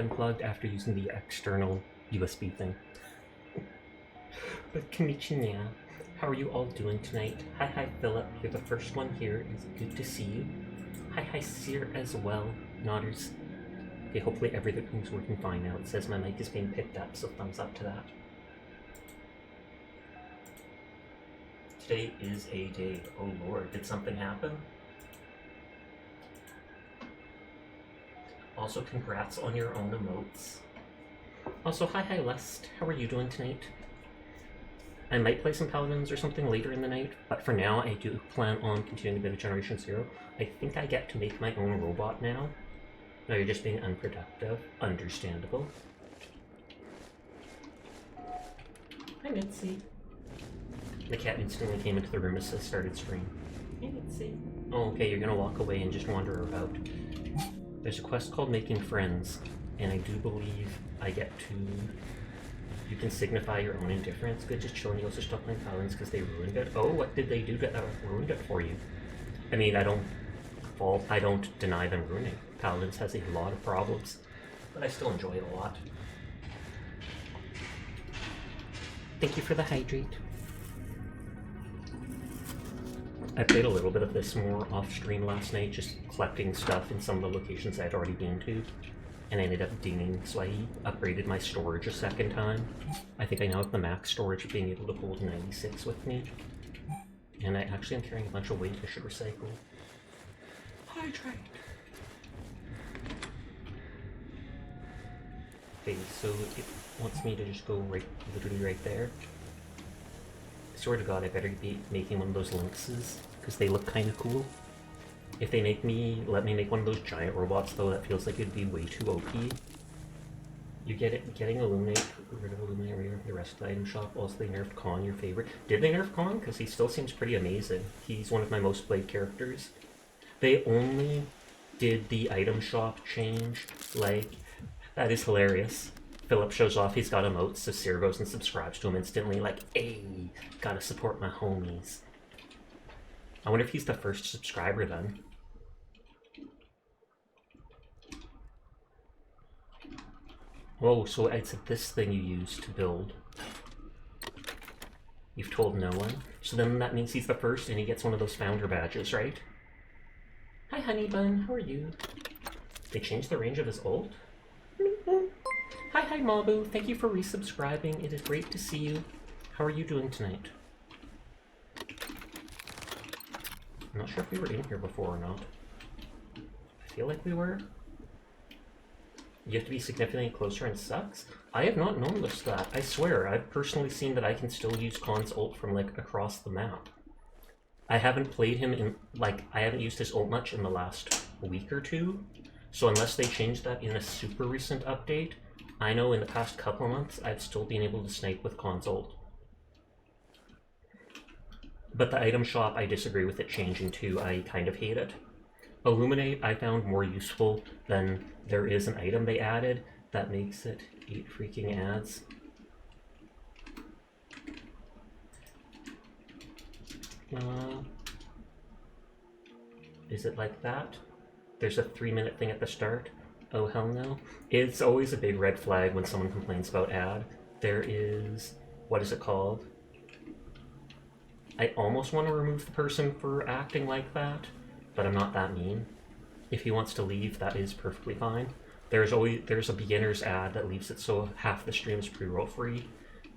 unplugged after using the external USB thing. But konnichiwa, how are you all doing tonight? Hi Philip, you're the first one here. It's good to see you. Hi Seer as well, Nodders. Okay, hopefully everything's working fine now. It says my mic is being picked up, so thumbs up to that. Today is a day. Oh lord, did something happen? Also, congrats on your own emotes. Also, hi Lest, how are you doing tonight? I might play some Paladins or something later in the night, but for now I do plan on continuing a bit of Generation Zero. I think I get to make my own robot now. No, you're just being unproductive. Understandable. Hi Mitzi. The cat instantly came into the room as I started screaming. Hey Mitzi. Oh, okay, you're gonna walk away and just wander about. There's a quest called Making Friends, and I do believe I get to... You can signify your own indifference. Good, just chilling. You also stop playing Paladins because they ruined it. Oh, what did they do that ruined it for you? I mean, I don't deny them ruining. Paladins has a lot of problems, but I still enjoy it a lot. Thank you for the hydrate. I played a little bit of this more off-stream last night, just collecting stuff in some of the locations I had already been to, and I ended up dinging, so I upgraded my storage a second time. I think I now have the max storage of being able to hold 96 with me, and I actually am carrying a bunch of weight I should recycle. Hydrate! Okay, so it wants me to just go literally right there. I swear to God, I better be making one of those lynxes, because they look kind of cool. If they let me make one of those giant robots, though, that feels like it'd be way too OP. You getting Illuminate, rid of Illuminate, the rest of the item shop. Also, they nerfed Khan, your favorite. Did they nerf Khan? Because he still seems pretty amazing. He's one of my most played characters. They only did the item shop change, like, that is hilarious. Philip shows off he's got emotes, so Seer goes and subscribes to him instantly, like, hey, gotta support my homies. I wonder if he's the first subscriber then. Oh, so it's this thing you use to build. You've told no one? So then that means he's the first and he gets one of those founder badges, right? Hi Honey Bun, how are you? They changed the range of his ult? Hi Mabu, thank you for resubscribing. It is great to see you. How are you doing tonight? I'm not sure if we were in here before or not. I feel like we were. You have to be significantly closer and sucks? I have not noticed that. I swear, I've personally seen that I can still use Khan's ult from, like, across the map. I haven't played him in, like, I haven't used his ult much in the last week or two. So unless they changed that in a super recent update, I know in the past couple of months, I've still been able to snipe with Khan's ult. But the item shop, I disagree with it changing too. I kind of hate it. Illuminate, I found more useful than there is an item they added that makes it 8 freaking ads. Is it like that? There's a 3-minute thing at the start? Oh hell no. It's always a big red flag when someone complains about ad. There is... what is it called? I almost want to remove the person for acting like that, but I'm not that mean. If he wants to leave, that is perfectly fine. There's a beginner's ad that leaves it so half the stream is pre-roll free.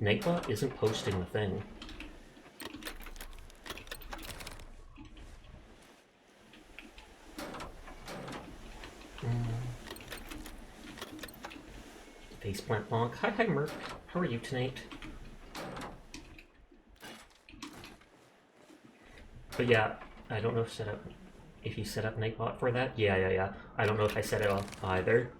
Nightbot isn't posting the thing. Faceplant bonk. Hi Merc. How are you tonight? But yeah, I don't know if you set up Nightbot for that. Yeah. I don't know if I set it up either.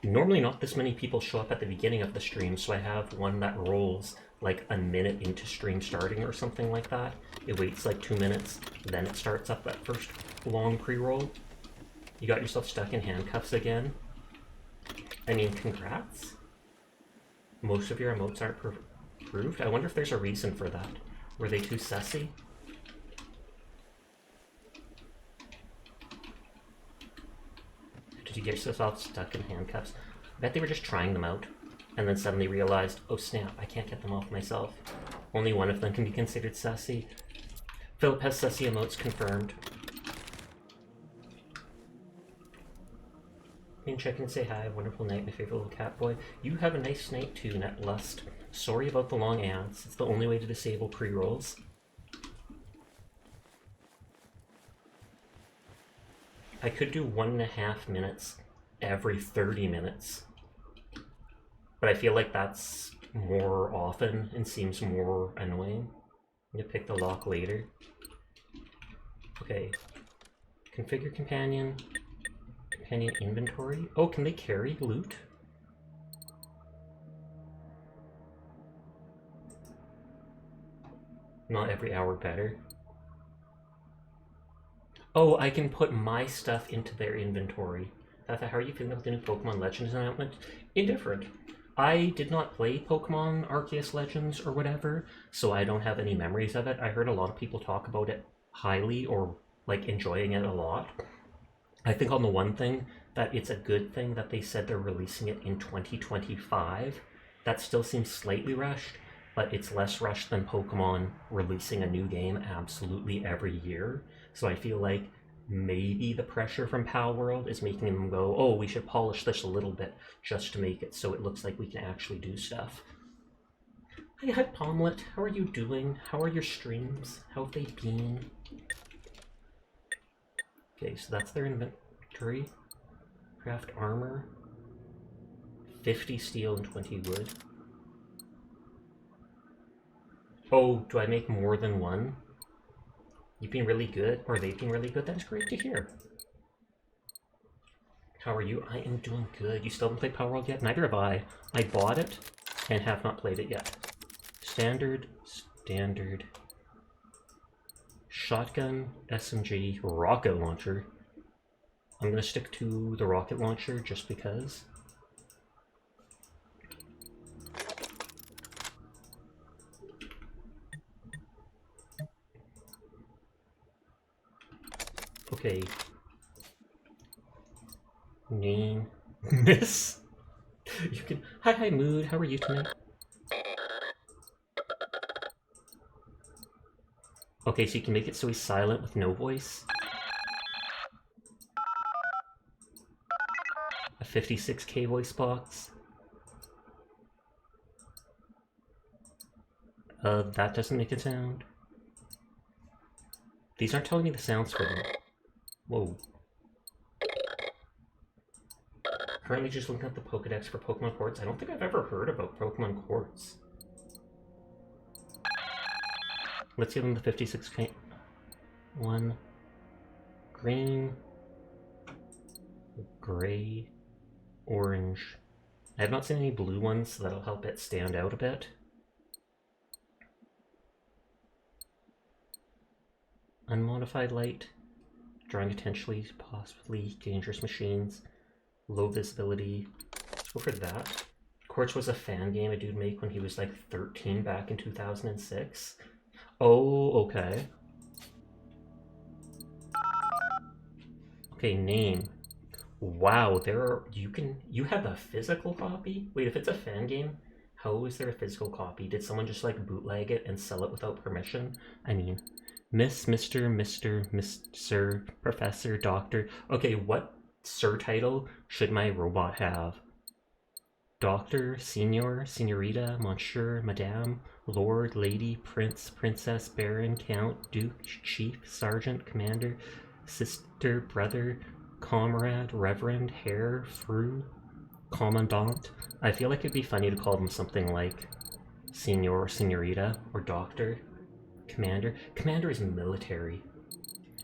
Normally not this many people show up at the beginning of the stream, so I have one that rolls like a minute into stream starting or something like that. It waits like 2 minutes, then it starts up that first long pre-roll. You got yourself stuck in handcuffs again. I mean, congrats. Most of your emotes aren't approved. I wonder if there's a reason for that. Were they too sussy? Did you get yourself stuck in handcuffs? I bet they were just trying them out, and then suddenly realized, oh snap, I can't get them off myself. Only one of them can be considered sussy. Philip has sussy emotes confirmed. And check and say hi, wonderful night, my favorite little cat boy. You have a nice night too, Netlust. Sorry about the long ads. It's the only way to disable pre-rolls. I could do 1.5 minutes every 30 minutes. But I feel like that's more often and seems more annoying. I'm gonna pick the lock later. Okay. Configure companion. Companion inventory. Oh, can they carry loot? Not every hour better. Oh, I can put my stuff into their inventory. Tata, how are you feeling about the new Pokemon Legends announcement? Indifferent. I did not play Pokemon Arceus Legends or whatever, so I don't have any memories of it. I heard a lot of people talk about it highly or like enjoying it a lot. I think on the one thing that it's a good thing that they said they're releasing it in 2025. That still seems slightly rushed, but it's less rushed than Pokemon releasing a new game absolutely every year. So I feel like maybe the pressure from Pal World is making them go, oh, we should polish this a little bit just to make it so it looks like we can actually do stuff. Hi, Pomlet. How are you doing? How are your streams? How have they been? Okay, so that's their inventory. Craft armor. 50 steel and 20 wood. Oh, do I make more than one? You've been really good, or they've been really good? That's great to hear. How are you? I am doing good. You still haven't played Power World yet? Neither have I. I bought it and have not played it yet. Standard. Shotgun, SMG, rocket launcher. I'm gonna stick to the rocket launcher just because. Okay. Name. Miss. You can. Hi, Mood. How are you tonight? Okay, so you can make it so he's silent with no voice. A 56k voice box. That doesn't make a sound. These aren't telling me the sounds for them. Whoa. Currently just looking at the Pokedex for Pokemon Quartz. I don't think I've ever heard about Pokemon Quartz. Let's give them the 56k. One. Green. Gray. Orange. I have not seen any blue ones, so that'll help it stand out a bit. Unmodified light. Drawing potentially, possibly dangerous machines. Low visibility. Let's go for that. Quartz was a fan game a dude made when he was like 13 back in 2006. Oh, okay. Okay, name. Wow, you have a physical copy? Wait, if it's a fan game, how is there a physical copy? Did someone just like bootleg it and sell it without permission? I mean, Miss, Miss, Sir, Professor, Doctor. Okay, what Sir title should my robot have? Doctor, Senior, Senorita, Monsieur, Madame, Lord, Lady, Prince, Princess, Baron, Count, Duke, Chief, Sergeant, Commander, Sister, Brother, Comrade, Reverend, Herr, Fru, Commandant. I feel like it'd be funny to call them something like Senior, Senorita, or Doctor. Commander. Commander is military.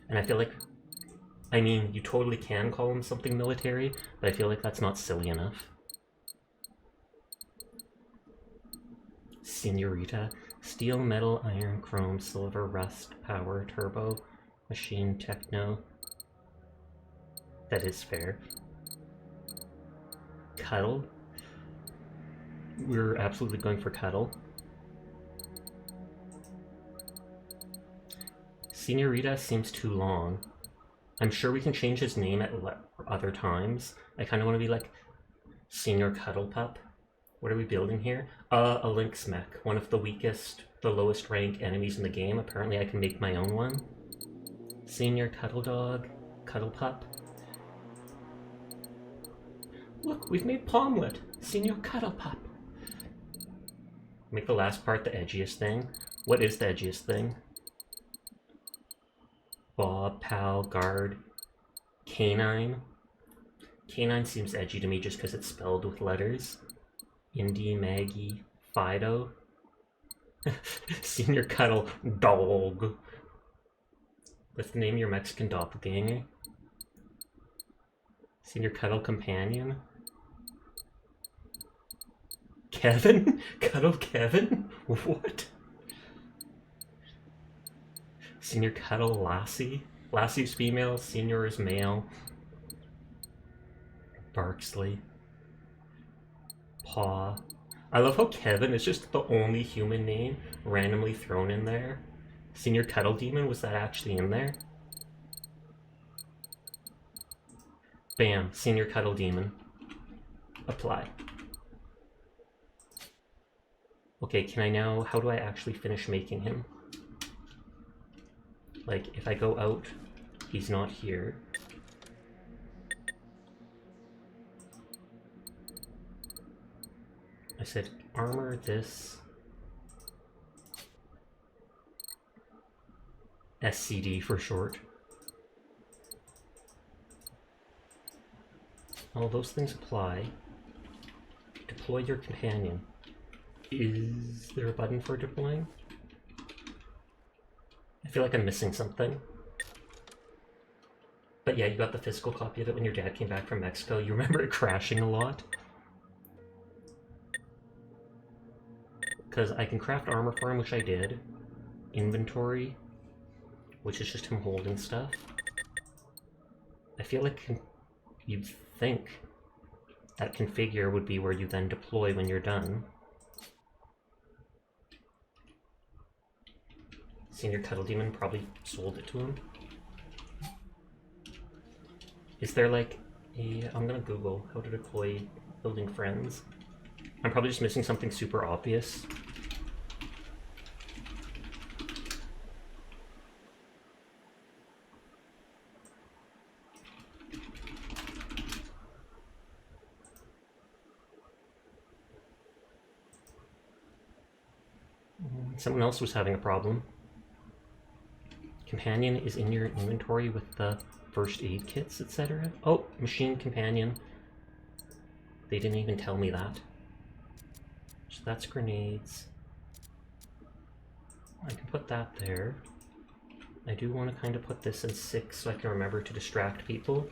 And I feel like, I mean, you totally can call him something military, but I feel like that's not silly enough. Senorita. Steel, metal, iron, chrome, silver, rust, power, turbo, machine, techno. That is fair. Cuddle. We're absolutely going for cuddle. Senorita seems too long. I'm sure we can change his name at other times. I kind of want to be like Senior Cuddle Pup. What are we building here? A Lynx mech. One of the weakest, the lowest rank enemies in the game. Apparently I can make my own one. Senior Cuddle Dog. Cuddle Pup. Look, we've made Palmlet. Senior Cuddle Pup. Make the last part the edgiest thing. What is the edgiest thing? Bob, Pal, Guard, Canine. Canine seems edgy to me just because it's spelled with letters. Indy, Maggie, Fido. Senior Cuddle Dog. Let's name your Mexican doppelganger. Senior Cuddle Companion. Kevin? Cuddle Kevin? What? Senior Cuddle Lassie. Lassie's female, Senior is male. Barksley. Paw. I love how Kevin is just the only human name randomly thrown in there. Senior Cuddle Demon, was that actually in there? Bam, Senior Cuddle Demon. Apply. Okay, can I now, how do I actually finish making him? Like, if I go out, he's not here. I said armor this. SCD for short. All those things apply. Deploy your companion. Is there a button for deploying? I feel like I'm missing something. But yeah, you got the physical copy of it when your dad came back from Mexico. You remember it crashing a lot? Because I can craft armor for him, which I did. Inventory, which is just him holding stuff. I feel like you'd think that configure would be where you then deploy when you're done. Senior Cuddle Demon probably sold it to him. Is there like a... I'm gonna Google how to deploy building friends. I'm probably just missing something super obvious. Someone else was having a problem. Companion is in your inventory with the first aid kits, etc. Oh, machine companion. They didn't even tell me that. So that's grenades. I can put that there. I do want to kind of put this in 6 so I can remember to distract people.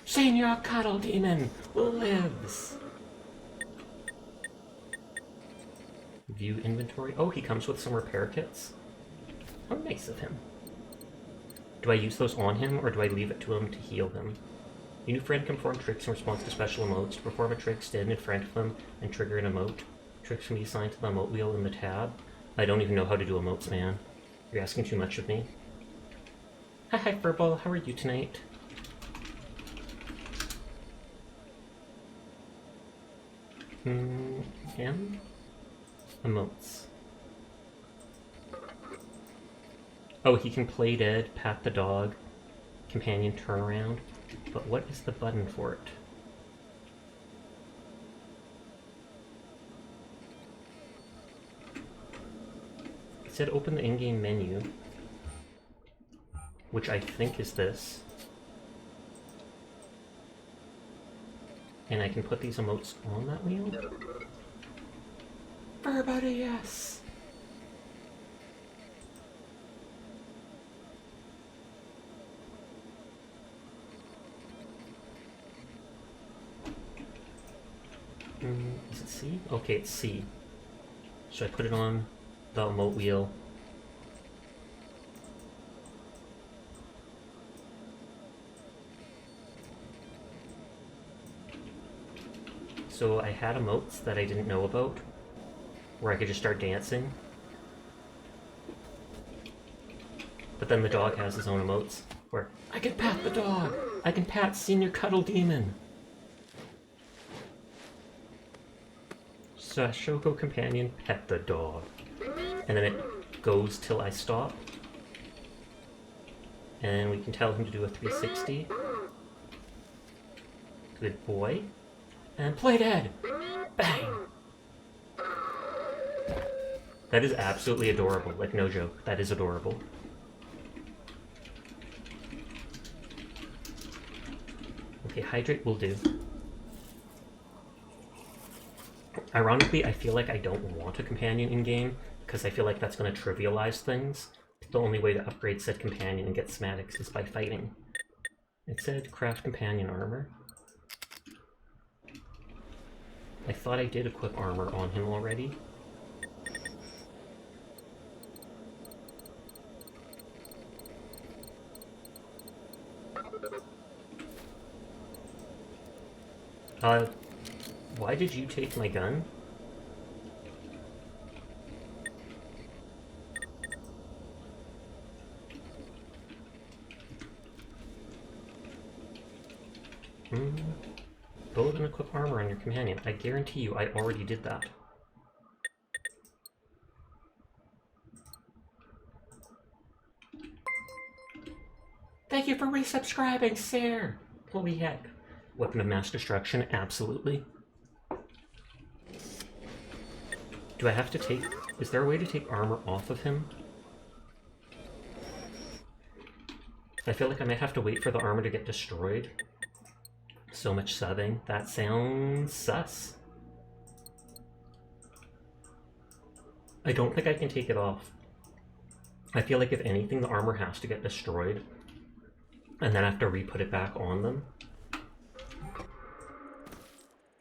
Senior Cuddle Demon lives! View inventory. Oh, he comes with some repair kits. How nice of him. Do I use those on him, or do I leave it to him to heal him? Your new friend can perform tricks in response to special emotes. To perform a trick, stand in front of them and trigger an emote. Tricks can be assigned to the emote wheel in the tab. I don't even know how to do emotes, man. You're asking too much of me. Hi, Furball. How are you tonight? Him? Emotes. Oh, he can play dead, pat the dog, companion turnaround. But what is the button for it? It said open the in-game menu, which I think is this. And I can put these emotes on that wheel? Everybody, yes! Is it C? Okay, it's C. So I put it on the emote wheel. So I had emotes that I didn't know about, where I could just start dancing. But then the dog has his own emotes, where I can pat the dog! I can pat Senior Cuddle Demon! So Shoko Companion, pet the dog. And then it goes till I stop. And we can tell him to do a 360. Good boy. And play dead! Bang! That is absolutely adorable, like no joke. That is adorable. Okay, hydrate will do. Ironically, I feel like I don't want a companion in-game, because I feel like that's going to trivialize things. The only way to upgrade said companion and get schematics is by fighting. It said craft companion armor. I thought I did equip armor on him already. Why did you take my gun? Build and equip armor on your companion. I guarantee you I already did that. Thank you for resubscribing, sir! Holy heck. Weapon of mass destruction, absolutely. Do I have to take... Is there a way to take armor off of him? I feel like I might have to wait for the armor to get destroyed. So much subbing. That sounds sus. I don't think I can take it off. I feel like if anything, the armor has to get destroyed. And then I have to re-put it back on them.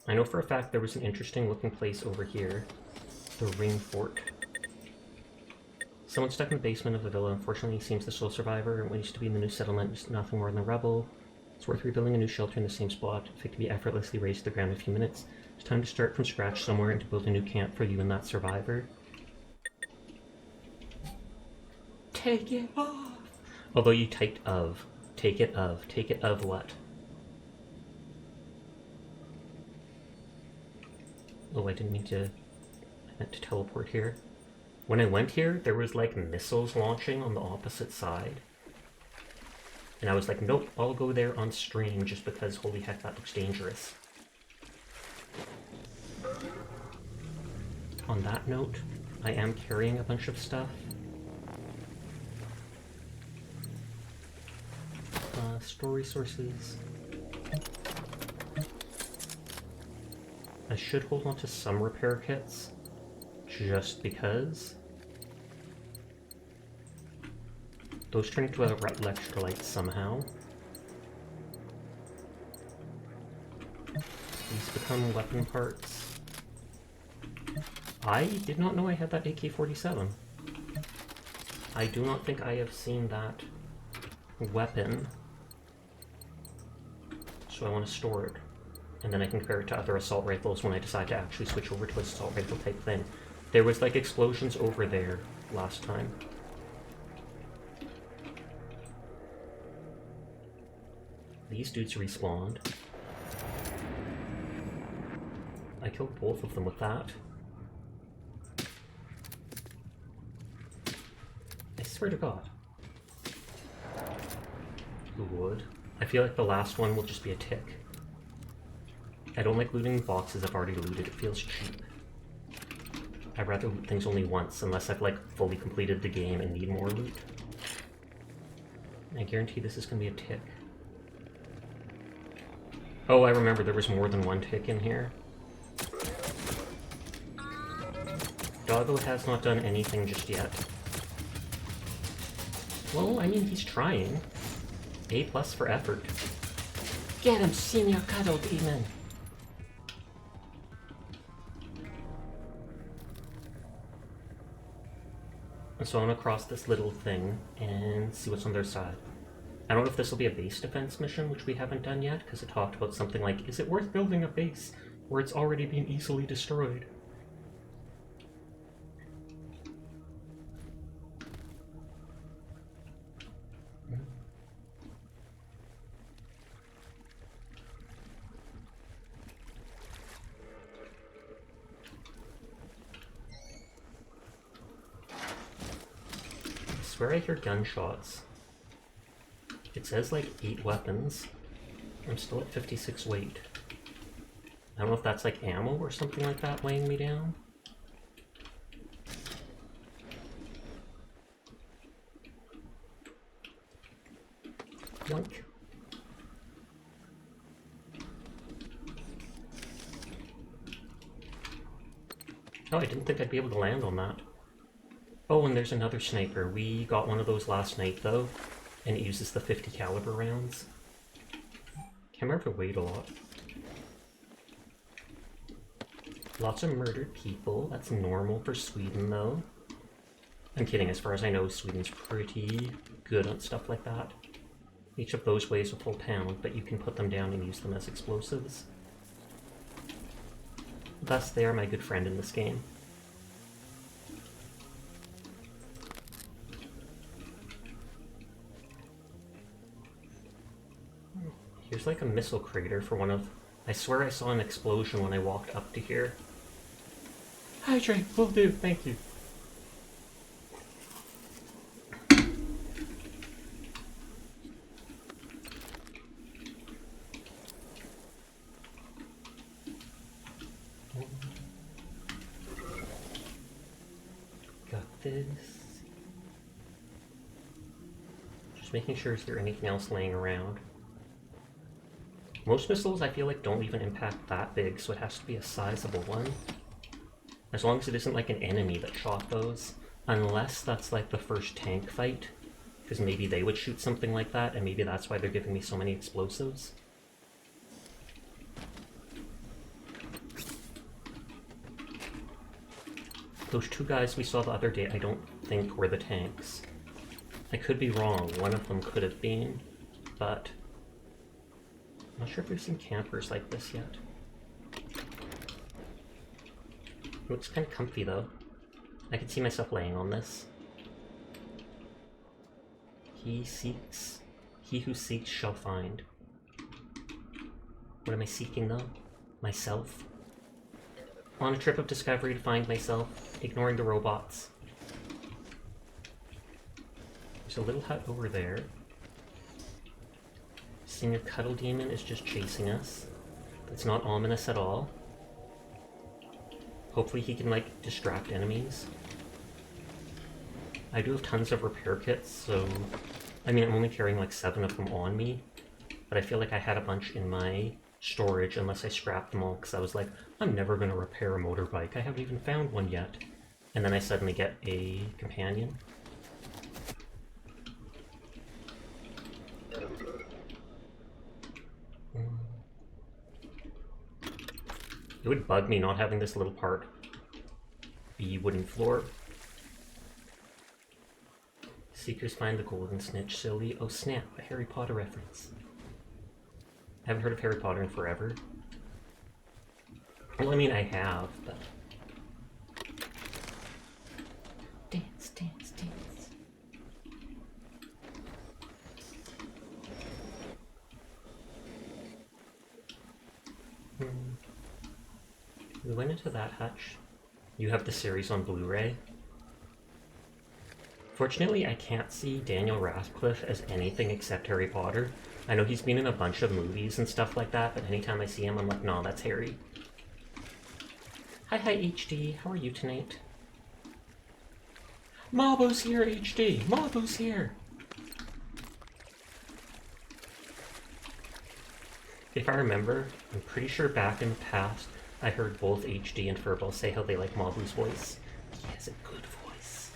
I know for a fact there was an interesting looking place over here. The Ring Fort. Someone stuck in the basement of the villa. Unfortunately, he seems the sole survivor. What used to be in the new settlement is nothing more than rubble. It's worth rebuilding a new shelter in the same spot. If it can be effortlessly raised to the ground in a few minutes, it's time to start from scratch somewhere and to build a new camp for you and that survivor. Take it off! Although you typed of. Take it of. Take it of what? Oh, I didn't mean to... I meant to teleport here. When I went here, there was like missiles launching on the opposite side. And I was like, nope, I'll go there on stream just because, holy heck, that looks dangerous. On that note, I am carrying a bunch of stuff. Store resources. I should hold on to some repair kits, just because. Those turn into electrolytes somehow. These become weapon parts. I did not know I had that AK-47. I do not think I have seen that weapon. So I want to store it. And then I can compare it to other assault rifles when I decide to actually switch over to an assault rifle type thing. There was like explosions over there last time. These dudes respawned. I killed both of them with that. I swear to God. Who would? I feel like the last one will just be a tick. I don't like looting boxes I've already looted, it feels cheap. I'd rather loot things only once, unless I've like fully completed the game and need more loot. I guarantee this is gonna be a tick. Oh, I remember there was more than one tick in here. Doggo has not done anything just yet. Well, I mean, he's trying. A+ for effort. Get him, Senior Cuddle Demon! So I'm gonna cross this little thing and see what's on their side. I don't know if this will be a base defense mission, which we haven't done yet, because it talked about something like, is it worth building a base where it's already been easily destroyed. I swear I hear gunshots. It says like 8 weapons. I'm still at 56 weight. I don't know if that's like ammo or something like that weighing me down. Yoink. Oh, I didn't think I'd be able to land on that. Oh, and there's another sniper. We got one of those last night though, and it uses the 50 caliber rounds. Can't remember if it weighed a lot. Lots of murdered people. That's normal for Sweden though. I'm kidding, as far as I know, Sweden's pretty good on stuff like that. Each of those weighs a full pound, but you can put them down and use them as explosives. Thus, they are my good friend in this game. Here's like a missile crater for one of... I swear I saw an explosion when I walked up to here. Hydrate, will do, thank you. Got this. Just making sure, is there anything else laying around? Most missiles, I feel like, don't even impact that big, so it has to be a sizable one. As long as it isn't like an enemy that shot those. Unless that's like the first tank fight. Because maybe they would shoot something like that, and maybe that's why they're giving me so many explosives. Those 2 guys we saw the other day, I don't think were the tanks. I could be wrong, one of them could have been, but... I'm not sure if we've seen campers like this yet. It looks kind of comfy though. I can see myself laying on this. He who seeks shall find. What am I seeking though? Myself. On a trip of discovery to find myself, ignoring the robots. There's a little hut over there. Senior Cuddle Demon is just chasing us. That's not ominous at all. Hopefully he can, like, distract enemies. I do have tons of repair kits, so... I mean, I'm only carrying, like, 7 of them on me. But I feel like I had a bunch in my storage unless I scrapped them all, because I was like, I'm never going to repair a motorbike. I haven't even found one yet. And then I suddenly get a companion. It would bug me not having this little part be wooden floor. Seekers find the golden snitch, silly. Oh snap, a Harry Potter reference. I haven't heard of Harry Potter in forever. Well, I mean, I have, but... Dance, dance, dance. We went into that hutch. You have the series on Blu-ray. Fortunately, I can't see Daniel Radcliffe as anything except Harry Potter. I know he's been in a bunch of movies and stuff like that, but anytime I see him, I'm like, no, that's Harry. Hi, HD. How are you tonight? Mabu's here, HD. Mabu's here. If I remember, I'm pretty sure back in the past, I heard both HD and Furball say how they like Mabu's voice. He has a good voice.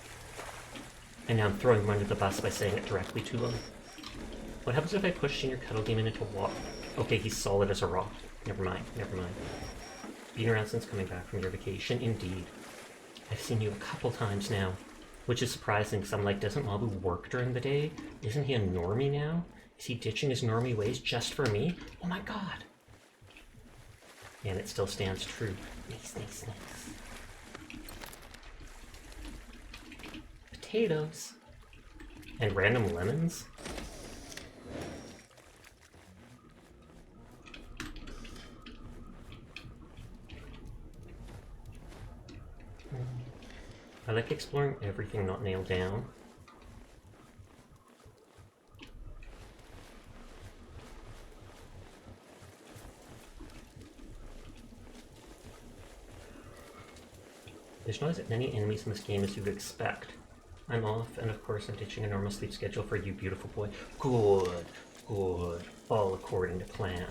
And now I'm throwing him under the bus by saying it directly to him. What happens if I push Senior Cuddle Demon into water? Okay, he's solid as a rock. Never mind, never mind. Been around since coming back from your vacation? Indeed. I've seen you a couple times now. Which is surprising, because I'm like, doesn't Mabu work during the day? Isn't he a normie now? Is he ditching his normie ways just for me? Oh my god! And it still stands true. Nice, nice, nice. Potatoes. And random lemons. I like exploring everything not nailed down. There's not as many enemies in this game as you'd expect. I'm off, and of course I'm ditching a normal sleep schedule for you, beautiful boy. Good, good. All according to plan.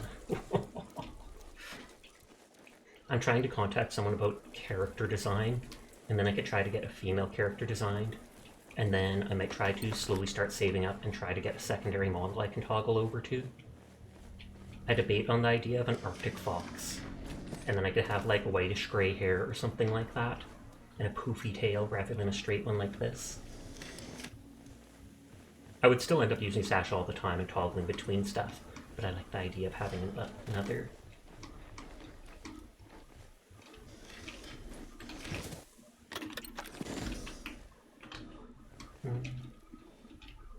I'm trying to contact someone about character design, and then I could try to get a female character designed, and then I might try to slowly start saving up and try to get a secondary model I can toggle over to. I debate on the idea of an Arctic fox, and then I could have like whitish gray hair or something like that, and a poofy tail rather than a straight one like this. I would still end up using Sash all the time and toggling between stuff, but I like the idea of having another.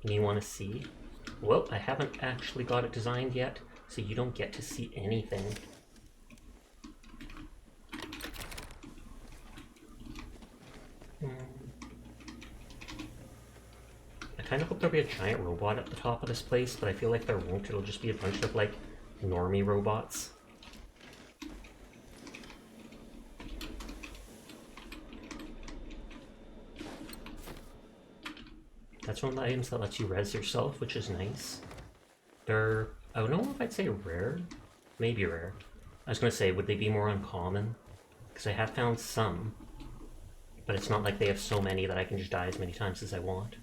You want to see? Well, I haven't actually got it designed yet, so you don't get to see anything. I kind of hope there'll be a giant robot at the top of this place, but I feel like there won't. It'll just be a bunch of, like, normie robots. That's one of the items that lets you res yourself, which is nice. They're, I don't know if I'd say rare. Maybe rare. I was going to say, would they be more uncommon? Because I have found some. But it's not like they have so many that I can just die as many times as I want.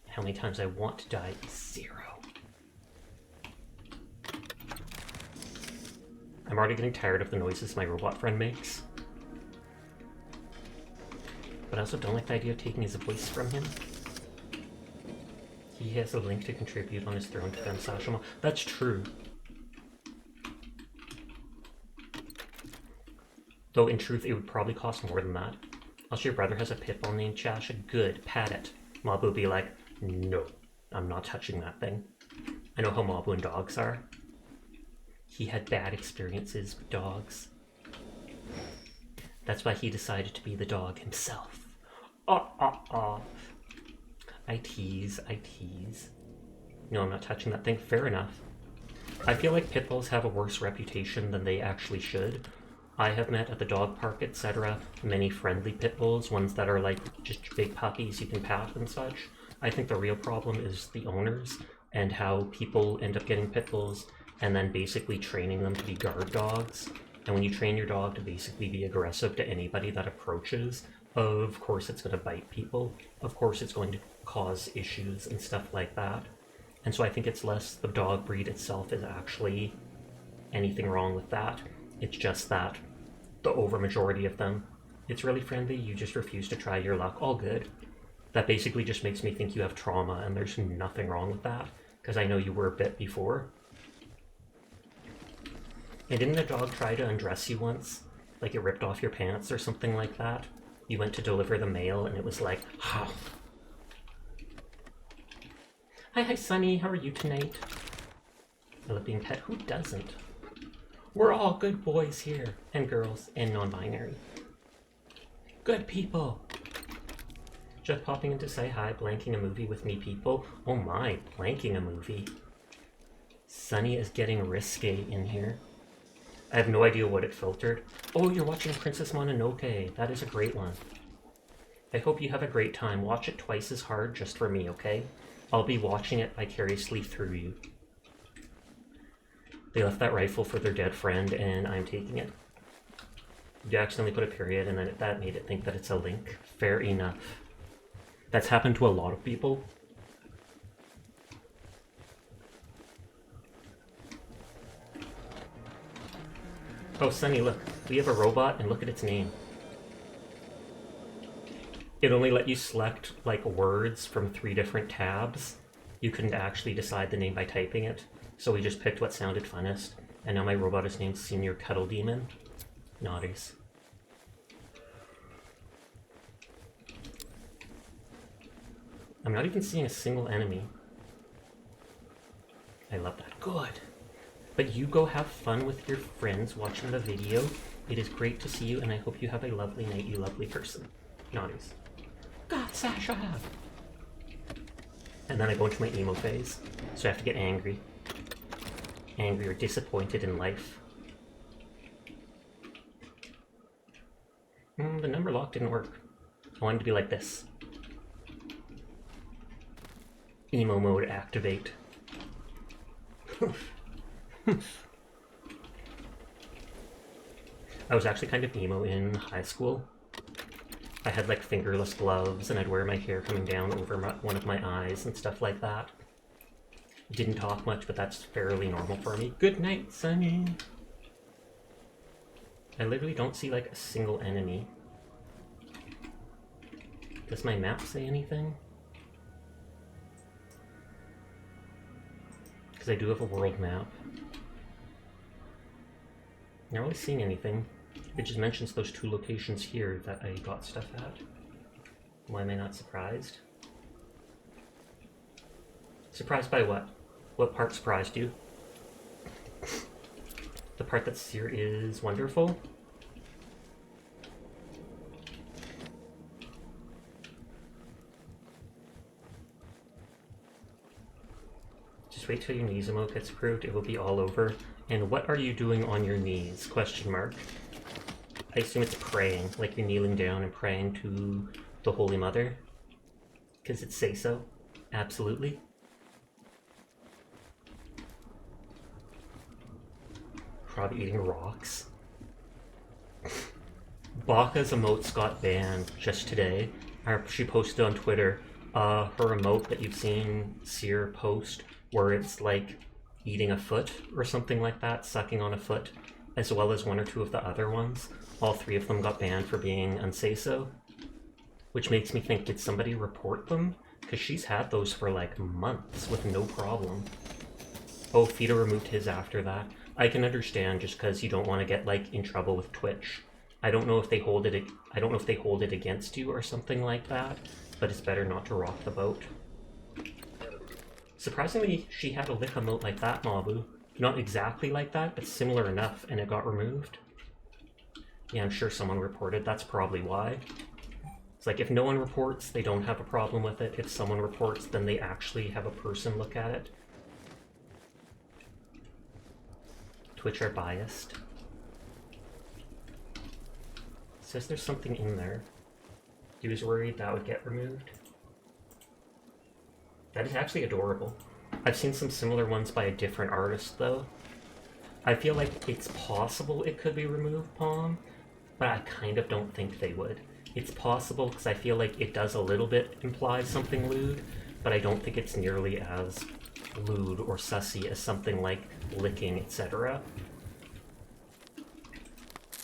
How many times I want to die is 0. I'm already getting tired of the noises my robot friend makes. But I also don't like the idea of taking his voice from him. He has a link to contribute on his throne to defend Sashimo. That's true. Though in truth, it would probably cost more than that. Also, your brother has a pitbull named Chasha. Good, pat it. Mabu will be like, no, I'm not touching that thing. I know how Mabu and dogs are. He had bad experiences with dogs. That's why he decided to be the dog himself. I tease. No, I'm not touching that thing. Fair enough. I feel like pit bulls have a worse reputation than they actually should. I have met at the dog park, etc., many friendly pit bulls, ones that are like just big puppies you can pat and such. I think the real problem is the owners and how people end up getting pit bulls and then basically training them to be guard dogs. And when you train your dog to basically be aggressive to anybody that approaches, of course it's going to bite people. Of course it's going to cause issues and stuff like that. And so I think it's less the dog breed itself is actually anything wrong with that. It's just that the overmajority of them, it's really friendly, you just refuse to try your luck, all good. That basically just makes me think you have trauma, and there's nothing wrong with that, because I know you were a bit before. And didn't a dog try to undress you once? Like it ripped off your pants or something like that? You went to deliver the mail, and it was like, ha! Hi, Sunny, how are you tonight? I love being pet, who doesn't? We're all good boys here, and girls, and non-binary. Good people! Just popping in to say hi, blanking a movie with me people. Oh my, blanking a movie. Sunny is getting risque in here. I have no idea what it filtered. Oh, you're watching Princess Mononoke. That is a great one. I hope you have a great time. Watch it twice as hard just for me, okay? I'll be watching it vicariously through you. They left that rifle for their dead friend, and I'm taking it. You accidentally put a period, and then that made it think that it's a link. Fair enough. That's happened to a lot of people. Oh, Sunny, look. We have a robot, and look at its name. It only let you select, like, words from 3 different tabs. You couldn't actually decide the name by typing it. So we just picked what sounded funnest, And now my robot is named Senior Cuddle Demon. Naughties. I'm not even seeing a single enemy. I love that. Good. But you go have fun with your friends watching the video. It is great to see you, and I hope you have a lovely night, you lovely person. Naughties. God, Sasha! And then I go into my emo phase, so I have to get angry. Angry or disappointed in life. The number lock didn't work. I wanted to be like this. Emo mode activate. I was actually kind of emo in high school. I had like fingerless gloves and I'd wear my hair coming down over one of my eyes and stuff like that. Didn't talk much, but that's fairly normal for me. Good night, Sunny! I literally don't see like a single enemy. Does my map say anything? Because I do have a world map. Not really seeing anything. It just mentions those 2 locations here that I got stuff at. Why am I not surprised? Surprised by what? What part surprised you? The part that Seer is wonderful? Just wait till your knees emote gets approved, it will be all over. And what are you doing on your knees? Question mark. I assume it's praying, like you're kneeling down and praying to the Holy Mother. Because it say so. Absolutely. Probably eating rocks. Baka's emotes got banned just today. She posted on Twitter her emote that you've seen Seer post where it's like eating a foot or something like that, sucking on a foot, as well as 1 or 2 of the other ones. All 3 of them got banned for being unsay-so. Which makes me think, did somebody report them? Because she's had those for like months with no problem. Oh, Fita removed his after that. I can understand just because you don't want to get like in trouble with Twitch. I don't know if they hold it. I don't know if they hold it against you or something like that. But it's better not to rock the boat. Surprisingly, she had a lick emote like that, Mabu. Not exactly like that, but similar enough, and it got removed. Yeah, I'm sure someone reported. That's probably why. It's like if no one reports, they don't have a problem with it. If someone reports, then they actually have a person look at it. Twitch are biased. It says there's something in there. He was worried that would get removed. That is actually adorable. I've seen some similar ones by a different artist, though. I feel like it's possible it could be removed, Palm, but I kind of don't think they would. It's possible because I feel like it does a little bit imply something lewd, but I don't think it's nearly as lewd or sussy as something like licking, etc.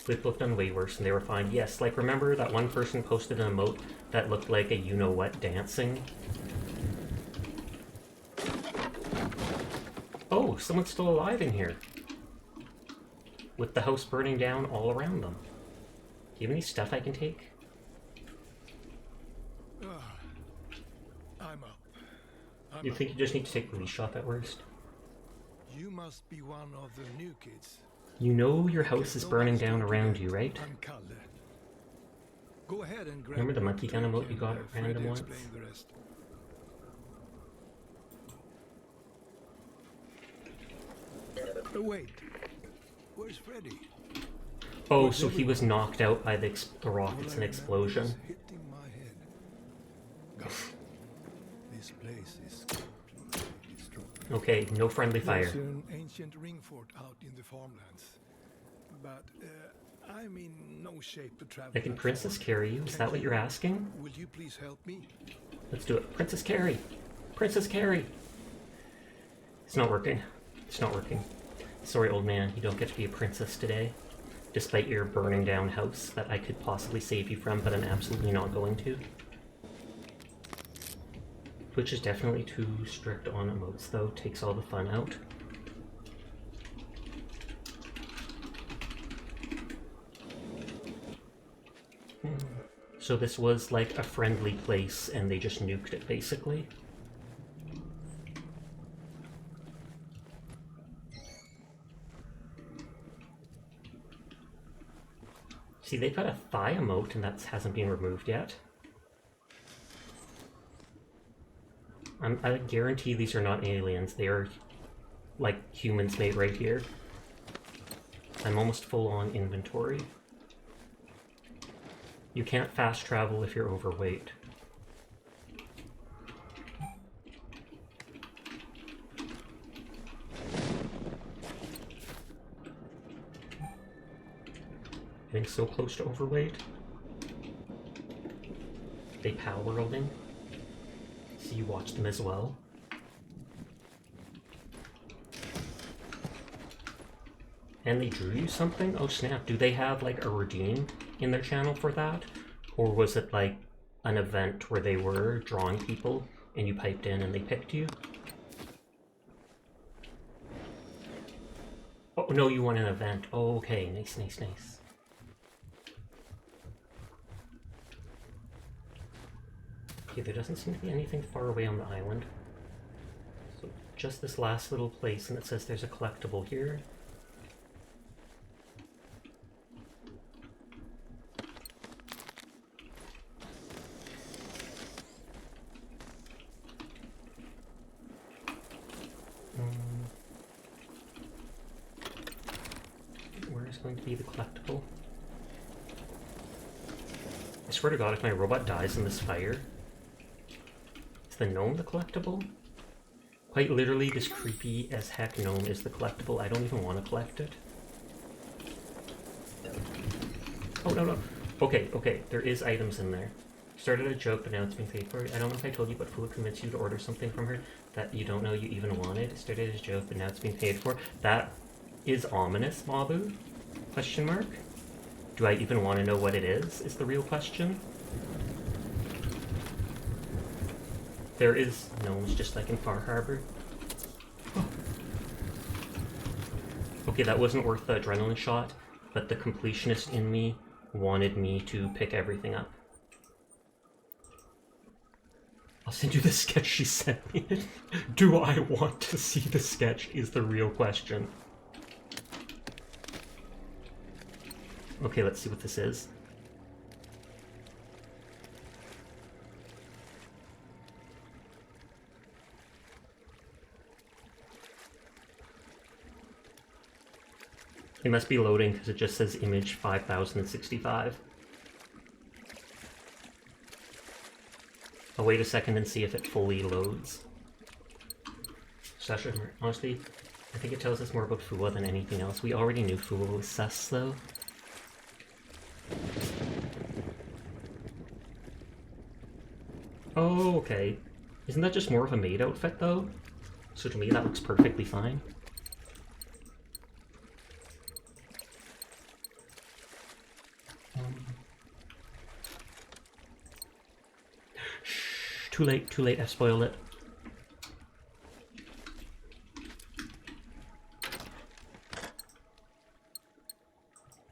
They've both done way worse and they were fine. Yes, like remember that one person posted an emote that looked like a you-know-what dancing? Oh, someone's still alive in here. With the house burning down all around them. Do you have any stuff I can take? I'm up. You think you just need to take release shot at worst? You must be one of the new kids. You know your house is burning down around you, right? I'm Kalle. Go ahead and grab Remember the monkey gun drink emote you got and, at random Freddy once? explain the rest. Wait, where's Freddy? Oh, so he was knocked out by the rockets and All I explosion. remember is hitting my head. God, this place is completely destroyed. Okay, no friendly fire. There's an ancient ring fort out in the farmlands, but I'm in no shape to travel. I can that Princess far. carry you? Is that what you're asking? Will you please help me? Let's do it. Princess carry! Princess carry! It's not working. It's not working. Sorry, old man, you don't get to be a princess today. Despite your burning down house that I could possibly save you from, but I'm absolutely not going to. Twitch is definitely too strict on emotes, though. Takes all the fun out. So this was like a friendly place and they just nuked it, basically. See, they've got a thigh emote and that hasn't been removed yet. I guarantee these are not aliens. They are like humans made right here. I'm almost full on inventory. You can't fast travel if you're overweight. Getting so close to overweight. They pal worlding. So you watch them as well. And they drew you something? Oh snap, do they have like a redeem in their channel for that? Or was it like an event where they were drawing people and you piped in and they picked you? Oh no, you won an event. Oh, okay, nice, nice, nice. Okay, there doesn't seem to be anything far away on the island. So just this last little place, and it says there's a collectible here. Where is going to be the collectible? I swear to God, if my robot dies in this fire, is the gnome the collectible? Quite literally, this creepy as heck gnome is the collectible. I don't even want to collect it. Oh, no, no. Okay, okay, there is items in there. Started a joke, but now it's being paid for. I don't know if I told you, but Fool convinced you to order something from her that you don't know you even wanted. Started as a joke, but now it's being paid for. That is ominous, Mabu? Question mark? Do I even want to know what it is the real question. There is gnomes just like in Far Harbor. Oh. Okay, that wasn't worth the adrenaline shot, but the completionist in me wanted me to pick everything up. I'll send you the sketch she sent me. Do I want to see the sketch is the real question. Okay, let's see what this is. It must be loading because it just says image 5065. I'll wait a second and see if it fully loads. Sasha, honestly, I think it tells us more about Fua than anything else. We already knew Fua was sus, though. Oh, okay. Isn't that just more of a maid outfit, though? So to me, that looks perfectly fine. Shh, too late, I've spoiled it.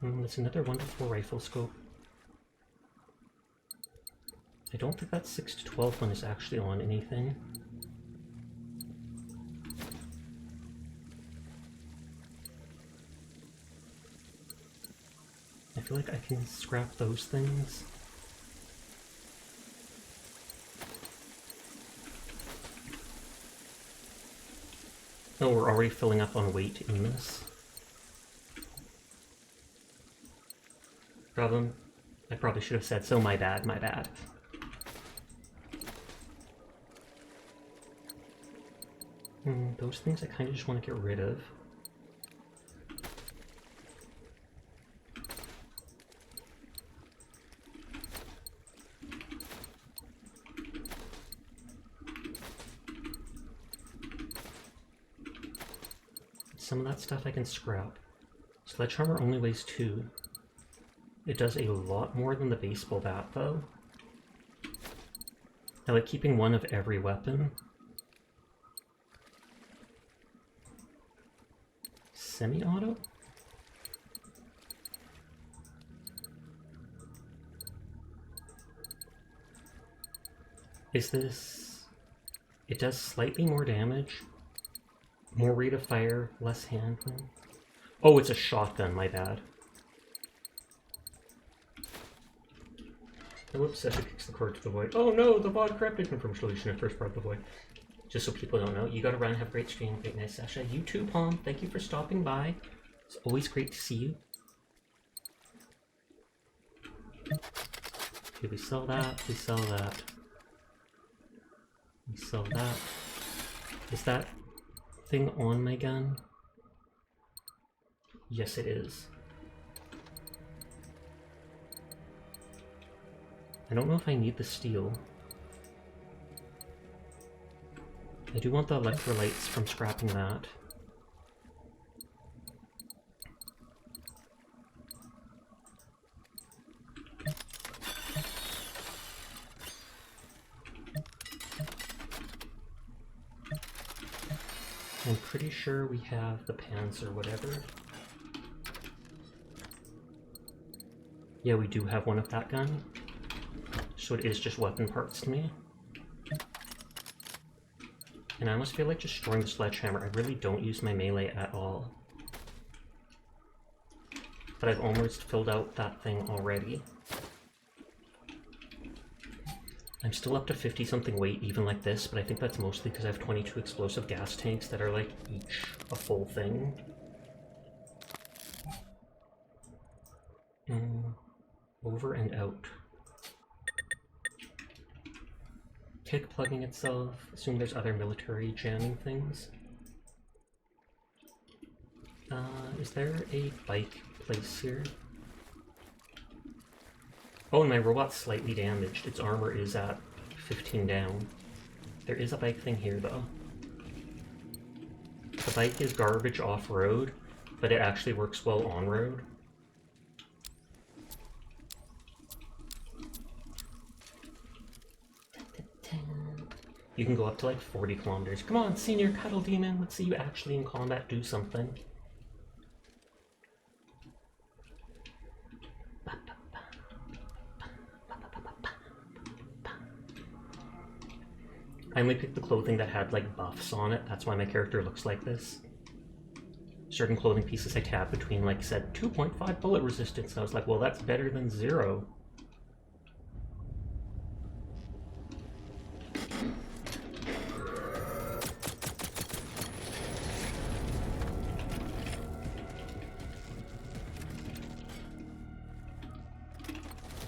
That's another wonderful rifle scope. I don't think that 6 to 12 one is actually on anything. I feel like I can scrap those things. Oh, we're already filling up on weight in this. Problem? I probably should have said so, my bad, my bad. Those things I kind of just want to get rid of. Some of that stuff I can scrap. Sledgehammer only weighs 2. It does a lot more than the baseball bat, though. I like keeping one of every weapon. Semi-auto? Is this... It does slightly more damage. More rate of fire, less handling. Oh, it's a shotgun, my bad. Oh, whoops, Sasha kicks the cord to the void. Oh no, the VOD corrupted confirmed solution at first part of the void. Just so people don't know, you gotta run, have a great stream, great night, Sasha. You too, Palm, thank you for stopping by. It's always great to see you. Okay, we sell that, we sell that. We sell that. Is that thing on my gun? Yes, it is. I don't know if I need the steel. I do want the electrolytes from scrapping that. I'm pretty sure we have the pants or whatever. Yeah, we do have one of that gun. So it is just weapon parts to me. And I almost feel like just destroying the sledgehammer. I really don't use my melee at all. But I've almost filled out that thing already. I'm still up to 50 something weight even like this, but I think that's mostly because I have 22 explosive gas tanks that are like each a full thing. Over and out. Kick plugging itself. Assume there's other military jamming things. Is there a bike place here? Oh, and my robot's slightly damaged. Its armor is at 15 down. There is a bike thing here, though. The bike is garbage off-road, but it actually works well on-road. You can go up to like 40 kilometers. Come on, Senior Cuddle Demon, let's see you actually in combat do something. I only picked the clothing that had like buffs on it, that's why my character looks like this. Certain clothing pieces I tabbed between like said 2.5 bullet resistance, and I was like, well that's better than 0.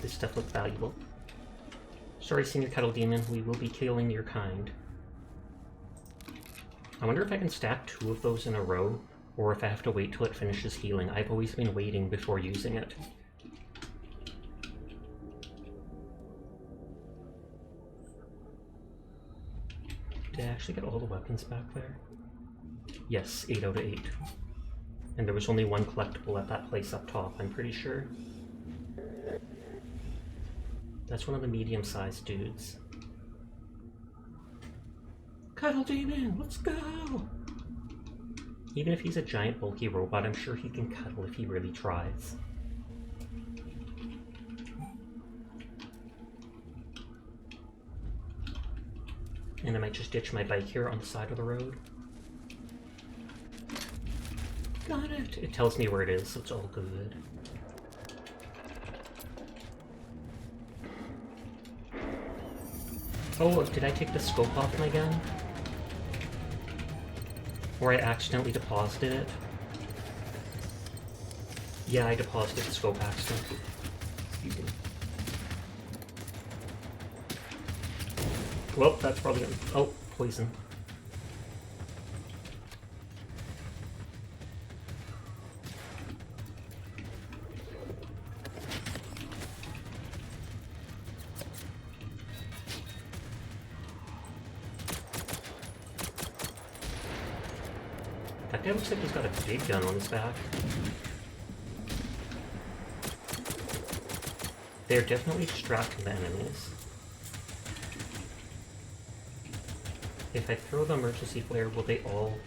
This stuff looks valuable. Sorry, Senior Cuddle Demon, we will be killing your kind. I wonder if I can stack 2 of those in a row, or if I have to wait till it finishes healing. I've always been waiting before using it. Did I actually get all the weapons back there? Yes, 8 out of 8. And there was only one collectible at that place up top, I'm pretty sure. That's one of the medium-sized dudes. Cuddle Demon, let's go! Even if he's a giant bulky robot, I'm sure he can cuddle if he really tries. And I might just ditch my bike here on the side of the road. Got it! It tells me where it is, so it's all good. Oh, did I take the scope off my gun? Or I accidentally deposited it? Yeah, I deposited the scope accidentally. Excuse me. Well, that's probably gonna... Oh, poison. That guy looks like he's got a big gun on his back. They're definitely distracting the enemies. If I throw the emergency flare, will they all...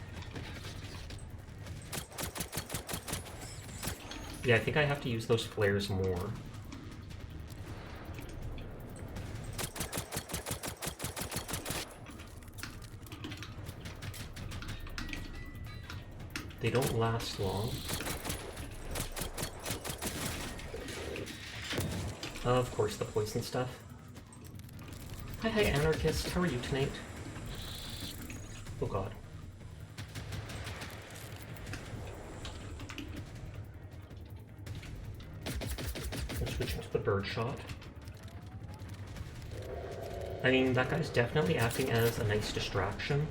Yeah, I think I have to use those flares more. They don't last long. Of course, the poison stuff. Hi, Anarchist. How are you tonight? Oh god. I'm switching to the bird shot. I mean, that guy's definitely acting as a nice distraction.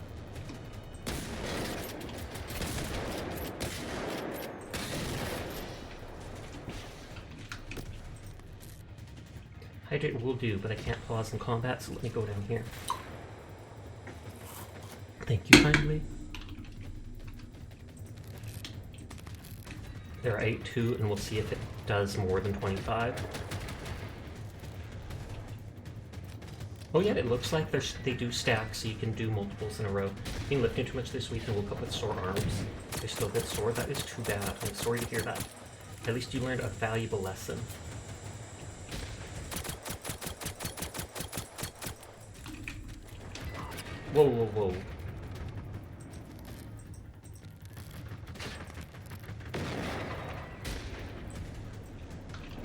Hydrate will do, but I can't pause in combat, so let me go down here. Thank you kindly. There are 8-2, and we'll see if it does more than 25. Oh yeah, it looks like they do stack, so you can do multiples in a row. Been lifting too much this week and woke up with sore arms. They're still a bit sore. That is too bad. I'm sorry to hear that. At least you learned a valuable lesson. Whoa, whoa, whoa.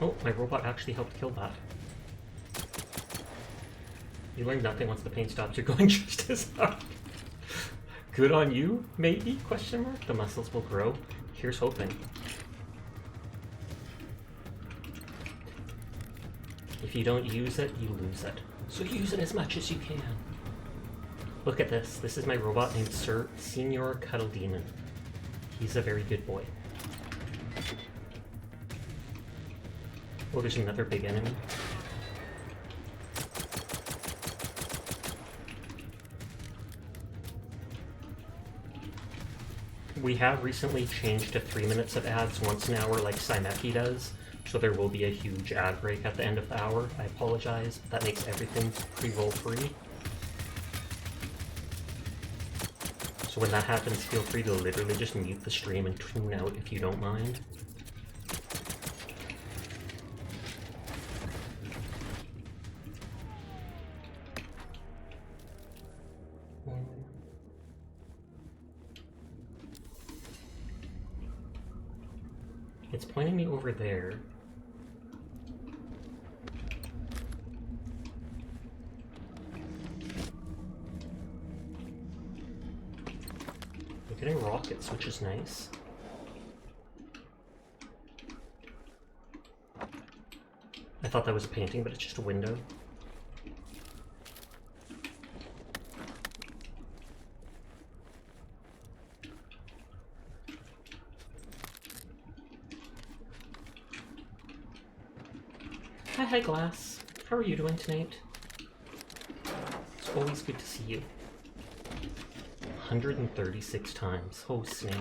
Oh, my robot actually helped kill that. You learn nothing once the pain stops. You're going just as hard. Good on you, maybe? Question mark. The muscles will grow. Here's hoping. If you don't use it, you lose it. So use it as much as you can. Look at this. This is my robot named Sir Senior Cuddle Demon. He's a very good boy. Oh, there's another big enemy. We have recently changed to 3 minutes of ads once an hour like Simeki does, so there will be a huge ad break at the end of the hour. I apologize, but that makes everything pre-roll free. So when that happens, feel free to literally just mute the stream and tune out if you don't mind. It's pointing me over there. We're getting rockets, which is nice. I thought that was a painting, but it's just a window. Hi, Glass. How are you doing tonight? It's always good to see you. 136 times. Oh, snake.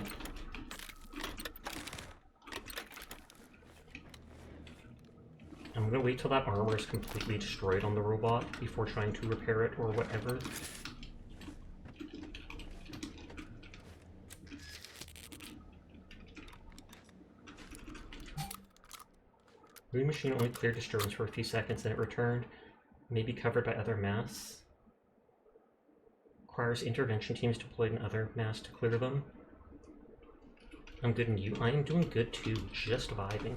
I'm gonna wait till that armor is completely destroyed on the robot before trying to repair it or whatever. New machine only cleared disturbance for a few seconds, then it returned. May be covered by other masts. Requires intervention teams deployed in other masts to clear them. I'm good, and you? I am doing good too, just vibing.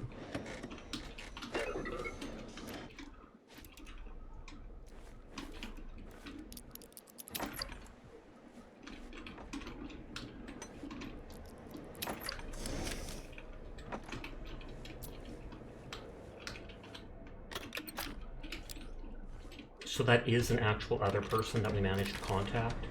So that is an actual other person that we managed to contact.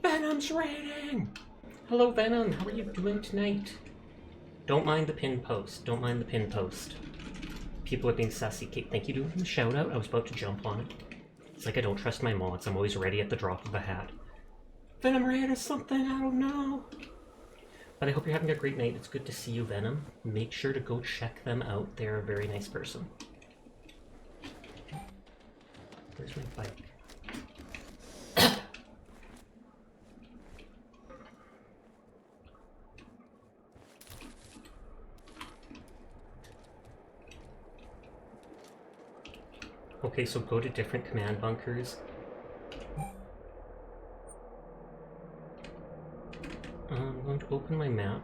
Venom's raiding! Hello, Venom. How are you doing tonight? Don't mind the pin post. Don't mind the pin post. People are being sassy. Kate, thank you for the shout out. I was about to jump on it. It's like I don't trust my mods. I'm always ready at the drop of a hat. Venom Raid is something, I don't know. But I hope you're having a great night. It's good to see you, Venom. Make sure to go check them out. They're a very nice person. Where's my bike? Okay, so go to different command bunkers. I'm going to open my map.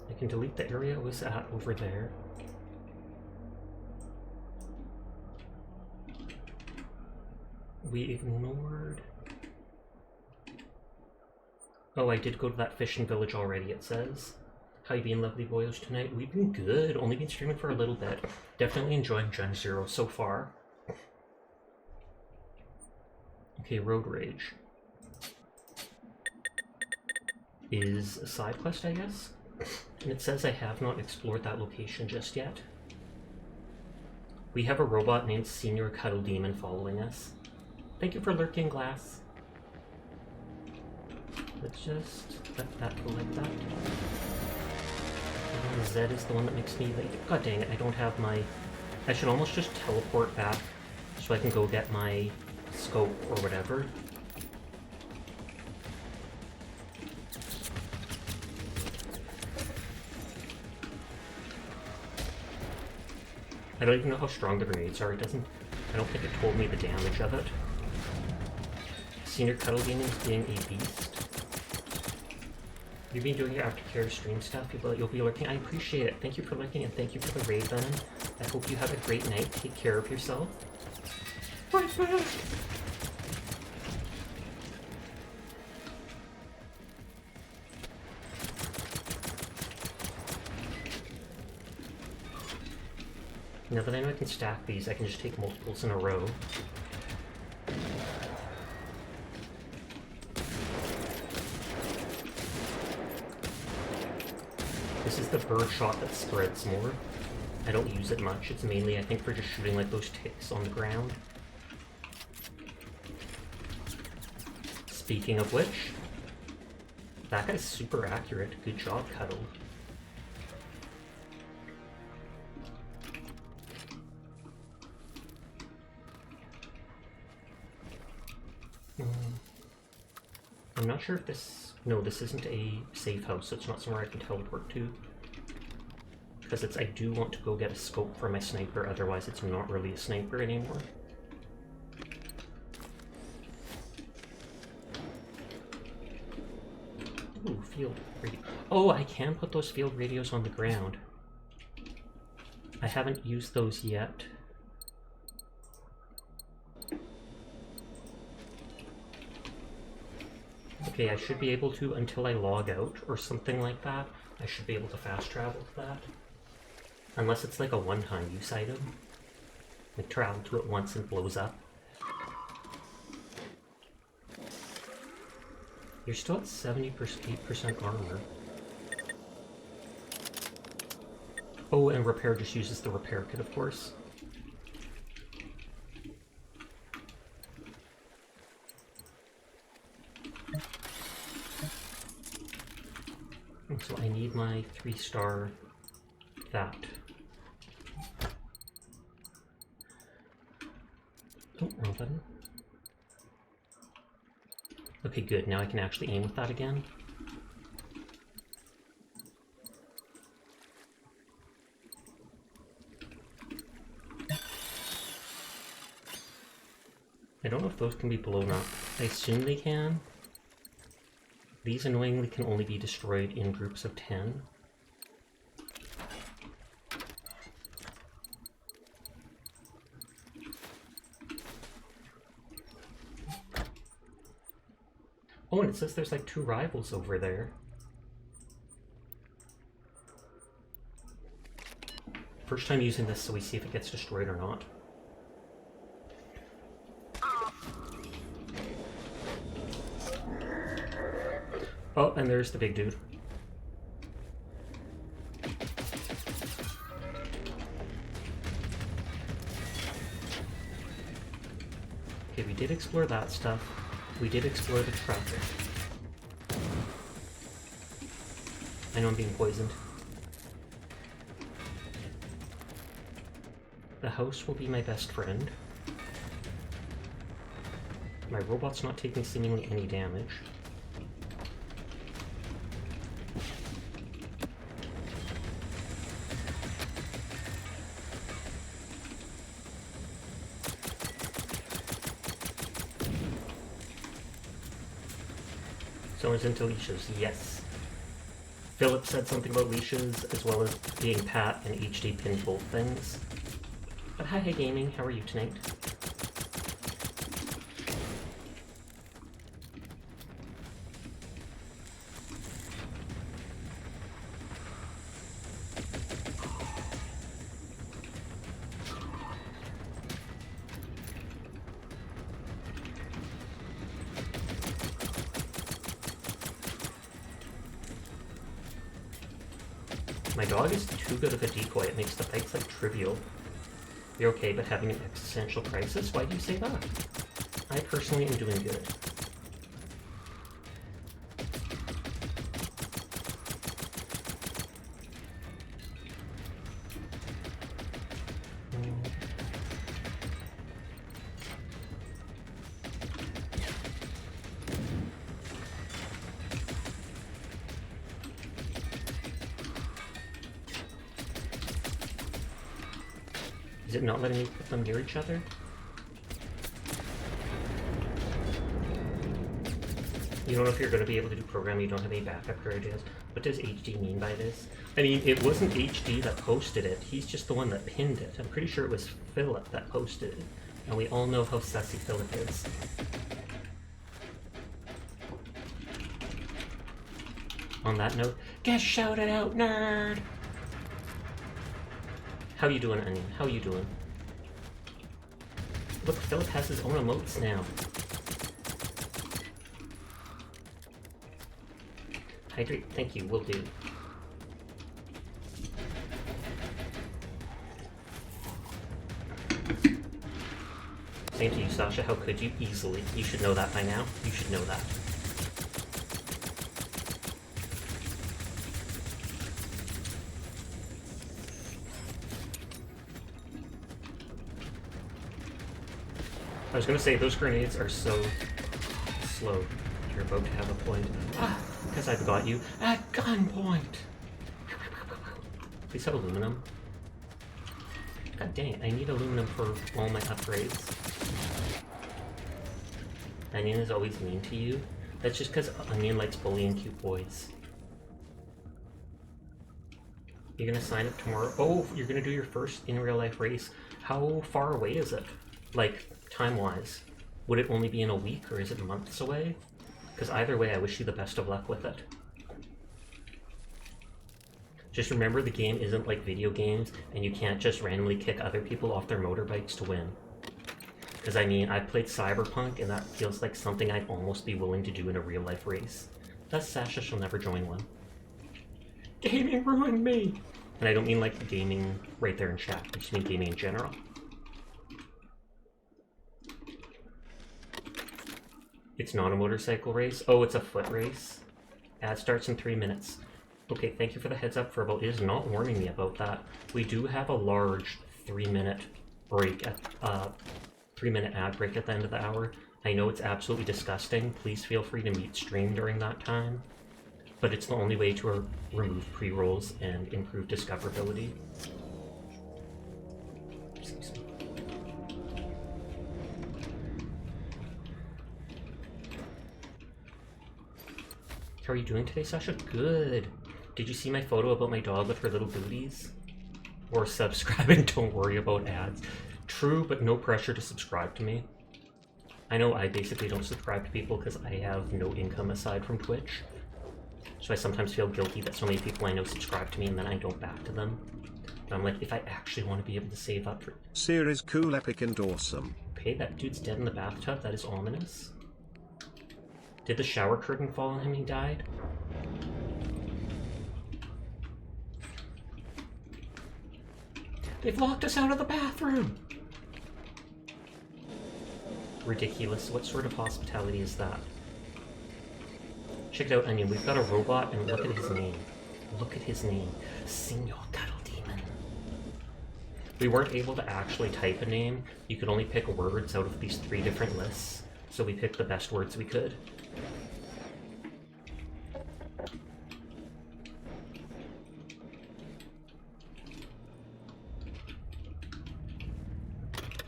I can delete the area I was at over there. We ignored... Oh, I did go to that fishing village already, it says. How you been, lovely boys, tonight? We've been good. Only been streaming for a little bit. Definitely enjoying Gen Zero so far. Okay, Road Rage is a side quest, I guess? And it says I have not explored that location just yet. We have a robot named Senior Cuddle Demon following us. Thank you for lurking, Glass. Let's just let that go like that. Z is the one that makes me late. God dang it, I don't have my... I should almost just teleport back so I can go get my scope or whatever. I don't even know how strong the grenades are. It doesn't... I don't think it told me the damage of it. Senior Cuddle Demon being a beast. You've been doing your aftercare stream stuff. You'll be lurking. I appreciate it. Thank you for lurking and thank you for the raid, Venom. I hope you have a great night. Take care of yourself. Right back. Now that I know I can stack these, I can just take multiples in a row. This is the bird shot that spreads more. I don't use it much. It's mainly, I think, for just shooting like those ticks on the ground. Speaking of which, that guy's super accurate. Good job, Cuddle. I'm not sure if this... No, this isn't a safe house, so it's not somewhere I can teleport to. Because it's... I do want to go get a scope for my sniper, otherwise it's not really a sniper anymore. Ooh, field radio. Oh, I can put those field radios on the ground. I haven't used those yet. Okay, I should be able to, until I log out or something like that, I should be able to fast travel to that. Unless it's like a one-time use item. Like travel to it once and it blows up. You're still at 78% armor. Oh, and repair just uses the repair kit, of course. So I need my 3-star that. Oh, wrong button. Okay, good. Now I can actually aim with that again. I don't know if those can be blown up. I assume they can. These annoyingly can only be destroyed in groups of 10. Oh, and it says there's like 2 rivals over there. First time using this, so we see if it gets destroyed or not. Oh, and there's the big dude. Okay, we did explore that stuff. We did explore the traffic. I know I'm being poisoned. The house will be my best friend. My robot's not taking seemingly any damage. Someone's into leashes, yes. Philip said something about leashes, as well as being Pat and HD pinned both things. But hi gaming, how are you tonight? My dog is too good of a decoy, it makes the fights like trivial. You're okay, but having an existential crisis? Why do you say that? I personally am doing good. Is it not letting me put them near each other? You don't know if you're going to be able to do programming, you don't have any backup or ideas. What does HD mean by this? I mean, it wasn't HD that posted it, he's just the one that pinned it. I'm pretty sure it was Philip that posted it. And we all know how sassy Philip is. On that note, get shouted out, nerd! How you doing, Onion? How you doing? Look, Philip has his own emotes now. Hydrate, thank you, will do. Same to you, Sasha. How could you? Easily. You should know that by now. You should know that. I was gonna say, those grenades are so slow. You're about to have a point. Ah, because I've got you at gunpoint! Please have aluminum. God dang it, I need aluminum for all my upgrades. Onion is always mean to you. That's just because Onion likes bullying cute boys. You're gonna sign up tomorrow? Oh, you're gonna do your first in real life race. How far away is it? Like, time-wise? Would it only be in a week, or is it months away? Because either way, I wish you the best of luck with it. Just remember, the game isn't like video games, and you can't just randomly kick other people off their motorbikes to win. Because, I mean, I've played Cyberpunk, and that feels like something I'd almost be willing to do in a real-life race. Thus, Sasha shall never join one. Gaming ruined me! And I don't mean like gaming right there in chat, I just mean gaming in general. It's not a motorcycle race? Oh, it's a foot race? Ad starts in 3 minutes. Okay, thank you for the heads up, Furball. It is not warning me about that. We do have a large 3-minute break, at 3-minute ad break at the end of the hour. I know it's absolutely disgusting. Please feel free to mute stream during that time. But it's the only way to remove pre-rolls and improve discoverability. Excuse me. How are you doing today, Sasha? Good. Did you see my photo about my dog with her little booties? Or subscribe and don't worry about ads. True, but no pressure to subscribe to me. I know I basically don't subscribe to people because I have no income aside from Twitch. So I sometimes feel guilty that so many people I know subscribe to me and then I don't back to them. But I'm like, if I actually want to be able to save up for... Series cool, epic, and awesome. Okay, that dude's dead in the bathtub. That is ominous. Did the shower curtain fall on him and he died? They've locked us out of the bathroom! Ridiculous. What sort of hospitality is that? Check it out, Onion. We've got a robot, and look at his name. Look at his name. Senor Cuddle Demon. We weren't able to actually type a name. You could only pick words out of these 3 different lists. So we picked the best words we could.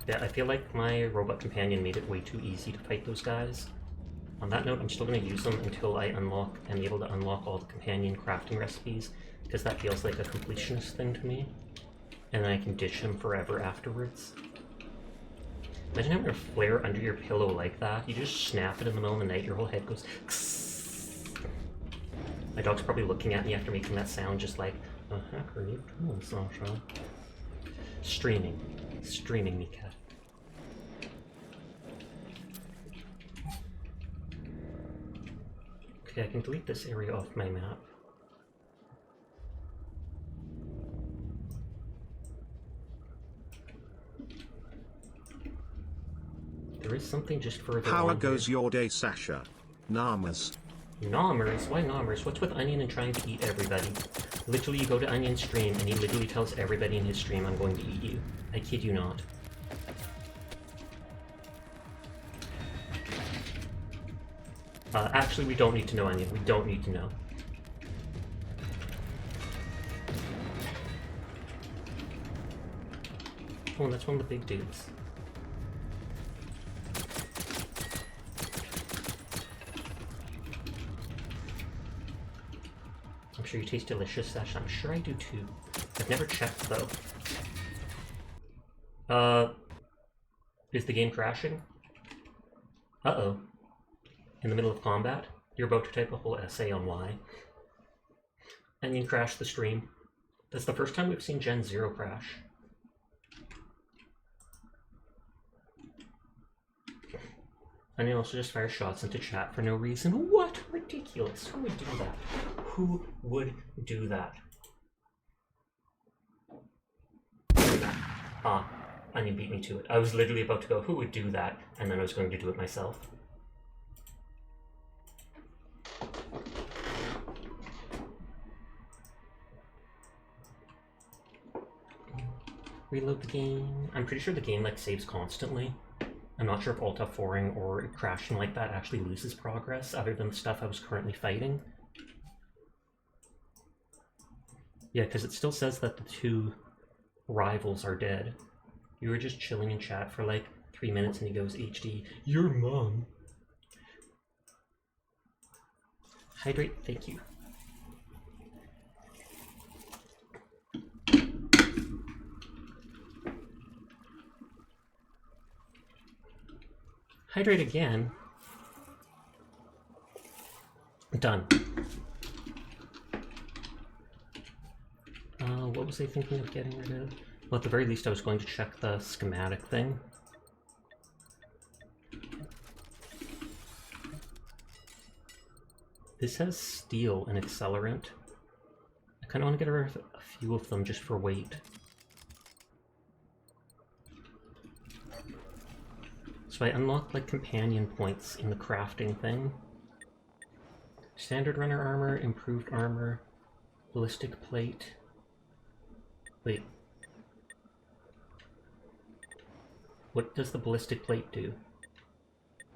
Yeah, I feel like my robot companion made it way too easy to fight those guys. On that note, I'm still going to use them until I am able to unlock all the companion crafting recipes, because that feels like a completionist thing to me. And then I can ditch them forever afterwards. Imagine having a flare under your pillow like that. You just snap it in the middle of the night, your whole head goes kss. My dog's probably looking at me after making that sound, just like, the heck are you doing, Sasha? Streaming. Streaming me, cat. Okay, I can delete this area off my map. There is something just further How on goes here. your day, Sasha? Namas. Nommers? Why Nommers? What's with Onion and trying to eat everybody? Literally, you go to Onion's stream and he literally tells everybody in his stream, I'm going to eat you. I kid you not. Actually, we don't need to know, Onion. We don't need to know. Oh, that's one of the big dudes. I'm sure you taste delicious, Sash. I'm sure I do too. I've never checked, though. Is the game crashing? Uh-oh. In the middle of combat? You're about to type a whole essay on why. And you crash the stream. That's the first time we've seen Gen 0 crash. And you also just fire shots into chat for no reason. What? Ridiculous. Who would do that? Who would do that? Ah, Onion beat me to it. I was literally about to go, who would do that? And then I was going to do it myself. Reload the game. I'm pretty sure the game like saves constantly. I'm not sure if Alt F4ing or crashing like that actually loses progress other than the stuff I was currently fighting. Yeah, because it still says that the two rivals are dead. You were just chilling in chat for like 3 minutes and he goes, HD, your mom. Hydrate, thank you. Hydrate again. Done. What was I thinking of getting rid of? Well, at the very least I was going to check the schematic thing. This has steel and accelerant. I kind of want to get rid of a few of them just for weight. So I unlock like companion points in the crafting thing. Standard runner armor, improved armor, ballistic plate. Wait. What does the ballistic plate do?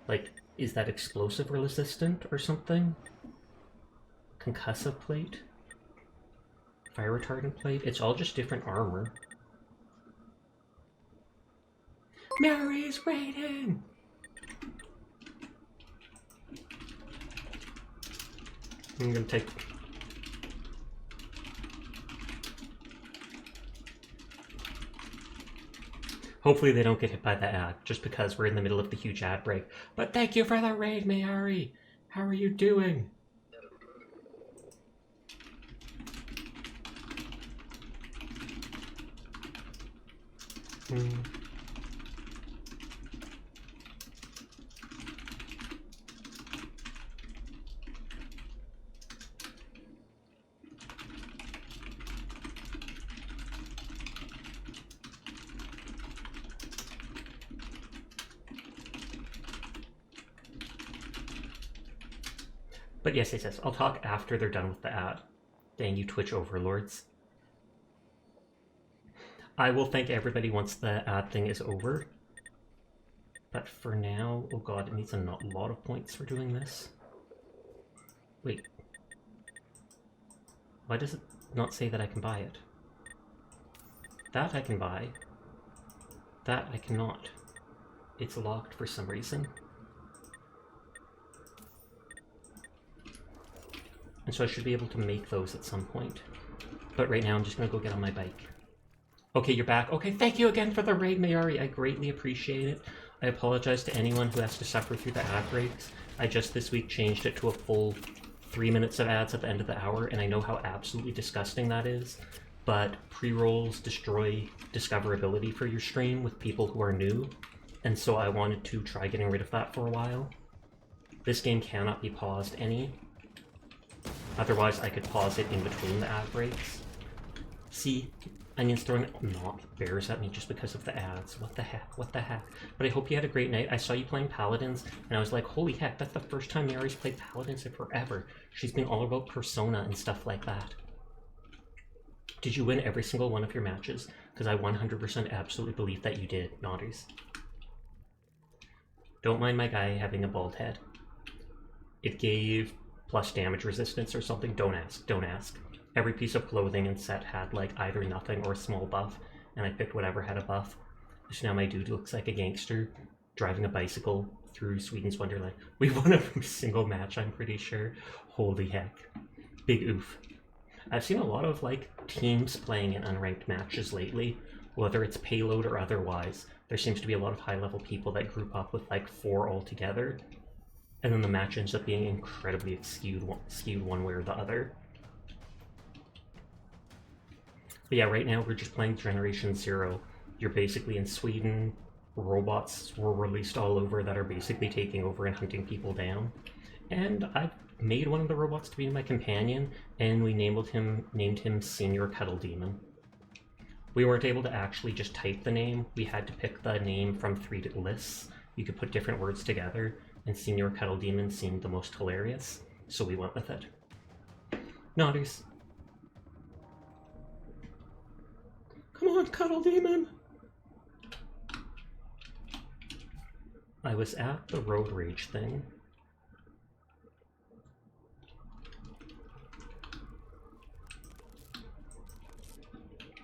Like, is that explosive resistant or something? Concussive plate? Fire retardant plate? It's all just different armor. Mary's waiting! I'm gonna take... Hopefully they don't get hit by the ad, just because we're in the middle of the huge ad break. But thank you for the raid, Mayari! How are you doing? But yes, I'll talk after they're done with the ad. Dang you Twitch overlords. I will thank everybody once the ad thing is over. But for now, oh god, it needs a lot of points for doing this. Wait. Why does it not say that I can buy it? That I can buy. That I cannot. It's locked for some reason. And so I should be able to make those at some point. But right now I'm just gonna go get on my bike. Okay, you're back. Okay, thank you again for the raid, Mayari. I greatly appreciate it. I apologize to anyone who has to suffer through the ad breaks. I just this week changed it to a full 3 minutes of ads at the end of the hour, and I know how absolutely disgusting that is. But pre-rolls destroy discoverability for your stream with people who are new, and so I wanted to try getting rid of that for a while. This game cannot be paused any. Otherwise, I could pause it in between the ad breaks. See, Onion's throwing not bears at me just because of the ads. What the heck? What the heck? But I hope you had a great night. I saw you playing Paladins, and I was like, holy heck, that's the first time Mari's played Paladins in forever. She's been all about Persona and stuff like that. Did you win every single one of your matches? Because I 100% absolutely believe that you did, Nodders. Don't mind my guy having a bald head. It gave plus damage resistance or something. Don't ask. Don't ask. Every piece of clothing and set had like either nothing or a small buff, and I picked whatever had a buff. So now my dude looks like a gangster driving a bicycle through Sweden's Wonderland. We won every single match, I'm pretty sure. Holy heck. Big oof. I've seen a lot of like teams playing in unranked matches lately, whether it's payload or otherwise. There seems to be a lot of high-level people that group up with like 4 all together, and then the match ends up being incredibly skewed one way or the other. But yeah, right now we're just playing Generation 0. You're basically in Sweden. Robots were released all over that are basically taking over and hunting people down. And I've made one of the robots to be my companion, and we named him Senior Cuddle Demon. We weren't able to actually just type the name. We had to pick the name from 3 lists. You could put different words together, and Senior Cuddle Demon seemed the most hilarious, so we went with it. Nodders. Come on, Cuddle Demon! I was at the Road Rage thing.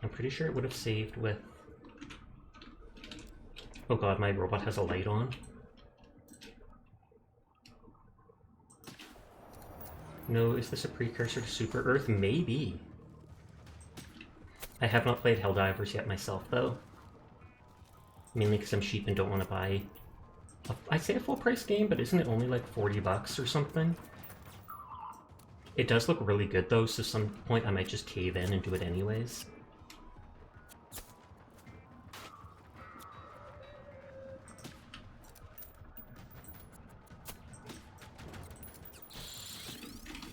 I'm pretty sure it would have saved with... Oh god, my robot has a light on. No, is this a precursor to Super Earth? Maybe. I have not played Helldivers yet myself, though. Mainly because I'm cheap and don't want to buy... I'd say a full-price game, but isn't it only like 40 bucks or something? It does look really good, though, so some point I might just cave in and do it anyways.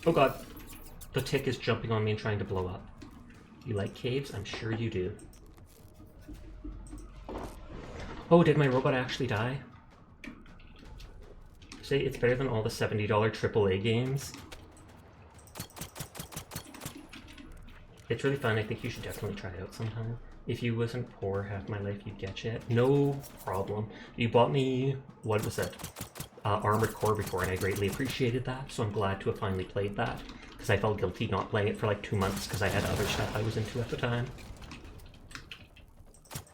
Oh god, the tick is jumping on me and trying to blow up. You like caves? I'm sure you do. Oh, did my robot actually die? Say it's better than all the $70 AAA games. It's really fun. I think you should definitely try it out sometime. If you wasn't poor half my life, you'd get it. No problem. You bought me, what was it? Armored Core before, and I greatly appreciated that, so I'm glad to have finally played that, because I felt guilty not playing it for like 2 months because I had other stuff I was into at the time.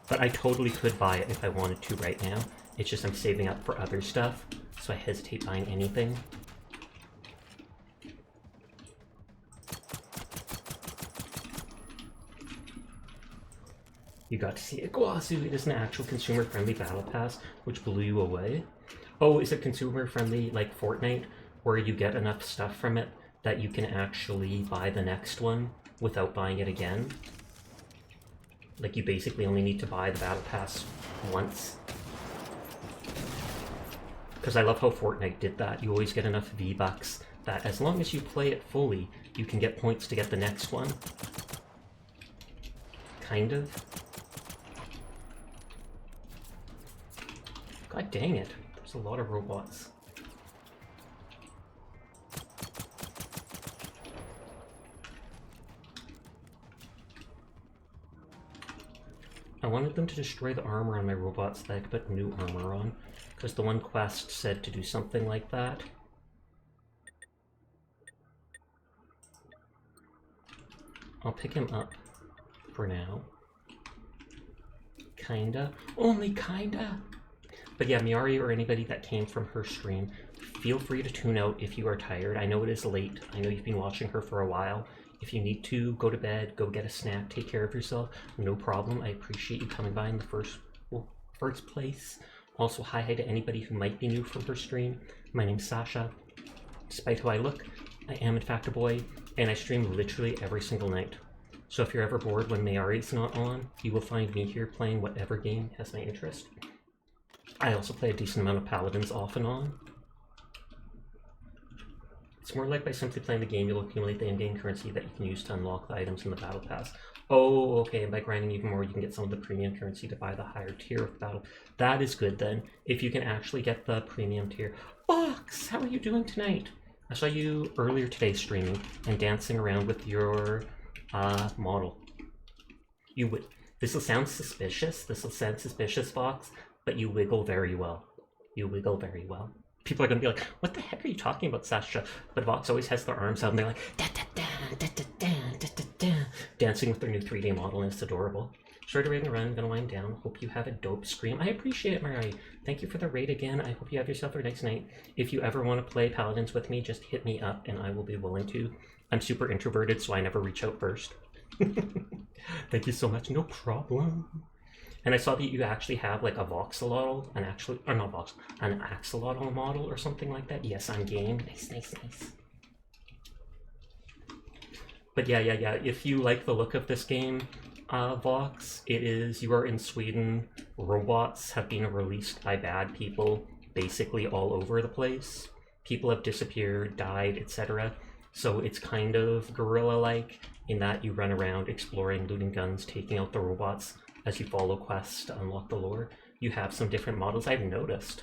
But I totally could buy it if I wanted to right now. It's just I'm saving up for other stuff, so I hesitate buying anything. You got to see it. Guazu, it is an actual consumer-friendly battle pass, which blew you away. Oh, is it consumer-friendly like Fortnite, where you get enough stuff from it that you can actually buy the next one without buying it again? Like, you basically only need to buy the battle pass once. Because I love how Fortnite did that. You always get enough V-Bucks that as long as you play it fully, you can get points to get the next one. Kind of. God dang it. There's a lot of robots. I wanted them to destroy the armor on my robots that I could put new armor on, because the one quest said to do something like that. I'll pick him up for now. Kinda. Only kinda! But yeah, Miari or anybody that came from her stream, feel free to tune out if you are tired. I know it is late. I know you've been watching her for a while. If you need to, go to bed, go get a snack, take care of yourself. No problem. I appreciate you coming by in the first place. Also, hi to anybody who might be new from her stream. My name's Sasha. Despite how I look, I am in fact a boy, and I stream literally every single night. So if you're ever bored when Mayari's not on, you will find me here playing whatever game has my interest. I also play a decent amount of Paladins off and on. It's more like by simply playing the game, you'll accumulate the in-game currency that you can use to unlock the items in the battle pass. Oh, okay, and by grinding even more, you can get some of the premium currency to buy the higher tier of battle. That is good then, if you can actually get the premium tier. Fox, how are you doing tonight? I saw you earlier today streaming and dancing around with your model. This will sound suspicious, Fox, but you wiggle very well. You wiggle very well. People are going to be like, what the heck are you talking about, Sasha? But Vox always has their arms out and they're like, da da da da da da da da da, dancing with their new 3D model, and it's adorable. Short raid and run, I'm going to wind down. Hope you have a dope stream. I appreciate it, Mariah. Thank you for the raid again. I hope you have yourself a nice night. If you ever want to play Paladins with me, just hit me up and I will be willing to. I'm super introverted, so I never reach out first. Thank you so much. No problem. And I saw that you actually have like a voxelotl, an axolotl model or something like that. Yes, I'm game. Nice, nice, nice. But yeah. If you like the look of this game, Vox, you are in Sweden. Robots have been released by bad people basically all over the place. People have disappeared, died, etc. So it's kind of guerrilla-like in that you run around exploring, looting guns, taking out the robots as you follow quests to unlock the lore. You have some different models I've noticed.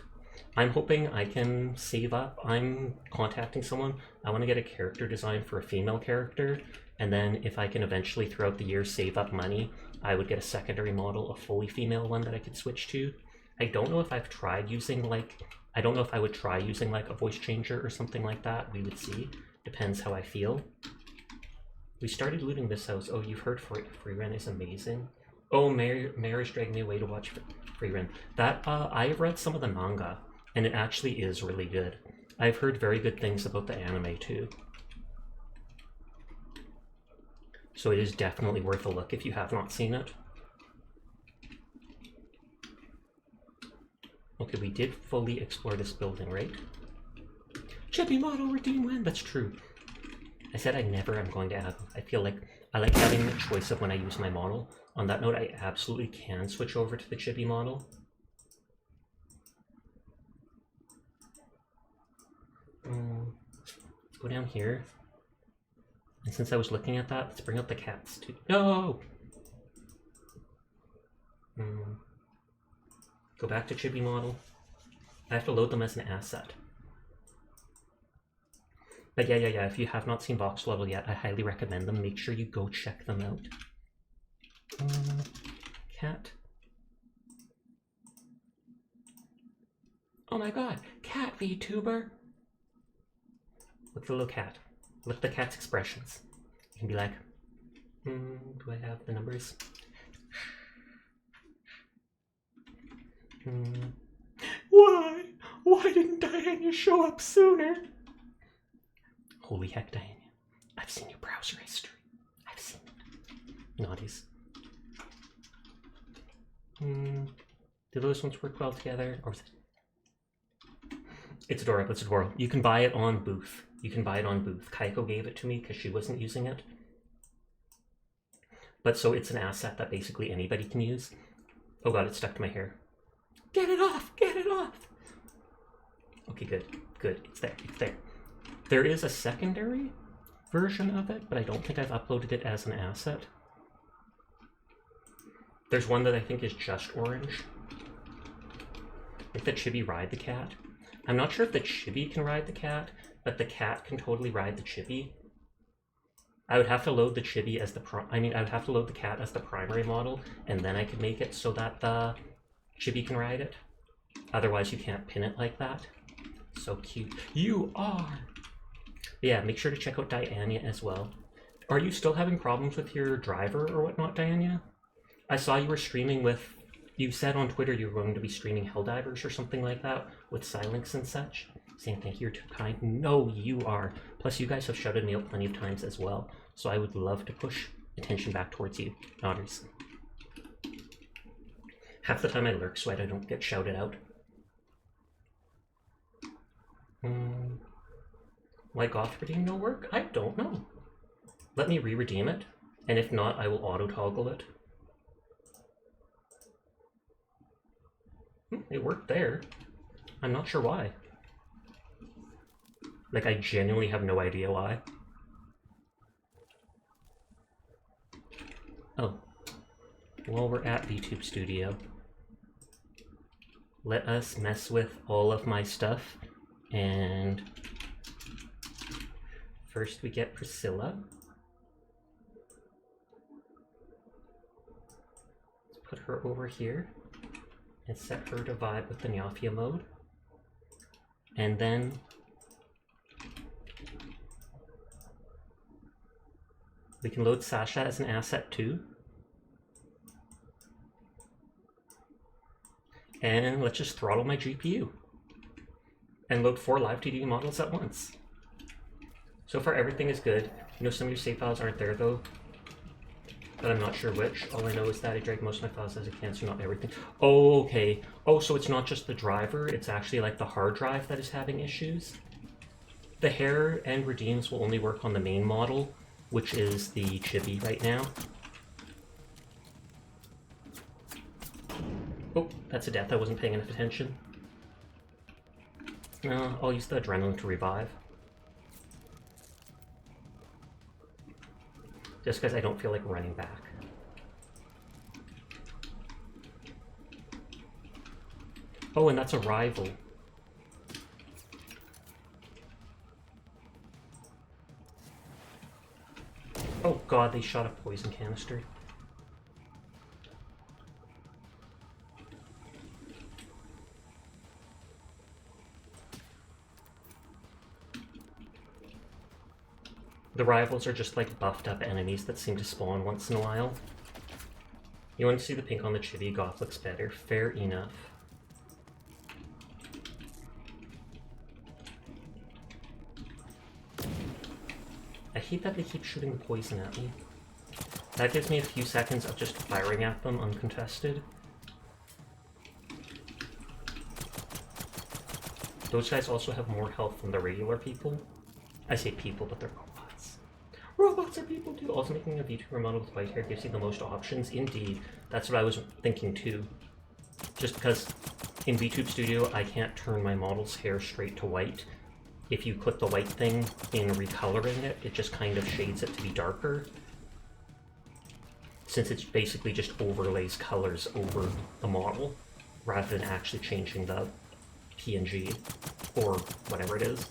I'm hoping I can save up. I'm contacting someone. I want to get a character design for a female character, and then if I can eventually throughout the year save up money, I would get a secondary model, a fully female one that I could switch to. I don't know if I've tried using I don't know if I would try using like a voice changer or something like that. We would see. Depends how I feel. We started looting this house. Oh, you've heard Free Run is amazing. Oh, Mary's dragging me away to watch Free Run. That, I've read some of the manga, and it actually is really good. I've heard very good things about the anime, too. So it is definitely worth a look if you have not seen it. Okay, we did fully explore this building, right? Chippy model redeem when? That's true. I said I never am going to add them. I feel like I like having the choice of when I use my model. On that note, I absolutely can switch over to the chibi model. Let's go down here. And since I was looking at that, let's bring up the cats too. No! Go back to chibi model. I have to load them as an asset. But yeah, if you have not seen voxelotl yet, I highly recommend them. Make sure you go check them out. Cat. Oh my god, cat VTuber! Look at the little cat. Look at the cat's expressions. You can be like, do I have the numbers? Why? Why didn't Diana show up sooner? Holy heck, Diana. I've seen your browser history. I've seen it. Naughties. Do those ones work well together? Or is it? It's adorable, it's adorable. You can buy it on Booth. Kaiko gave it to me because she wasn't using it. But so it's an asset that basically anybody can use. Oh god, it's stuck to my hair. Get it off! Get it off! Okay, good. It's there. There is a secondary version of it, but I don't think I've uploaded it as an asset. There's one that I think is just orange. If the chibi ride the cat. I'm not sure if the chibi can ride the cat, but the cat can totally ride the chibi. I would have to load the chibi as I would have to load the cat as the primary model, and then I could make it so that the chibi can ride it. Otherwise, you can't pin it like that. So cute. You are! Yeah, make sure to check out Diana as well. Are you still having problems with your driver or whatnot, Diana? I saw you were streaming with... You said on Twitter you were going to be streaming Helldivers or something like that with Silinx and such. Saying thank you, you're too kind. No, you are. Plus, you guys have shouted me out plenty of times as well, so I would love to push attention back towards you, Otters. Half the time I lurk so I don't get shouted out. Why goth redeem no work? I don't know. Let me re-redeem it, and if not, I will auto-toggle it. It worked there. I'm not sure why. Like, I genuinely have no idea why. Oh. While we're at VTube Studio, let us mess with all of my stuff, and first we get Priscilla. Let's put her over here and set her to vibe with the Nyafia mode. And then we can load Sasha as an asset too. And let's just throttle my GPU and load 4 live TD models at once. So far everything is good. You know, some of your save files aren't there though, but I'm not sure which. All I know is that I dragged most of my files as I can, so not everything. Oh, okay. Oh, so it's not just the driver, it's actually like the hard drive that is having issues. The hair and redeems will only work on the main model, which is the chibi right now. Oh, that's a death. I wasn't paying enough attention. I'll use the adrenaline to revive. Just because I don't feel like running back. Oh, and that's a rival. Oh god, they shot a poison canister. The rivals are just like buffed up enemies that seem to spawn once in a while. You want to see the pink on the chibi? Goth looks better. Fair enough. I hate that they keep shooting poison at me. That gives me a few seconds of just firing at them uncontested. Those guys also have more health than the regular people. I say people, but they're robots. Robots are people too! Also, making a VTuber model with white hair gives you the most options. Indeed, that's what I was thinking too. Just because in VTube Studio, I can't turn my model's hair straight to white. If you click the white thing in recoloring it, it just kind of shades it to be darker. Since it's basically just overlays colors over the model, rather than actually changing the PNG, or whatever it is.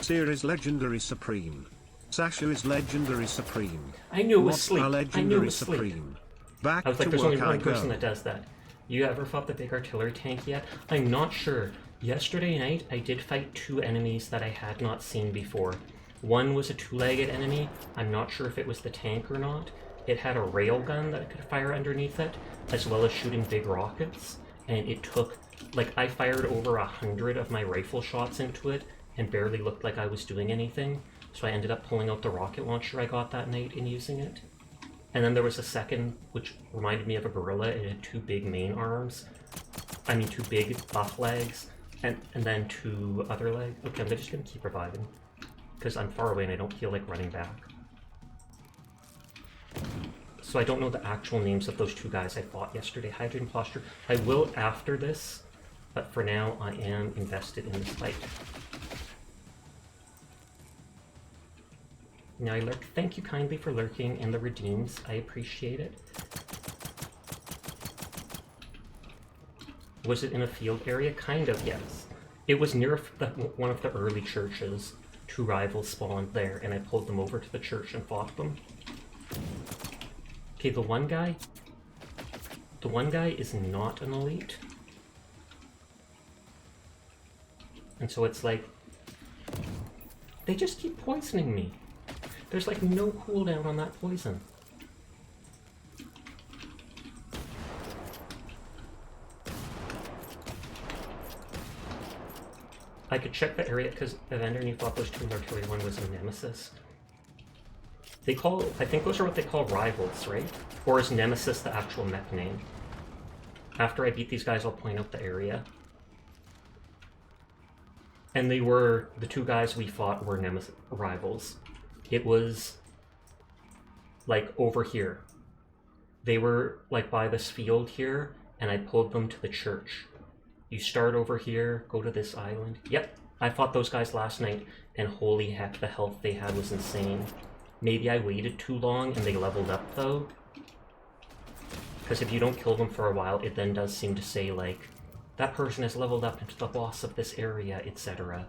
Seer is legendary supreme. Sasha is legendary supreme. I knew it was Mods sleep. are I knew it legendary was sleep. supreme. Back I was like, to there's only work I one person go. that does that. You ever fought the big artillery tank yet? I'm not sure. Yesterday night, I did fight 2 enemies that I had not seen before. One was a 2-legged enemy. I'm not sure if it was the tank or not. It had a railgun that could fire underneath it, as well as shooting big rockets. And it took, like, I fired over 100 of my rifle shots into it, and barely looked like I was doing anything. So I ended up pulling out the rocket launcher I got that night and using it. And then there was a second, which reminded me of a gorilla. It had 2 big main arms. I mean, 2 big buff legs, and then 2 other legs. Okay, I'm just gonna keep reviving, because I'm far away and I don't feel like running back. So I don't know the actual names of those 2 guys I fought yesterday. Hydrate and Posture. I will after this, but for now I am invested in this fight. Now I lurk. Thank you kindly for lurking and the redeems. I appreciate it. Was it in a field area? Kind of, yes. It was near one of the early churches. 2 rivals spawned there, and I pulled them over to the church and fought them. Okay, the one guy is not an elite. And so it's like, They just keep poisoning me. There's like no cooldown on that poison. I could check the area because Evander, you thought those two artillery, one was a nemesis. They call, I think those are what they call rivals, right? Or is Nemesis the actual mech name? After I beat these guys, I'll point out the area. And they were, the two guys we fought were Nemesis rivals. It was, like, over here. They were, like, by this field here, and I pulled them to the church. You start over here, go to this island. Yep, I fought those guys last night, and holy heck, the health they had was insane. Maybe I waited too long and they leveled up, though. Because if you don't kill them for a while, it then does seem to say, like, that person has leveled up into the boss of this area, etc.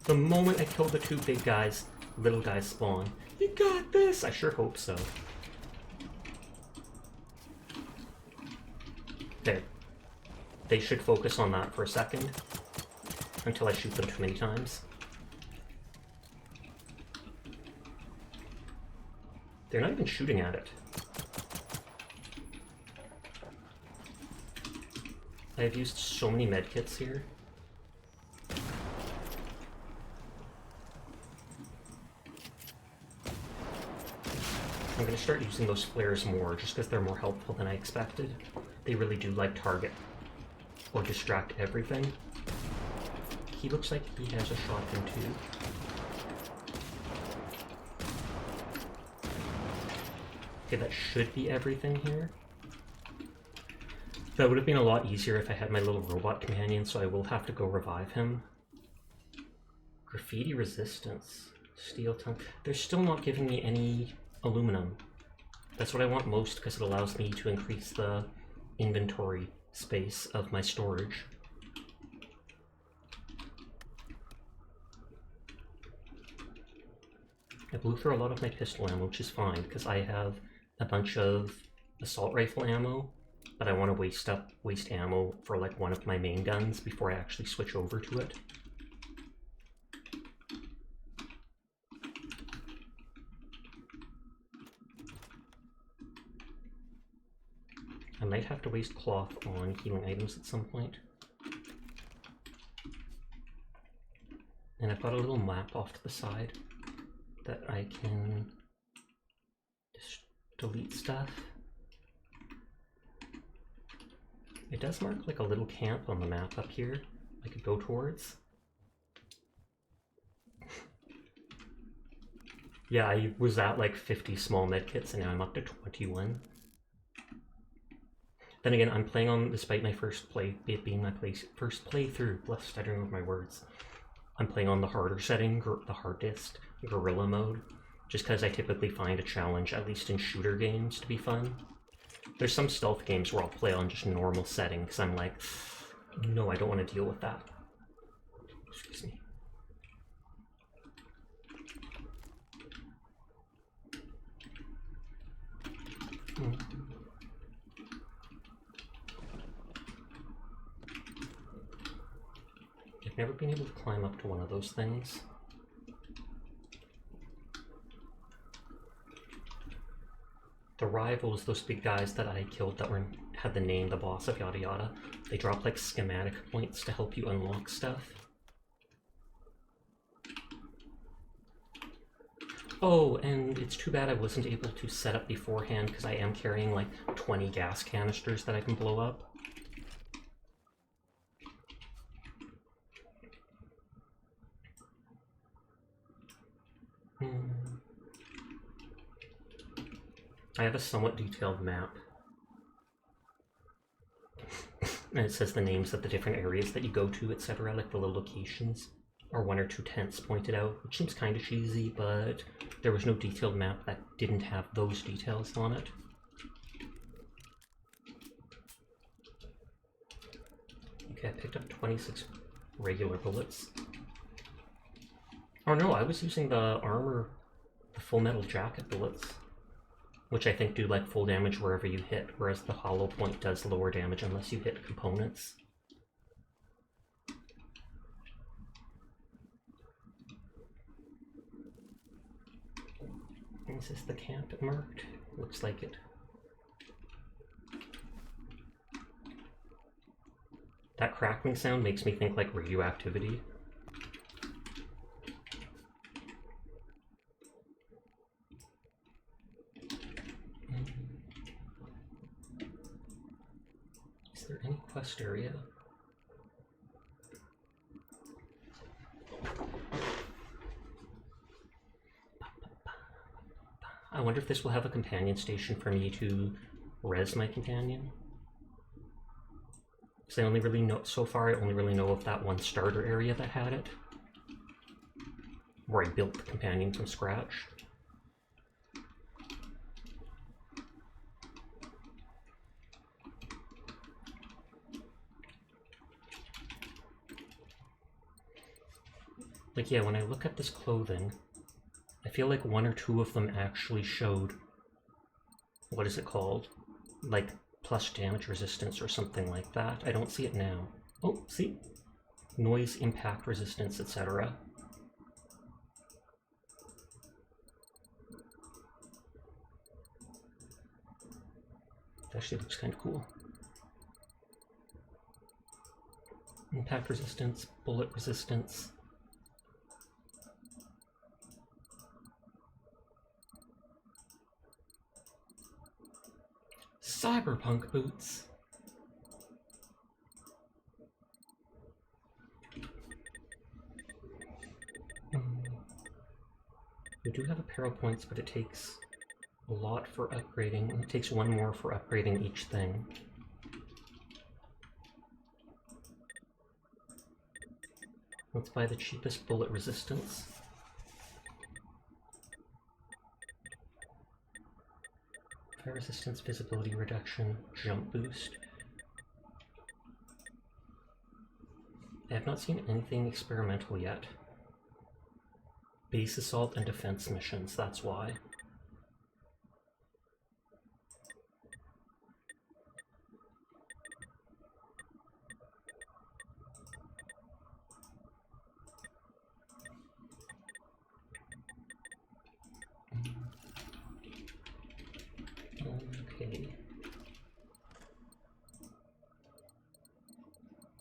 The moment I kill the two big guys, little guys spawn. You got this! I sure hope so. There. They should focus on that for a second. Until I shoot them too many times. They're not even shooting at it. I have used so many medkits here. I'm going to start using those flares more, just because they're more helpful than I expected. They really do, like, target or distract everything. He looks like he has a shotgun too. Okay, that should be everything here. That would have been a lot easier if I had my little robot companion, so I will have to go revive him. Graffiti resistance. Steel tongue. They're still not giving me any aluminum. That's what I want most because it allows me to increase the inventory space of my storage. I blew through a lot of my pistol ammo, which is fine because I have a bunch of assault rifle ammo, but I want to waste ammo for like one of my main guns before I actually switch over to it. I might have to waste cloth on healing items at some point. And I've got a little map off to the side that I can just delete stuff. It does mark like a little camp on the map up here I could go towards. Yeah, I was at like 50 small medkits and now I'm up to 21. Then again, I'm playing on, despite my first first playthrough, bless stuttering with my words, I'm playing on the harder setting, the hardest, guerrilla mode, just because I typically find a challenge, at least in shooter games, to be fun. There's some stealth games where I'll play on just normal setting, because I'm like, no, I don't want to deal with that. Excuse me. I've never been able to climb up to one of those things. The rivals, those big guys that I killed that had the name, the boss of yada yada, they drop like schematic points to help you unlock stuff. Oh, and it's too bad I wasn't able to set up beforehand because I am carrying like 20 gas canisters that I can blow up. I have a somewhat detailed map. And it says the names of the different areas that you go to, etc., like the little locations, or one or two tents pointed out, which seems kind of cheesy, but there was no detailed map that didn't have those details on it. Okay, I picked up 26 regular bullets. Oh no, I was using the armor, the full metal jacket bullets, which I think do like full damage wherever you hit, whereas the hollow point does lower damage unless you hit components. Is this the camp it marked? Looks like it. That crackling sound makes me think like radioactivity. Is there any quest area? I wonder if this will have a companion station for me to res my companion. Because I only really know, so far I only really know of that one starter area that had it. Where I built the companion from scratch. Like, yeah, when I look at this clothing, I feel like one or two of them actually showed, what is it called? Like, plus damage resistance or something like that. I don't see it now. Oh, see? Noise, impact resistance, etc. It actually looks kind of cool. Impact resistance, bullet resistance. Cyberpunk boots. We do have a pair of points, but it takes a lot for upgrading, and it takes one more for upgrading each thing. Let's buy the cheapest bullet resistance. Fire resistance, visibility reduction, jump boost. I have not seen anything experimental yet. Base assault and defense missions, that's why. Okay.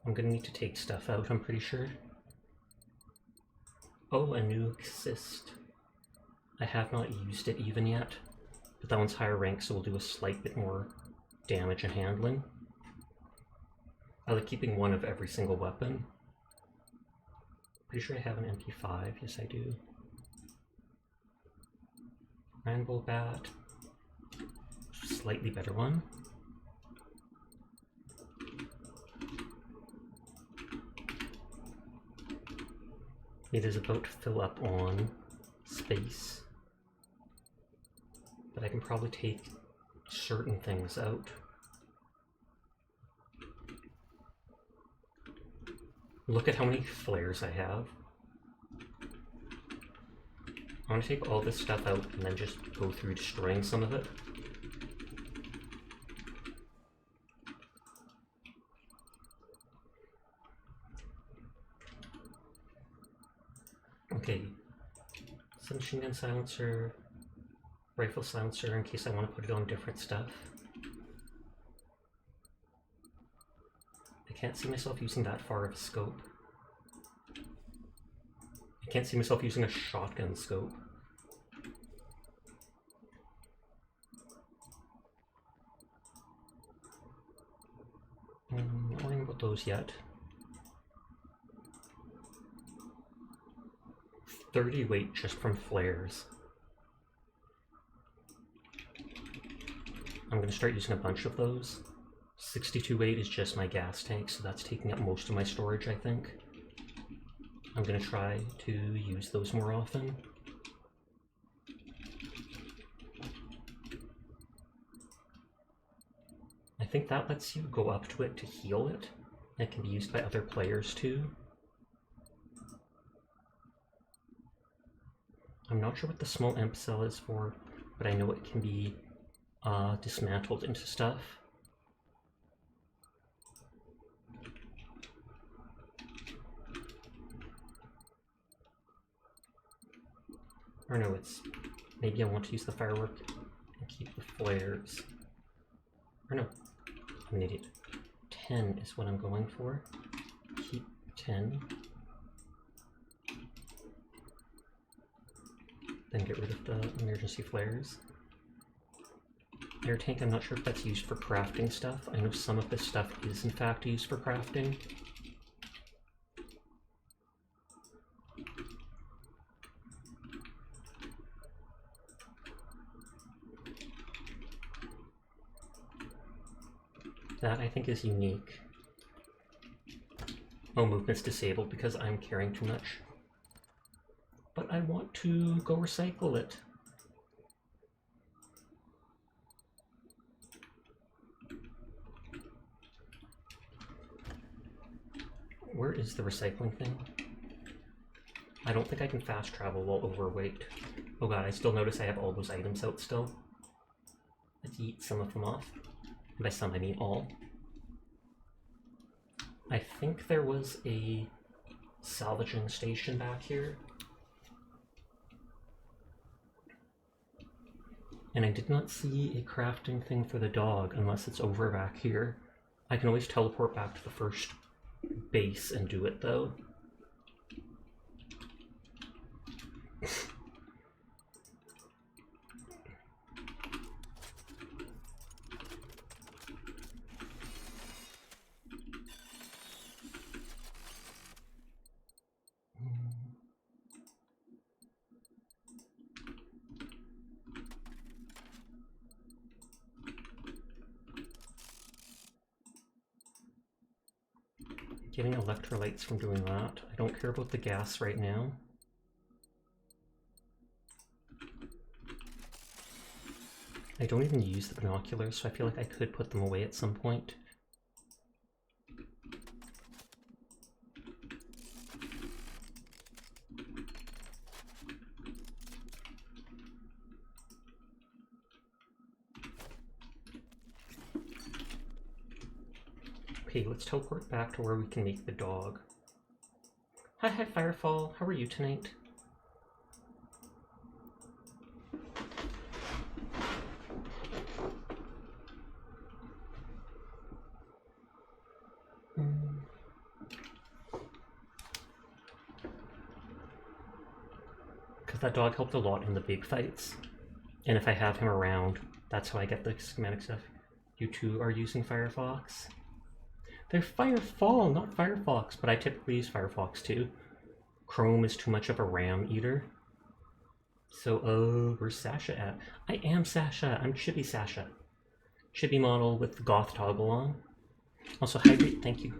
I'm gonna need to take stuff out, I'm pretty sure. Oh, a new assist. I have not used it even yet, but that one's higher rank, so we'll do a slight bit more damage and handling. I like keeping one of every single weapon. Pretty sure I have an MP5, yes I do. Rainbow Bat. Slightly better one. It is about to fill up on space, but I can probably take certain things out. Look at how many flares I have. I want to take all this stuff out and then just go through destroying some of it. Okay, submachine gun silencer, rifle silencer in case I want to put it on different stuff. I can't see myself using that far of a scope. I can't see myself using a shotgun scope. I'm not worrying about those yet. 30 weight just from flares. I'm going to start using a bunch of those. 62 weight is just my gas tank, so that's taking up most of my storage, I think. I'm going to try to use those more often. I think that lets you go up to it to heal it. That can be used by other players too. I'm not sure what the small imp cell is for, but I know it can be dismantled into stuff. Or no, it's... maybe I want to use the firework and keep the flares. Or no, I'm an idiot. 10 is what I'm going for. Keep 10. Then get rid of the emergency flares. Air tank, I'm not sure if that's used for crafting stuff. I know some of this stuff is in fact used for crafting. That I think is unique. Oh, movement's disabled because I'm carrying too much. But I want to go recycle it. Where is the recycling thing? I don't think I can fast travel while overweight. Oh god, I still notice I have all those items out still. Let's eat some of them off. By some, I mean all. I think there was a salvaging station back here. And I did not see a crafting thing for the dog unless it's over back here. I can always teleport back to the first base and do it though. Getting electrolytes from doing that. I don't care about the gas right now. I don't even use the binoculars, so I feel like I could put them away at some point. Okay, let's teleport back to where we can make the dog. Hi, Firefall. How are you tonight? Because that dog helped a lot in the big fights. And if I have him around, that's how I get the schematic stuff. You two are using Firefox? They're Firefall, not Firefox, but I typically use Firefox too. Chrome is too much of a RAM eater. So, where's Sasha at? I am Sasha. I'm Chibi Sasha. Chibi model with the goth toggle on. Also, hydrate, thank you.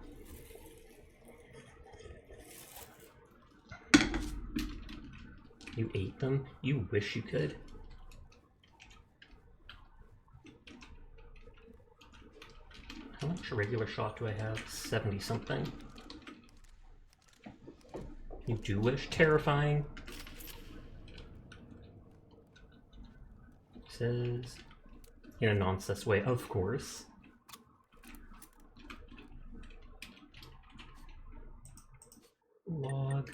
You ate them? You wish you could. How much regular shot do I have? 70 something. You do wish? Terrifying. Says in a nonsense way, of course. Log.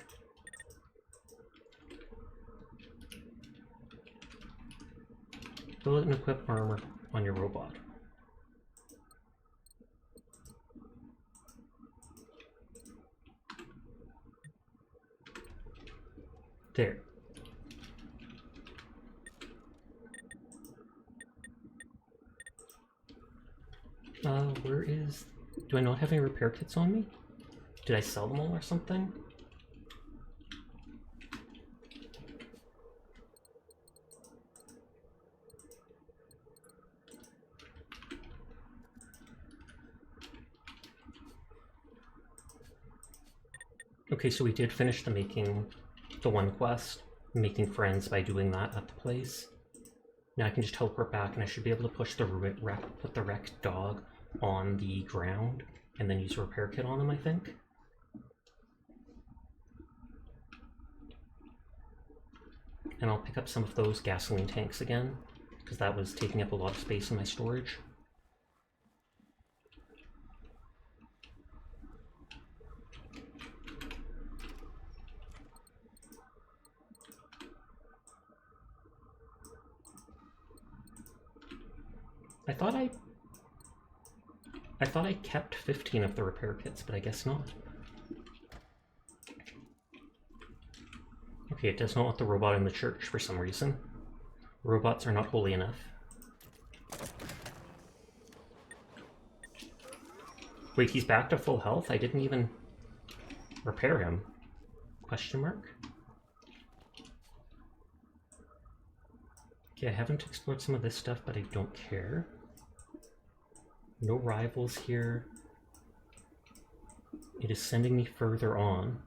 Build and equip armor on your robot. There. Where is... Do I not have any repair kits on me? Did I sell them all or something? Okay, so we did finish the one quest, making friends by doing that at the place. Now I can just teleport back and I should be able to push the put the wrecked dog on the ground and then use a repair kit on them, I think. And I'll pick up some of those gasoline tanks again, because that was taking up a lot of space in my storage. I thought I kept 15 of the repair kits, but I guess not. Okay, it does not want the robot in the church for some reason. Robots are not holy enough. Wait, he's back to full health? I didn't even repair him. Question mark? Okay, I haven't explored some of this stuff, but I don't care. No rivals here. It is sending me further on.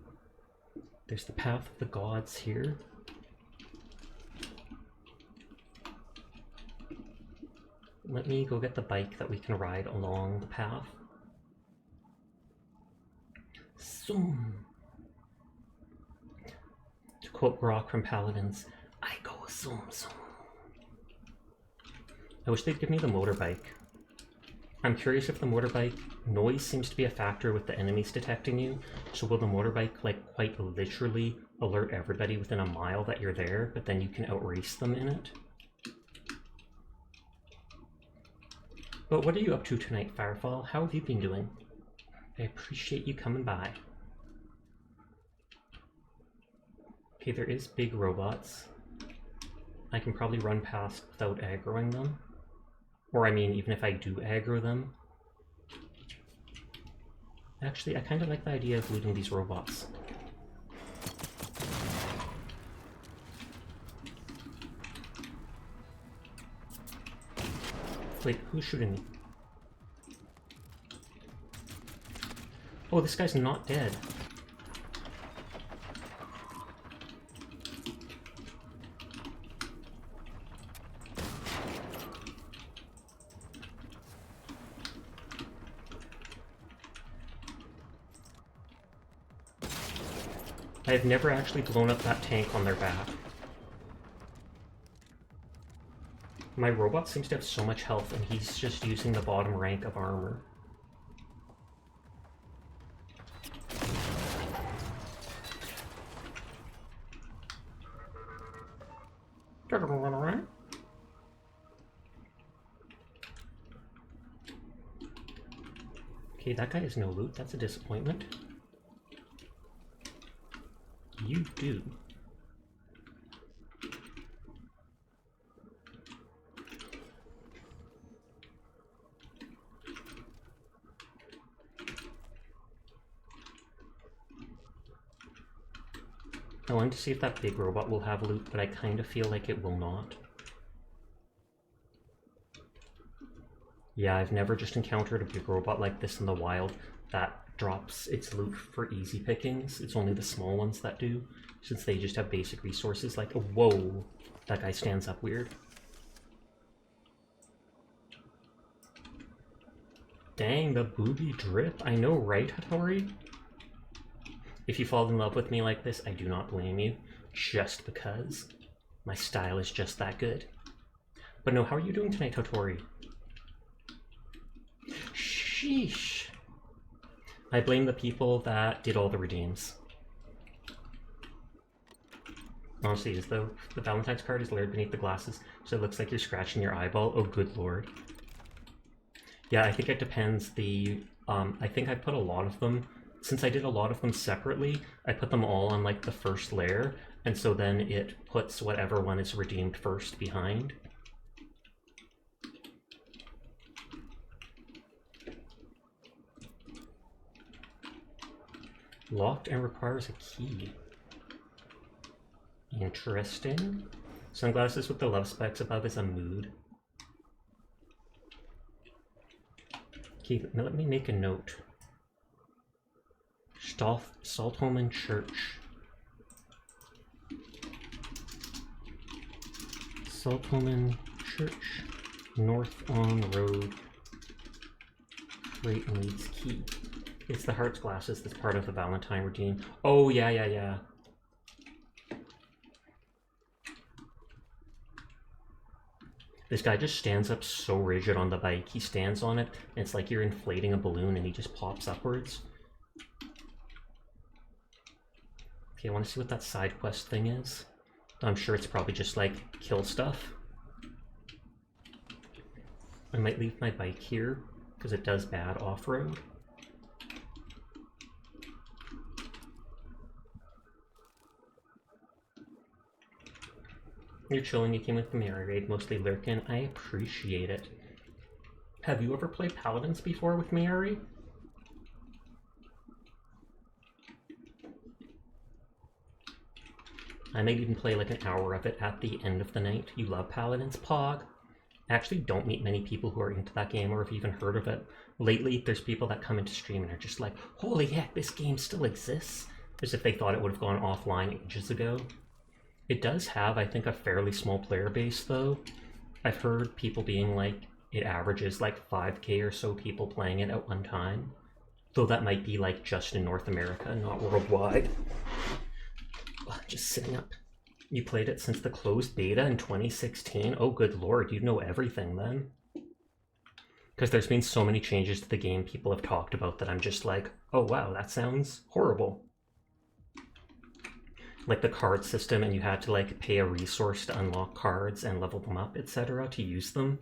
There's the path of the gods here. Let me go get the bike that we can ride along the path. Zoom. To quote Grok from Paladins, I go zoom zoom. I wish they'd give me the motorbike. I'm curious if the motorbike noise seems to be a factor with the enemies detecting you. So will the motorbike like quite literally alert everybody within a mile that you're there, but then you can outrace them in it? But what are you up to tonight, Firefall? How have you been doing? I appreciate you coming by. Okay, there is big robots. I can probably run past without aggroing them. Or I mean, even if I do aggro them. Actually, I kind of like the idea of looting these robots. Wait, who's shooting me? Oh, this guy's not dead. I've never actually blown up that tank on their back. My robot seems to have so much health, and he's just using the bottom rank of armor. Run around. Okay, that guy has no loot. That's a disappointment. You do. I wanted to see if that big robot will have loot, but I kind of feel like it will not. Yeah, I've never just encountered a big robot like this in the wild that drops its loot for easy pickings. It's only the small ones that do, since they just have basic resources like, oh, whoa, that guy stands up weird. Dang, the booby drip. I know, right, Hattori? If you fall in love with me like this, I do not blame you, just because my style is just that good. But no, how are you doing tonight, Hattori? Sheesh. I blame the people that did all the redeems. Honestly, as though the Valentine's card is layered beneath the glasses, so it looks like you're scratching your eyeball. Oh, good lord. Yeah, I think it depends. I think I put a lot of them, since I did a lot of them separately, I put them all on like the first layer, and so then it puts whatever one is redeemed first behind. Locked and requires a key. Interesting. Sunglasses with the love specks above is a mood. Okay, now let me make a note. Saltholmen Church. Saltholmen Church. North on the road. Freight needs key. It's the Hearts glasses that's part of the Valentine redeem. Oh, yeah. This guy just stands up so rigid on the bike. He stands on it, and it's like you're inflating a balloon, and he just pops upwards. Okay, I want to see what that side quest thing is. I'm sure it's probably just like kill stuff. I might leave my bike here because it does bad off-road. You're chilling, you came with the Mary raid, mostly lurking. I appreciate it. Have you ever played Paladins before with Mary? I might even play like an hour of it at the end of the night. You love Paladins, Pog? I actually don't meet many people who are into that game or have even heard of it. Lately, there's people that come into stream and are just like, holy heck, this game still exists? As if they thought it would have gone offline ages ago. It does have, I think, a fairly small player base, though. I've heard people being like, it averages like 5k or so people playing it at one time. Though that might be like just in North America, not worldwide. Just sitting up. You played it since the closed beta in 2016? Oh, good lord, you know everything then. Because there's been so many changes to the game people have talked about that I'm just like, oh wow, that sounds horrible. Like the card system, and you had to like pay a resource to unlock cards and level them up, etc. to use them.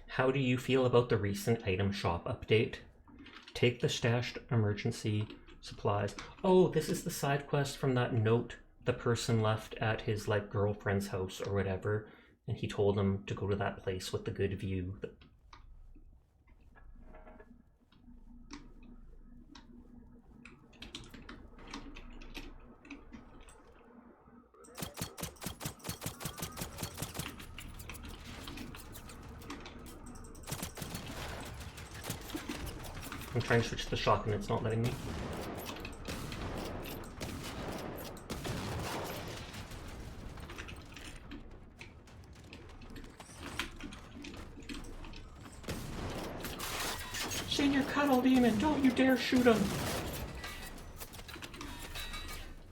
How do you feel about the recent item shop update? Take the stashed emergency supplies. Oh, this is the side quest from that note the person left at his like girlfriend's house or whatever, and he told him to go to that place with the good view. I'm trying to switch to the shotgun, it's not letting me. Senior Cuddle Demon, don't you dare shoot him!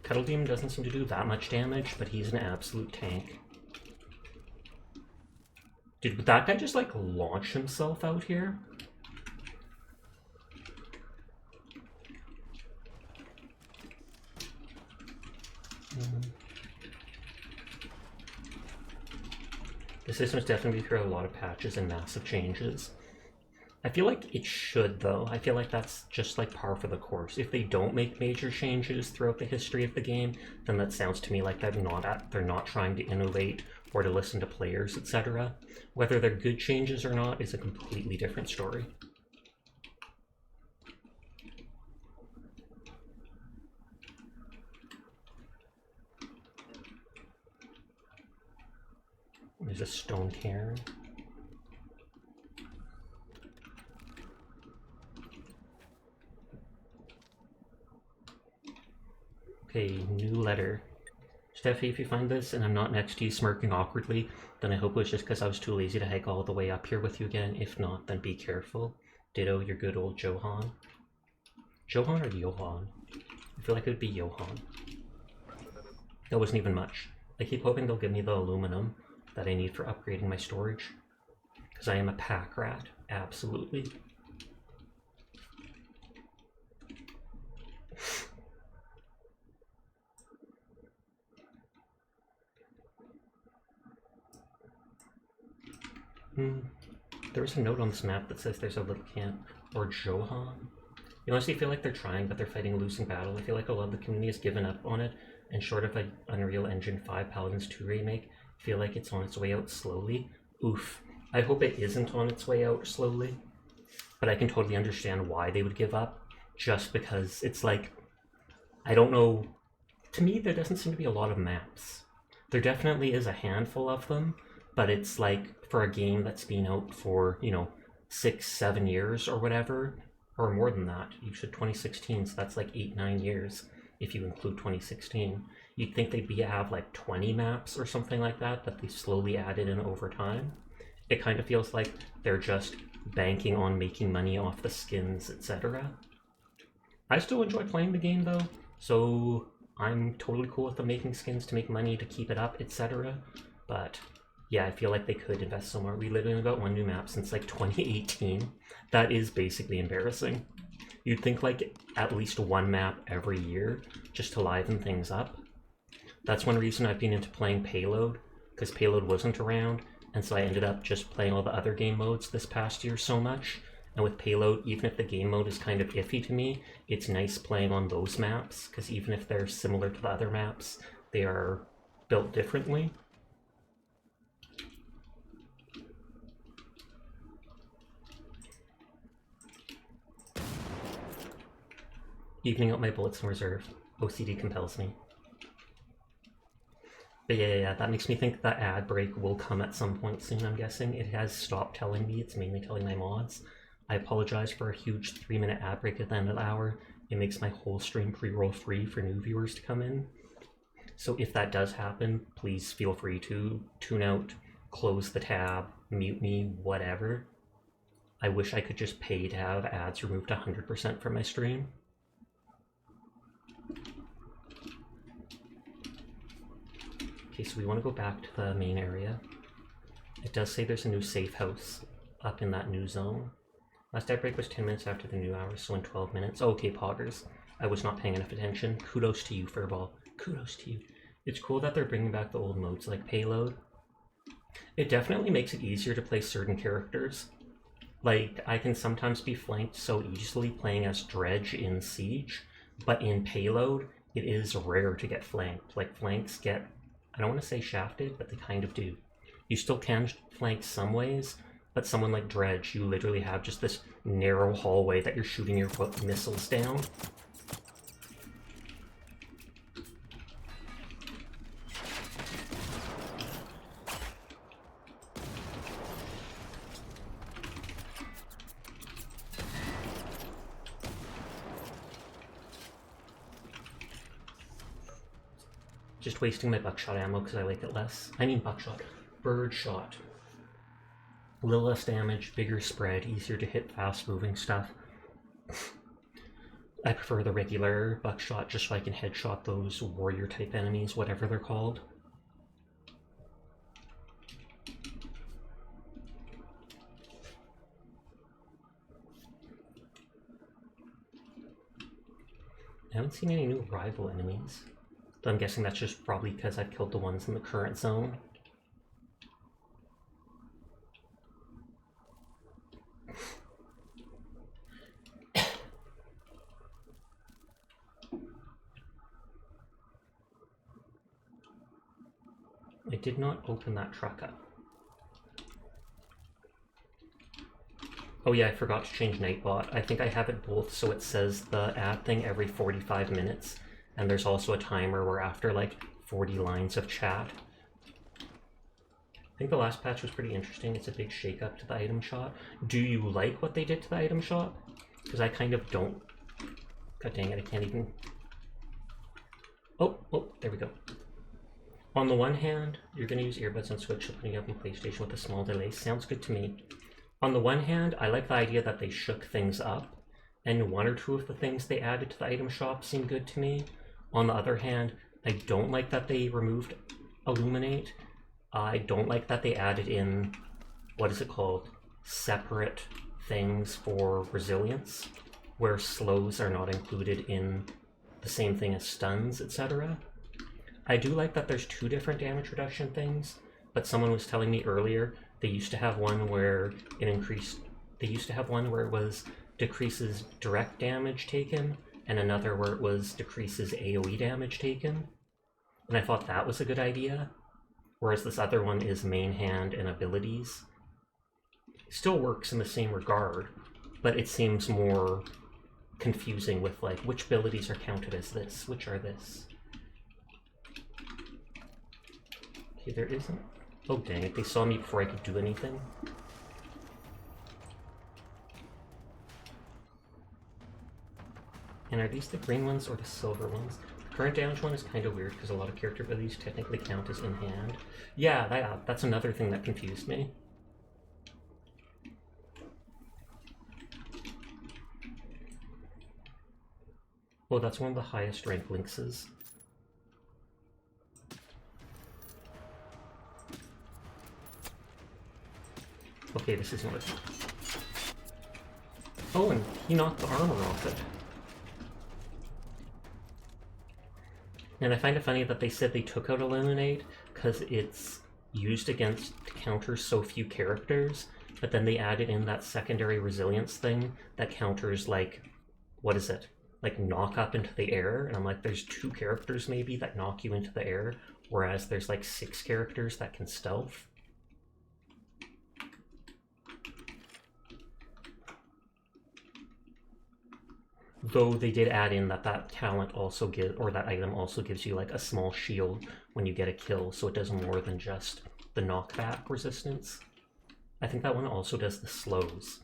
Cuddle Demon doesn't seem to do that much damage, but he's an absolute tank. Dude, would that guy just like launch himself out here? The system's definitely through a lot of patches and massive changes. I feel like it should, though. I feel like that's just like par for the course. If they don't make major changes throughout the history of the game, then that sounds to me like they're not trying to innovate or to listen to players, etc. Whether they're good changes or not is a completely different story. There's a stone cairn. Okay, new letter. Steffi, if you find this and I'm not next to you smirking awkwardly, then I hope it was just because I was too lazy to hike all the way up here with you again. If not, then be careful. Ditto, your good old Johan. Johan or Johan? I feel like it would be Johan. That wasn't even much. I keep hoping they'll give me the aluminum that I need for upgrading my storage. Because I am a pack rat, absolutely. There was a note on this map that says there's a little camp, or Johan. You honestly feel like they're trying, but they're fighting a losing battle. I feel like a lot of the community has given up on it, and short of an Unreal Engine 5 Paladins 2 remake, I feel like it's on its way out slowly. Oof. I hope it isn't on its way out slowly, but I can totally understand why they would give up, just because it's like, I don't know, to me there doesn't seem to be a lot of maps. There definitely is a handful of them, but it's like, for a game that's been out for, 6-7 years or whatever, or more than that. You said 2016, so that's like 8-9 years if you include 2016. You'd think they'd have like 20 maps or something like that they slowly added in over time. It kind of feels like they're just banking on making money off the skins, etc. I still enjoy playing the game though, so I'm totally cool with them making skins to make money to keep it up, etc. But yeah, I feel like they could invest some more. We literally got one new map since like 2018. That is basically embarrassing. You'd think like at least one map every year just to liven things up. That's one reason I've been into playing Payload, because Payload wasn't around, and so I ended up just playing all the other game modes this past year so much. And with Payload, even if the game mode is kind of iffy to me, it's nice playing on those maps, because even if they're similar to the other maps, they are built differently. Evening out my bullets in reserve. OCD compels me. But yeah, that makes me think that ad break will come at some point soon, I'm guessing. It has stopped telling me, it's mainly telling my mods. I apologize for a huge 3-minute ad break at the end of the hour. It makes my whole stream pre-roll free for new viewers to come in. So if that does happen, please feel free to tune out, close the tab, mute me, whatever. I wish I could just pay to have ads removed 100% from my stream. Okay, so we want to go back to the main area. It does say there's a new safe house up in that new zone. Last ad break was 10 minutes after the new hours, so in 12 minutes. Okay, poggers. I was not paying enough attention. Kudos to you, Furball. Kudos to you. It's cool that they're bringing back the old modes like Payload. It definitely makes it easier to play certain characters. Like, I can sometimes be flanked so easily playing as Dredge in Siege, but in Payload, it is rare to get flanked. Like, flanks get, I don't want to say shafted, but they kind of do. You still can flank some ways, but someone like Dredge, you literally have just this narrow hallway that you're shooting your missiles down. Just wasting my buckshot ammo because I like it less. I mean buckshot. Birdshot. A little less damage, bigger spread, easier to hit fast-moving stuff. I prefer the regular buckshot just so I can headshot those warrior-type enemies, whatever they're called. I haven't seen any new rival enemies. But I'm guessing that's just probably because I've killed the ones in the current zone. I did not open that truck up. Oh yeah, I forgot to change Nightbot. I think I have it both so it says the ad thing every 45 minutes, and there's also a timer where after like 40 lines of chat. I think the last patch was pretty interesting. It's a big shake-up to the item shop. Do you like what they did to the item shop? Because I kind of don't. God dang it, I can't even... Oh, there we go. On the one hand, you're going to use earbuds and Switch so putting up on PlayStation with a small delay. Sounds good to me. On the one hand, I like the idea that they shook things up, and one or two of the things they added to the item shop seem good to me. On the other hand, I don't like that they removed Illuminate. I don't like that they added in, what is it called? Separate things for resilience, where slows are not included in the same thing as stuns, etc. I do like that there's two different damage reduction things, but someone was telling me earlier they used to have one where it increased, they used to have one where it was decreases direct damage taken, and another where it was decreases AoE damage taken. And I thought that was a good idea, whereas this other one is main hand and abilities. Still works in the same regard, but it seems more confusing with like, which abilities are counted as this, which are this. Okay, there isn't. Oh dang it, they saw me before I could do anything. And are these the green ones or the silver ones? Current damage one is kind of weird because a lot of character abilities technically count as in hand. Yeah, that's another thing that confused me. Oh, that's one of the highest ranked lynxes. Okay, this isn't working. Oh, and he knocked the armor off it. And I find it funny that they said they took out Illuminate because it's used against to counter so few characters, but then they added in that secondary resilience thing that counters, like, what is it? Like, knock up into the air, and I'm like, there's 2 characters maybe that knock you into the air, whereas there's like 6 characters that can stealth. Though they did add in that that talent also gives, or that item also gives you like a small shield when you get a kill, so it does more than just the knockback resistance. I think that one also does the slows.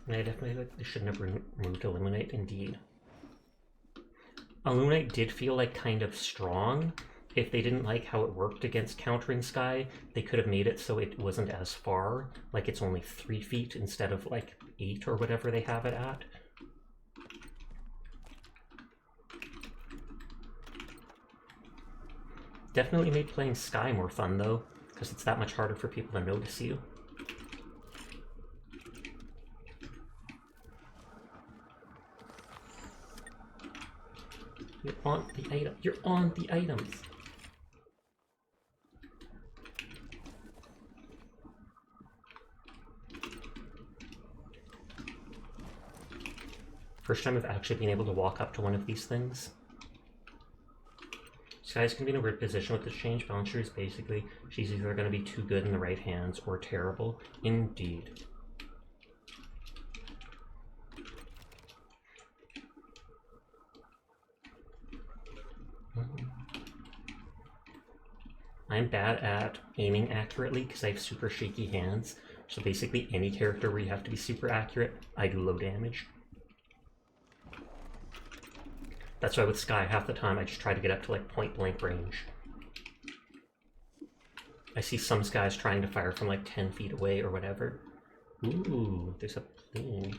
And I definitely like they should have removed Illuminate, indeed. Illuminate did feel like kind of strong. If they didn't like how it worked against countering Sky, they could have made it so it wasn't as far, like it's only 3 feet instead of like 8 or whatever they have it at. Definitely made playing Sky more fun though, because it's that much harder for people to notice you. You're on the item. You're on the items. First time I've actually been able to walk up to one of these things. Sky's gonna be in a weird position with this change. Balancer is basically, she's either gonna be too good in the right hands or terrible. Indeed. I'm bad at aiming accurately because I have super shaky hands. So basically any character where you have to be super accurate, I do low damage. That's why with Sky, half the time I just try to get up to like point blank range. I see some Skys trying to fire from like 10 feet away or whatever. Ooh, there's a plane.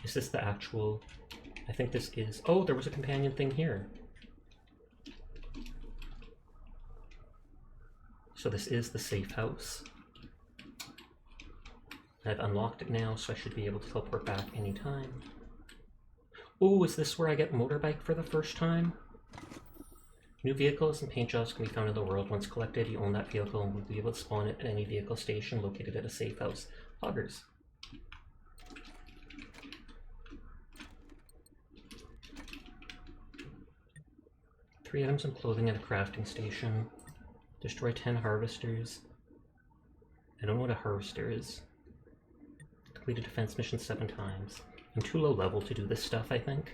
Is this the actual... I think this is... Oh, there was a companion thing here. So this is the safe house. I've unlocked it now, so I should be able to teleport back anytime. Oh, is this where I get motorbike for the first time? New vehicles and paint jobs can be found in the world. Once collected, you own that vehicle and will be able to spawn it at any vehicle station located at a safe house. Poggers. Three items and clothing at a crafting station. Destroy 10 harvesters. I don't know what a harvester is. Complete a defense mission 7 times. I'm too low level to do this stuff, I think.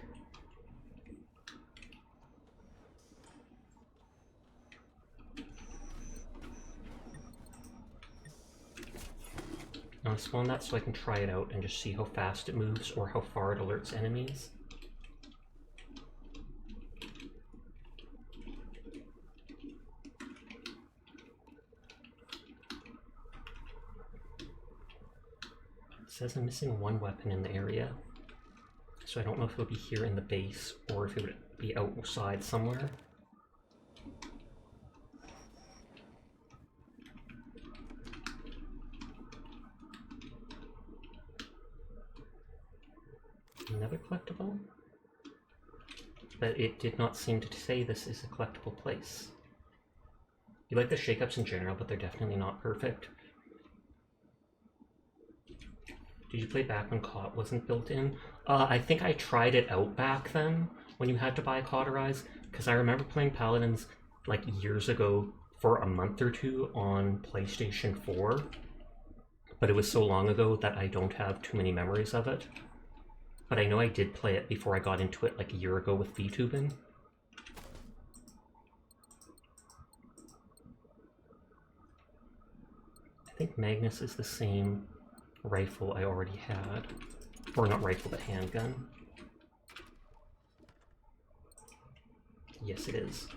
I'll spawn that so I can try it out and just see how fast it moves or how far it alerts enemies. It says I'm missing 1 weapon in the area, so I don't know if it'll be here in the base or if it would be outside somewhere. Another collectible? But it did not seem to say this is a collectible place. You like the shakeups in general, but they're definitely not perfect. Did you play back when COT wasn't built in? I think I tried it out back then, when you had to buy Cauterize, because I remember playing Paladins like years ago for a month or 2 on PlayStation 4, but it was so long ago that I don't have too many memories of it. But I know I did play it before I got into it like a year ago with VTubing. think Magnus is the same rifle I already had. Or not rifle, but handgun. Yes, it is.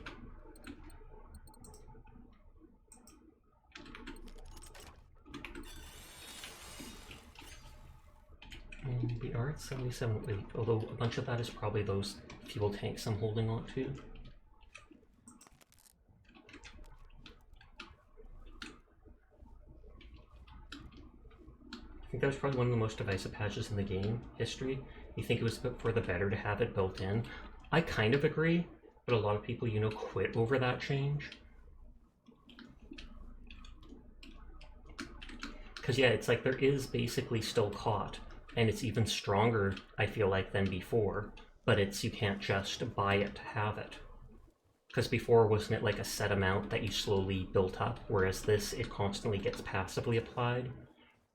And we are at 77 weight, although a bunch of that is probably those fuel tanks I'm holding on to. I think that was probably one of the most divisive patches in the game history. You think it was for the better to have it built in. I kind of agree, but a lot of people, you know, quit over that change. Because yeah, it's like there is basically still COT, and it's even stronger, I feel like, than before, but it's, you can't just buy it to have it. Because before, wasn't it like a set amount that you slowly built up, whereas this, it constantly gets passively applied?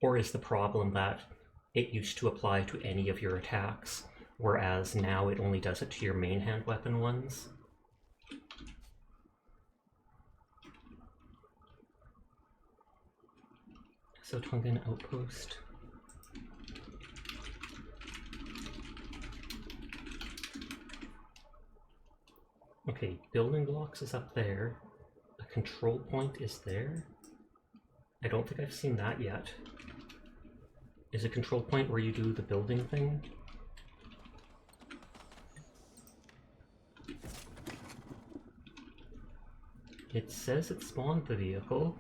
Or is the problem that it used to apply to any of your attacks, whereas now it only does it to your main hand weapon ones? So Tongan Outpost. Okay, building blocks is up there. A control point is there. I don't think I've seen that yet. Is a control point where you do the building thing? It says it spawned the vehicle.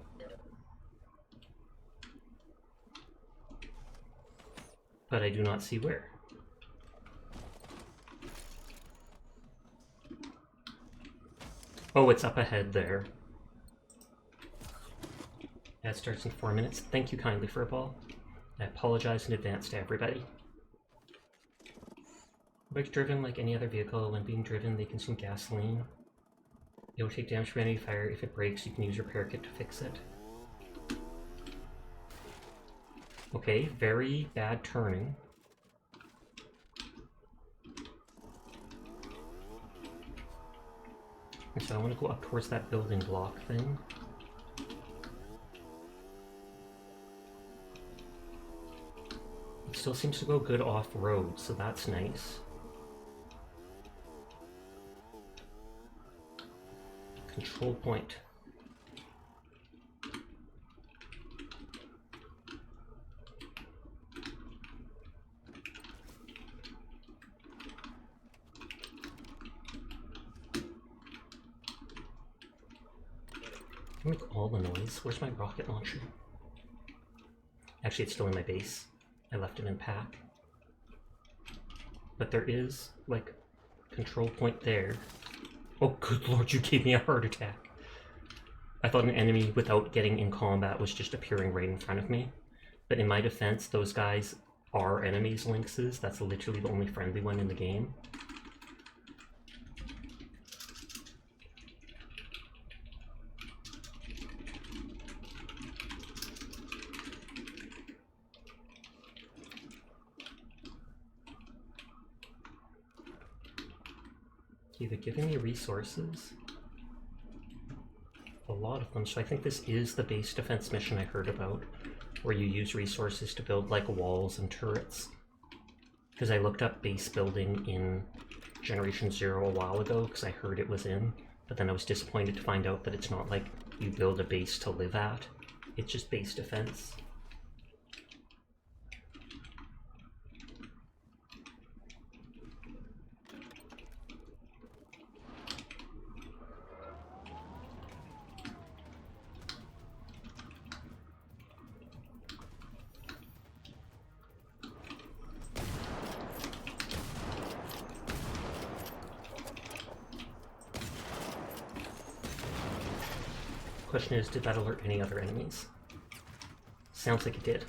But I do not see where. Oh, it's up ahead there. That starts in 4 minutes. Thank you kindly, Furball. I apologize in advance to everybody. Bikes driven like any other vehicle. When being driven, they consume gasoline. It will take damage from enemy fire. If it breaks, you can use your repair kit to fix it. Okay, very bad turning. So I want to go up towards that building block thing. It still seems to go good off-road, so that's nice. Control point. I make all the noise. Where's my rocket launcher? Actually, it's still in my base. I left it in pack. But there is, like, control point there. Oh, good lord, you gave me a heart attack. I thought an enemy without getting in combat was just appearing right in front of me. But in my defense, those guys are enemies, Lynxes. That's literally the only friendly one in the game. They're giving me resources. A lot of them. So I think this is the base defense mission I heard about, where you use resources to build like walls and turrets. Because I looked up base building in Generation 0 a while ago, because I heard it was in, but then I was disappointed to find out that it's not like you build a base to live at. It's just base defense. Question is, did that alert any other enemies? Sounds like it did.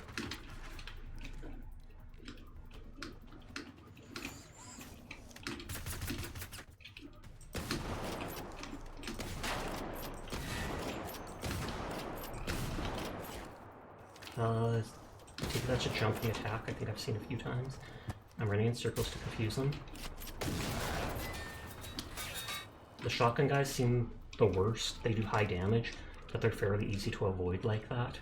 I think that's a jumpy attack. I think I've seen a few times. I'm running in circles to confuse them. The shotgun guys seem the worst. They do high damage, but they're fairly easy to avoid like that.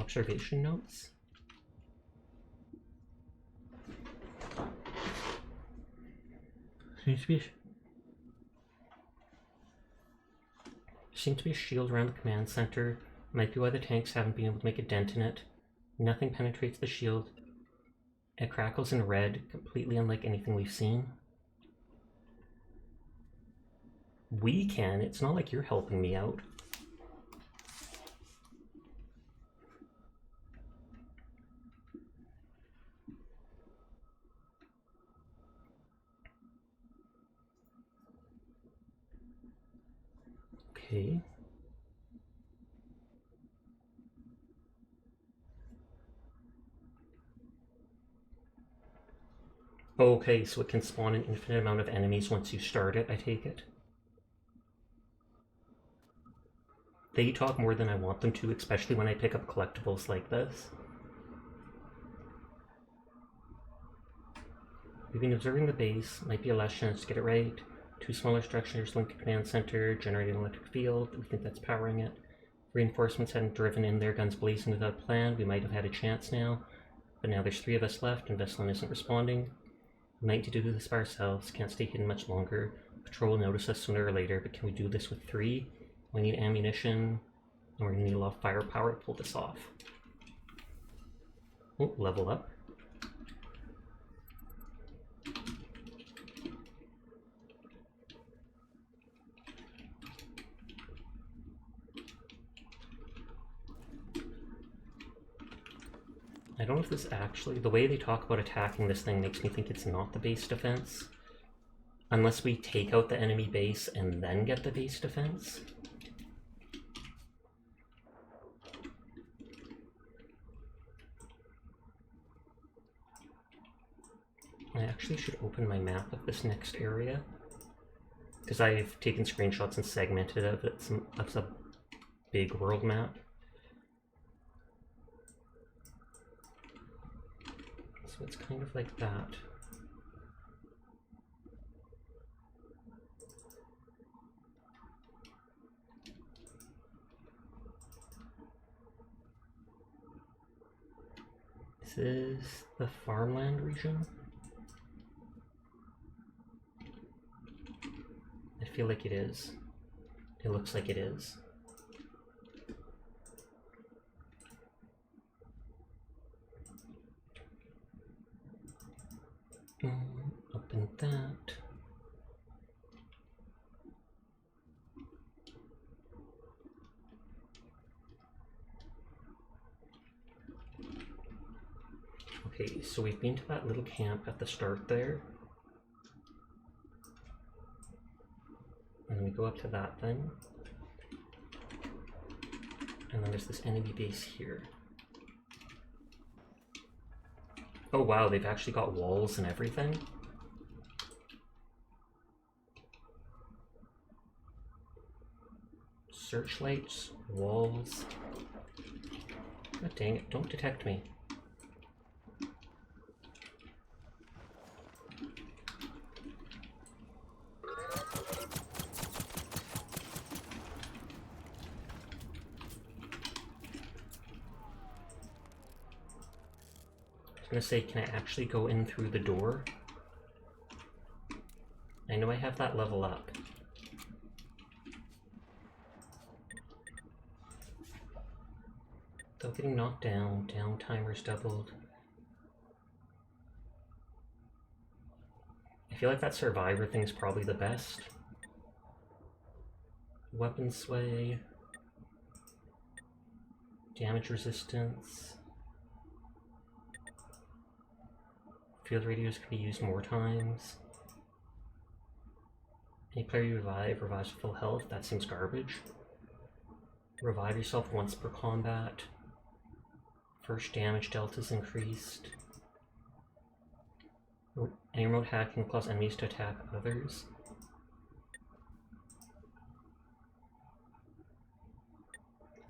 observation notes. Seems to be a shield around the command center. Might be why the tanks haven't been able to make a dent in it. Nothing penetrates the shield. It crackles in red, completely unlike anything we've seen. We can. It's not like you're helping me out. Okay. Okay, so it can spawn an infinite amount of enemies once you start it, I take it. They talk more than I want them to, especially when I pick up collectibles like this. We've been observing the base. Might be a last chance to get it right. 2 smaller structures linked to command center, generating an electric field. We think that's powering it. Reinforcements hadn't driven in there, guns blazing without plan. We might have had a chance now. But now there's 3 of us left, and Veslin isn't responding. We might need to do this by ourselves. Can't stay hidden much longer. Patrol will notice us sooner or later, but can we do this with 3? We need ammunition, and we're going to need a lot of firepower to pull this off. Oh, level up. I don't know if this actually, the way they talk about attacking this thing makes me think it's not the base defense. Unless we take out the enemy base and then get the base defense. I actually should open my map of this next area, because I've taken screenshots and segmented it. It's a big world map. So it's kind of like that. This is the farmland region. I feel like it is. It looks like it is. Open that. Okay, so we've been to that little camp at the start there. And we go up to that thing. And then there's this enemy base here. Oh wow, they've actually got walls and everything. Searchlights, walls. God dang it, don't detect me. I was gonna say, can I actually go in through the door? I know I have that level up. Though getting knocked down, down timer's doubled. I feel like that survivor thing's probably the best. Weapon sway. Damage resistance. Field radios can be used more times. Any player you revives full health. That seems garbage. Revive yourself once per combat. First damage delta is increased. Any remote hacking will cause enemies to attack others.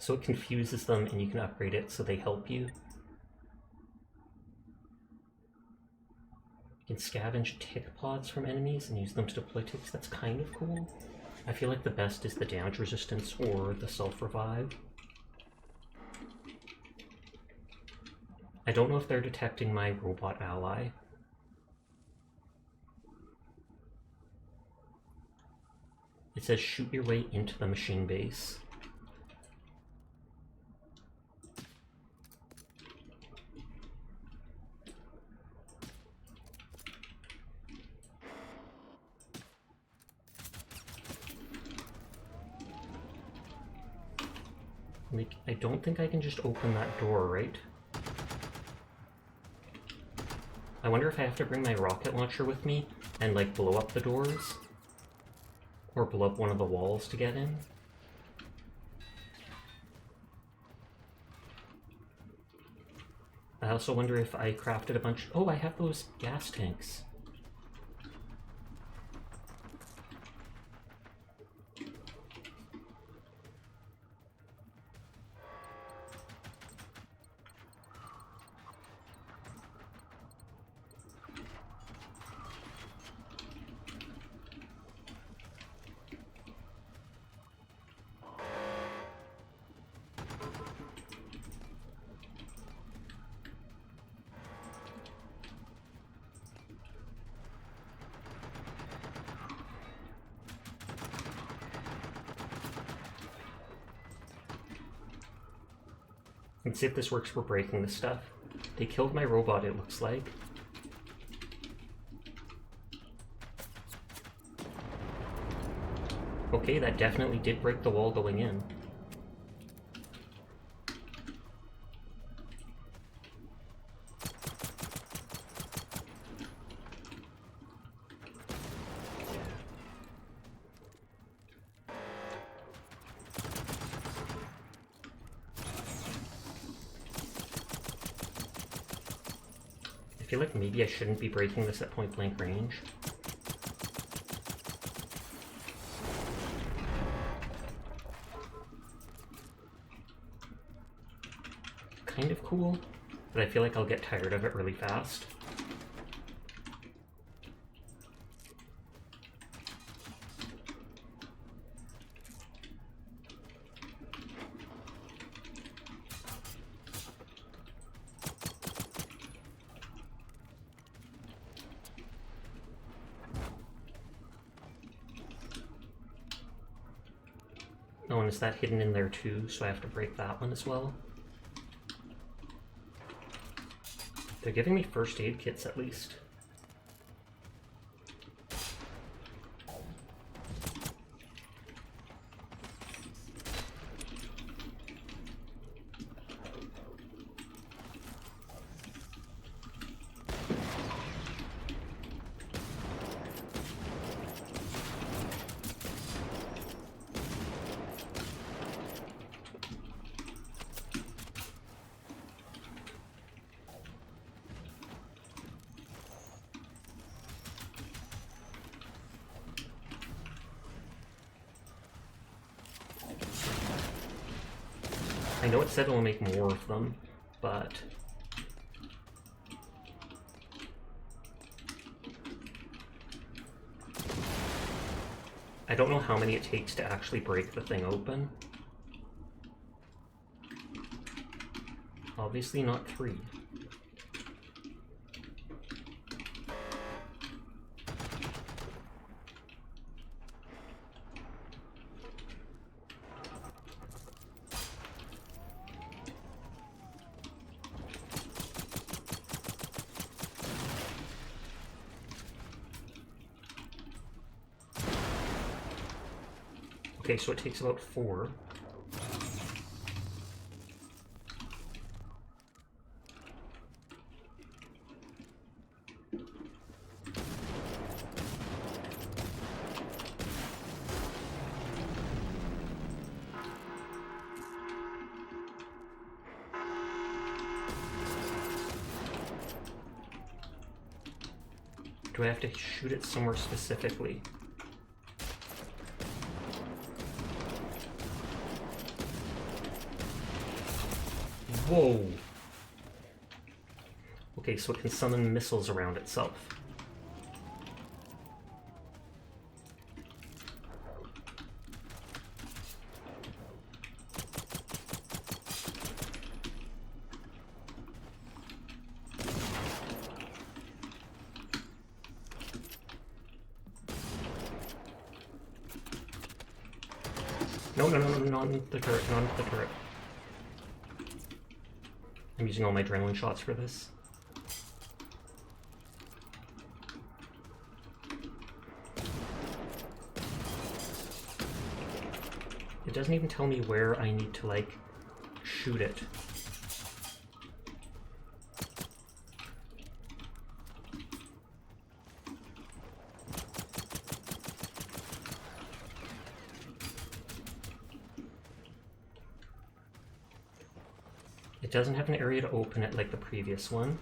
So it confuses them and you can upgrade it so they help you. You can scavenge tick pods from enemies and use them to deploy ticks. That's kind of cool. I feel like the best is the damage resistance or the self-revive. I don't know if they're detecting my robot ally. It says shoot your way into the machine base. Like, I don't think I can just open that door, right? I wonder if I have to bring my rocket launcher with me and, like, blow up the doors? Or blow up one of the walls to get in? I also wonder if I crafted a bunch... Oh, I have those gas tanks. Let's see if this works for breaking the stuff. They killed my robot, it looks like. Okay, that definitely did break the wall going in. I feel like maybe I shouldn't be breaking this at point blank range. Kind of cool, but I feel like I'll get tired of it really fast. Oh, and is that hidden in there too, so I have to break that one as well? They're giving me first aid kits at least. I know it said it will make more of them, but... I don't know how many it takes to actually break the thing open. Obviously not 3. Okay, so it takes about 4. Do I have to shoot it somewhere specifically? Whoa! Okay, so it can summon missiles around itself. No, no, no, no, not in the turret, not in the turret. I'm using all my adrenaline shots for this. It doesn't even tell me where I need to, like, shoot it. It doesn't have an area to open it like the previous one.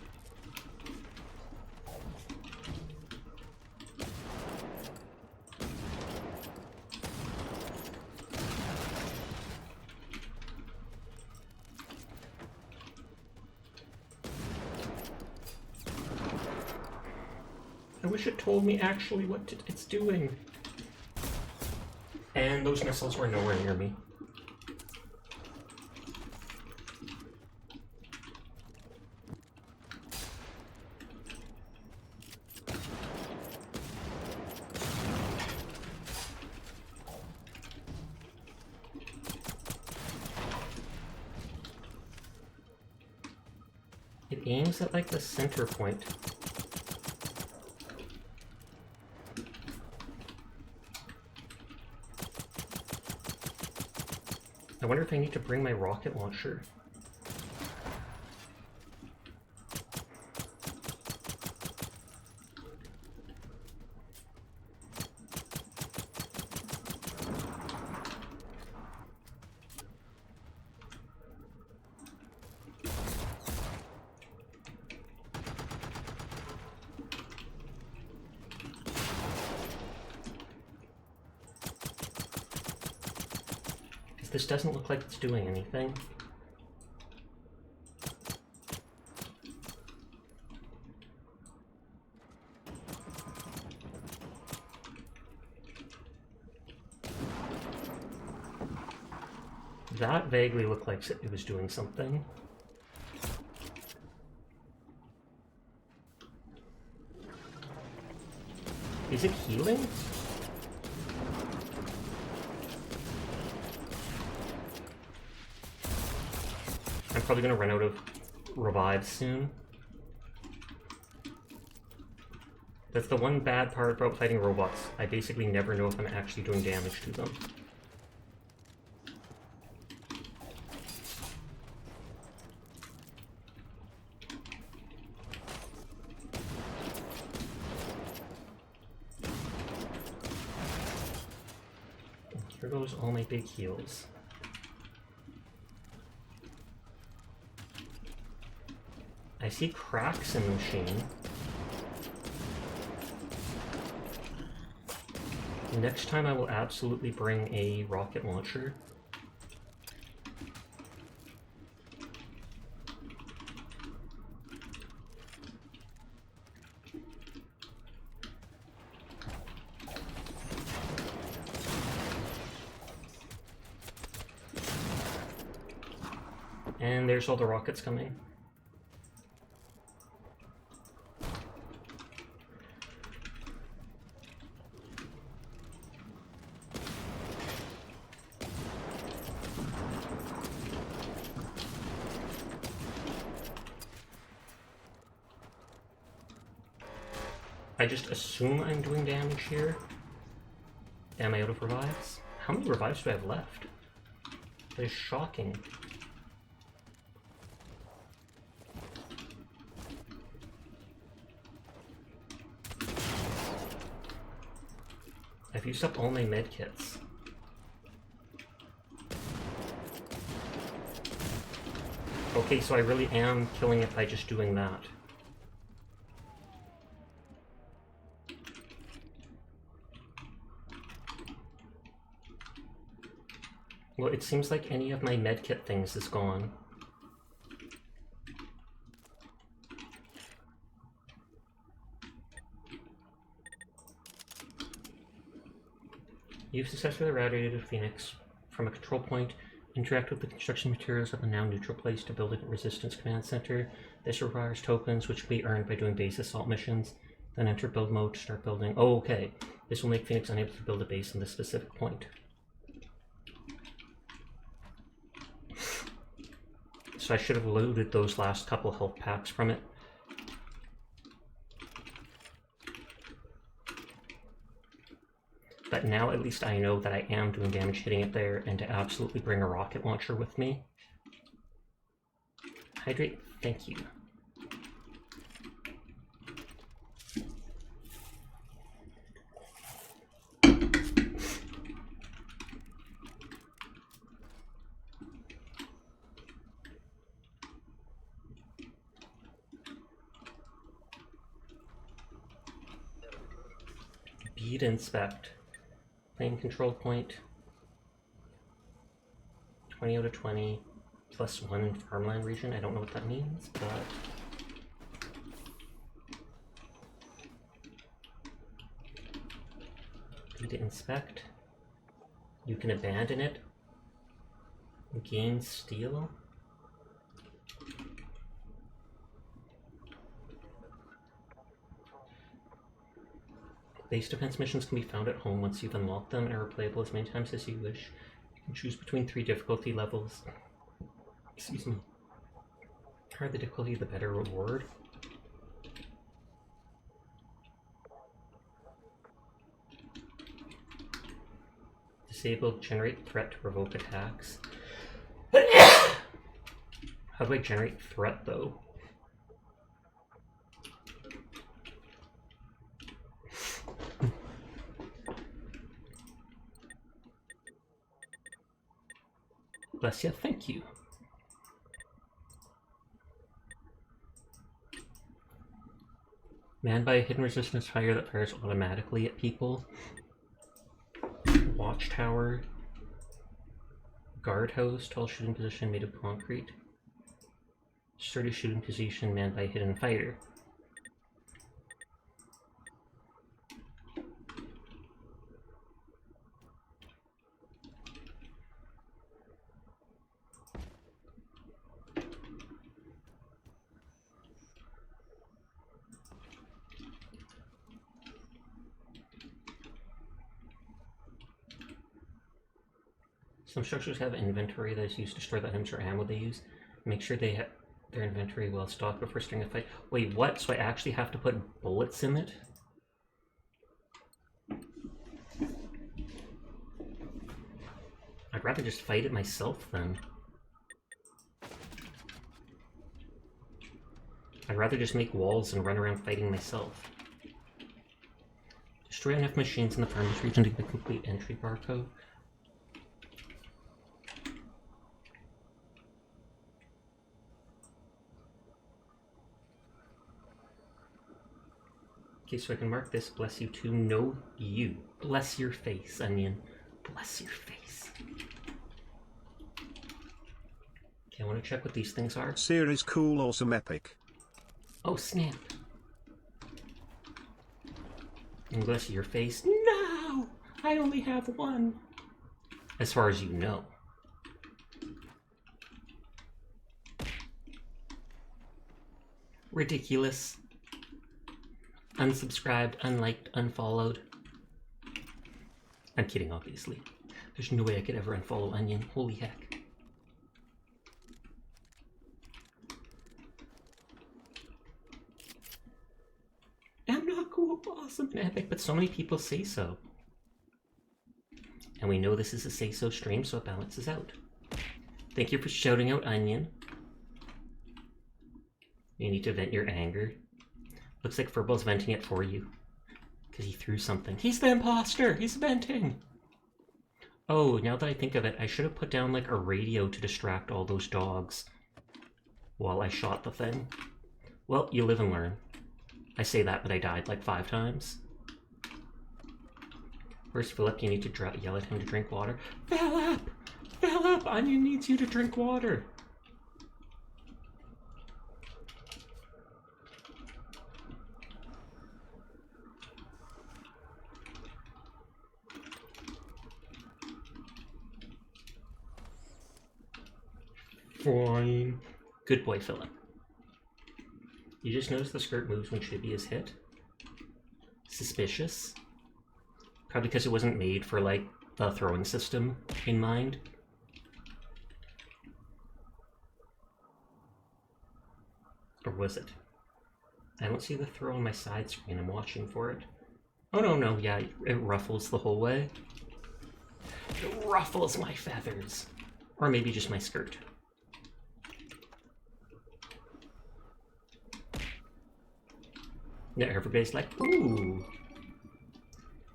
I wish it told me actually what it's doing. And those missiles were nowhere near me. It aims at like the center point. I wonder if I need to bring my rocket launcher. This doesn't look like it's doing anything. That vaguely looked like it was doing something. Is it healing? I'm probably gonna run out of revives soon. That's the one bad part about fighting robots. I basically never know if I'm actually doing damage to them. Here goes all my big heals. I see cracks in the machine. Next time I will absolutely bring a rocket launcher. And there's all the rockets coming. I just assume I'm doing damage here. Am I out of revives? How many revives do I have left? That is shocking. I've used up all my medkits. Okay, so I really am killing it by just doing that. Well, it seems like any of my medkit things is gone. You've successfully eradicated Phoenix from a control point. Interact with the construction materials at the now neutral place to build a resistance command center. This requires tokens, which can be earned by doing base assault missions. Then enter build mode to start building. Oh, okay. This will make Phoenix unable to build a base on this specific point. So I should have loaded those last couple health packs from it. But now at least I know that I am doing damage hitting it there, and to absolutely bring a rocket launcher with me. Hydrate, thank you. Bead inspect. Plane control point. 20 out of 20. +1 in farmland region. I don't know what that means, but... Bead inspect. You can abandon it. Gain steel. Base defense missions can be found at home once you've unlocked them and are replayable as many times as you wish. You can choose between 3 difficulty levels. Excuse me. The higher the difficulty, the better reward. Disable generate threat to provoke attacks. How do I generate threat though? Bless ya, thank you. Manned by a hidden resistance fire that fires automatically at people. Watchtower. Guardhouse, tall shooting position made of concrete. Sturdy shooting position manned by a hidden fighter. Some structures have inventory that is used to store the items or ammo they use. Make sure they have their inventory well stocked before starting a fight. Wait, what? So I actually have to put bullets in it? I'd rather just fight it myself then. I'd rather just make walls and run around fighting myself. Destroy enough machines in the farmers region to get a complete entry barcode. Okay, so I can mark this, bless you to know you. Bless your face, onion. Bless your face. Okay, I want to check what these things are. Series cool, awesome, epic. Oh, snap. And bless your face. No! I only have one. As far as you know. Ridiculous. Unsubscribed, unliked, unfollowed. I'm kidding, obviously. There's no way I could ever unfollow Onion. Holy heck. I'm not cool, awesome, and epic, but so many people say so. And we know this is a say-so stream, so it balances out. Thank you for shouting out Onion. You need to vent your anger. Looks like Furbal's venting it for you. Because he threw something. He's the imposter! He's venting! Oh, now that I think of it, I should have put down like a radio to distract all those dogs while I shot the thing. Well, you live and learn. I say that, but I died like 5 times. Where's Philip? You need to yell at him to drink water. Philip! Philip! Onion needs you to drink water. Fine. Good boy, Philip. You just notice the skirt moves when Chibi is hit? Suspicious. Probably because it wasn't made for, like, the throwing system in mind. Or was it? I don't see the throw on my side screen. I'm watching for it. Oh, no, yeah, it ruffles the whole way. It ruffles my feathers. Or maybe just my skirt. Now everybody's like, ooh.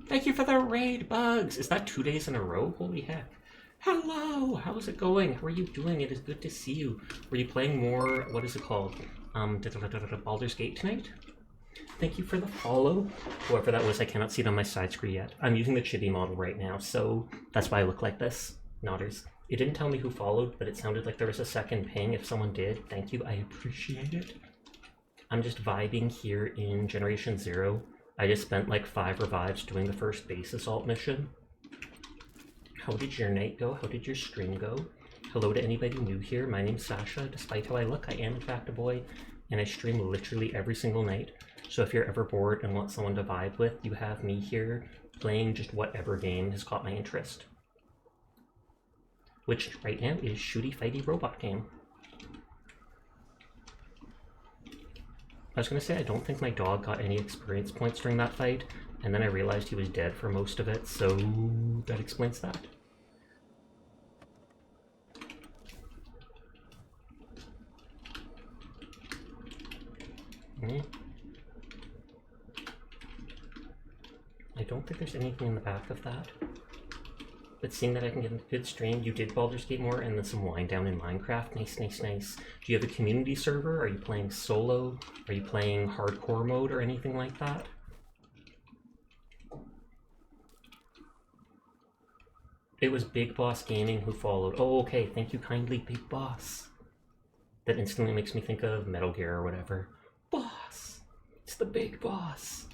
Thank you for the raid, Bugs. Is that 2 days in a row? Holy heck. Hello, how's it going? How are you doing? It is good to see you. Were you playing more, what is it called? Baldur's Gate tonight? Thank you for the follow. Whoever that was, I cannot see it on my side screen yet. I'm using the chibi model right now, so that's why I look like this. Nodders. It didn't tell me who followed, but it sounded like there was a second ping. If someone did, thank you. I appreciate it. I'm just vibing here in Generation Zero. I just spent like 5 revives doing the first base assault mission. How did your night go? How did your stream go? Hello to anybody new here. My name's Sasha. Despite how I look, I am in fact a boy, and I stream literally every single night. So if you're ever bored and want someone to vibe with, you have me here playing just whatever game has caught my interest. Which right now is shooty fighty robot game. I was gonna say I don't think my dog got any experience points during that fight, and then I realized he was dead for most of it, so that explains that. I don't think there's anything in the back of that. But seeing that I can get a good stream, you did Baldur's Gate more and then some wind down in Minecraft. Nice, nice, nice. Do you have a community server? Are you playing solo? Are you playing hardcore mode or anything like that? It was Big Boss Gaming who followed. Oh, okay. Thank you kindly, Big Boss. That instantly makes me think of Metal Gear or whatever. Boss! It's the Big Boss.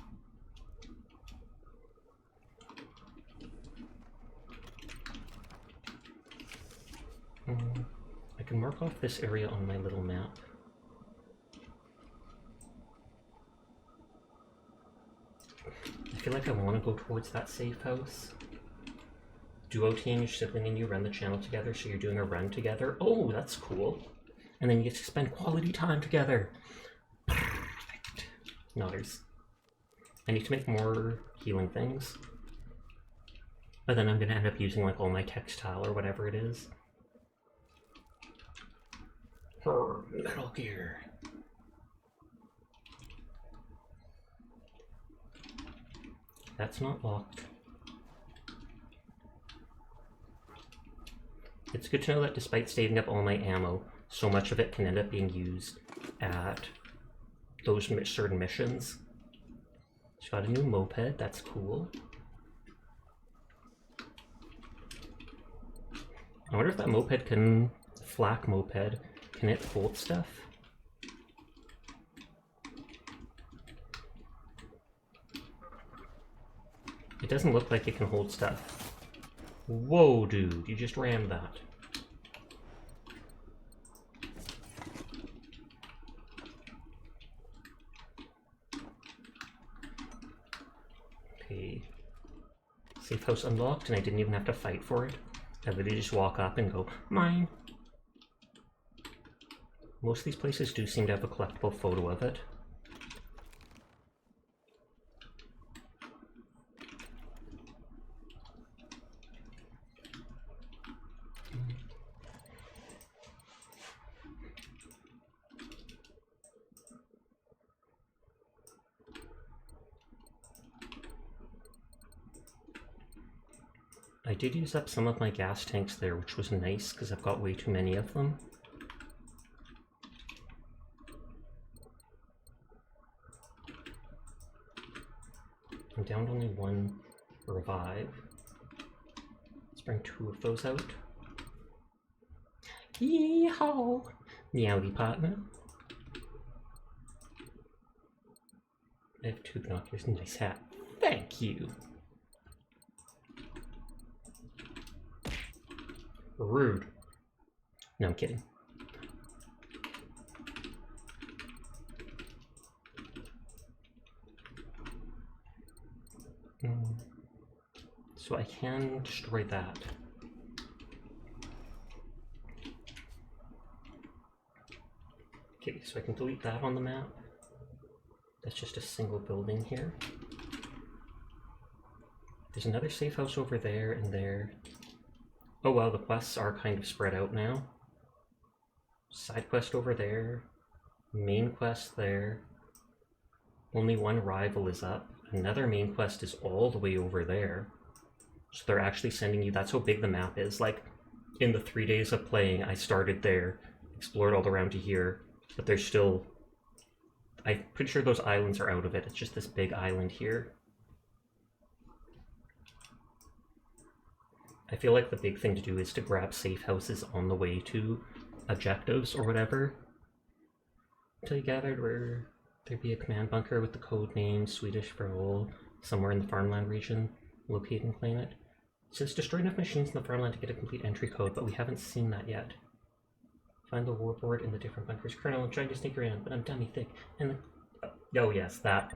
I can mark off this area on my little map. I feel like I want to go towards that safe house. Duo team, your sibling and you run the channel together, so you're doing a run together. Oh, that's cool. And then you get to spend quality time together. Perfect. Nodders. I need to make more healing things. But then I'm going to end up using like all my textile or whatever it is. Metal Gear. That's not locked. It's good to know that despite saving up all my ammo, so much of it can end up being used at those certain missions. She's got a new moped, that's cool. I wonder if that moped can, flak moped, can it hold stuff? It doesn't look like it can hold stuff. Whoa, dude, you just rammed that. Okay. Safe house unlocked, and I didn't even have to fight for it. I literally just walk up and go, mine. Most of these places do seem to have a collectible photo of it. I did use up some of my gas tanks there, which was nice because I've got way too many of them. I'm down to only 1 revive. Let's bring 2 of those out. Yeehaw! Meowdy partner. I have 2 binoculars. Nice hat. Thank you! Rude. No, I'm kidding. So I can destroy that. Okay, so I can delete that on the map. That's just a single building here. There's another safe house over there and there. Oh wow, the quests are kind of spread out now. Side quest over there. Main quest there. Only one rival is up. Another main quest is all the way over there. So they're actually sending you, that's how big the map is. Like, in the 3 days of playing, I started there, explored all around to here, but there's still, I'm pretty sure those islands are out of it. It's just this big island here. I feel like the big thing to do is to grab safe houses on the way to objectives or whatever. Until you gathered where there be a command bunker with the code name Swedish for all, somewhere in the farmland region. Locate and claim it. It says destroy enough machines in the farmland to get a complete entry code, but we haven't seen that yet. Find the warboard in the different bunkers. Colonel, I'm trying to sneak around, but I'm dummy thick. And the... oh yes, that.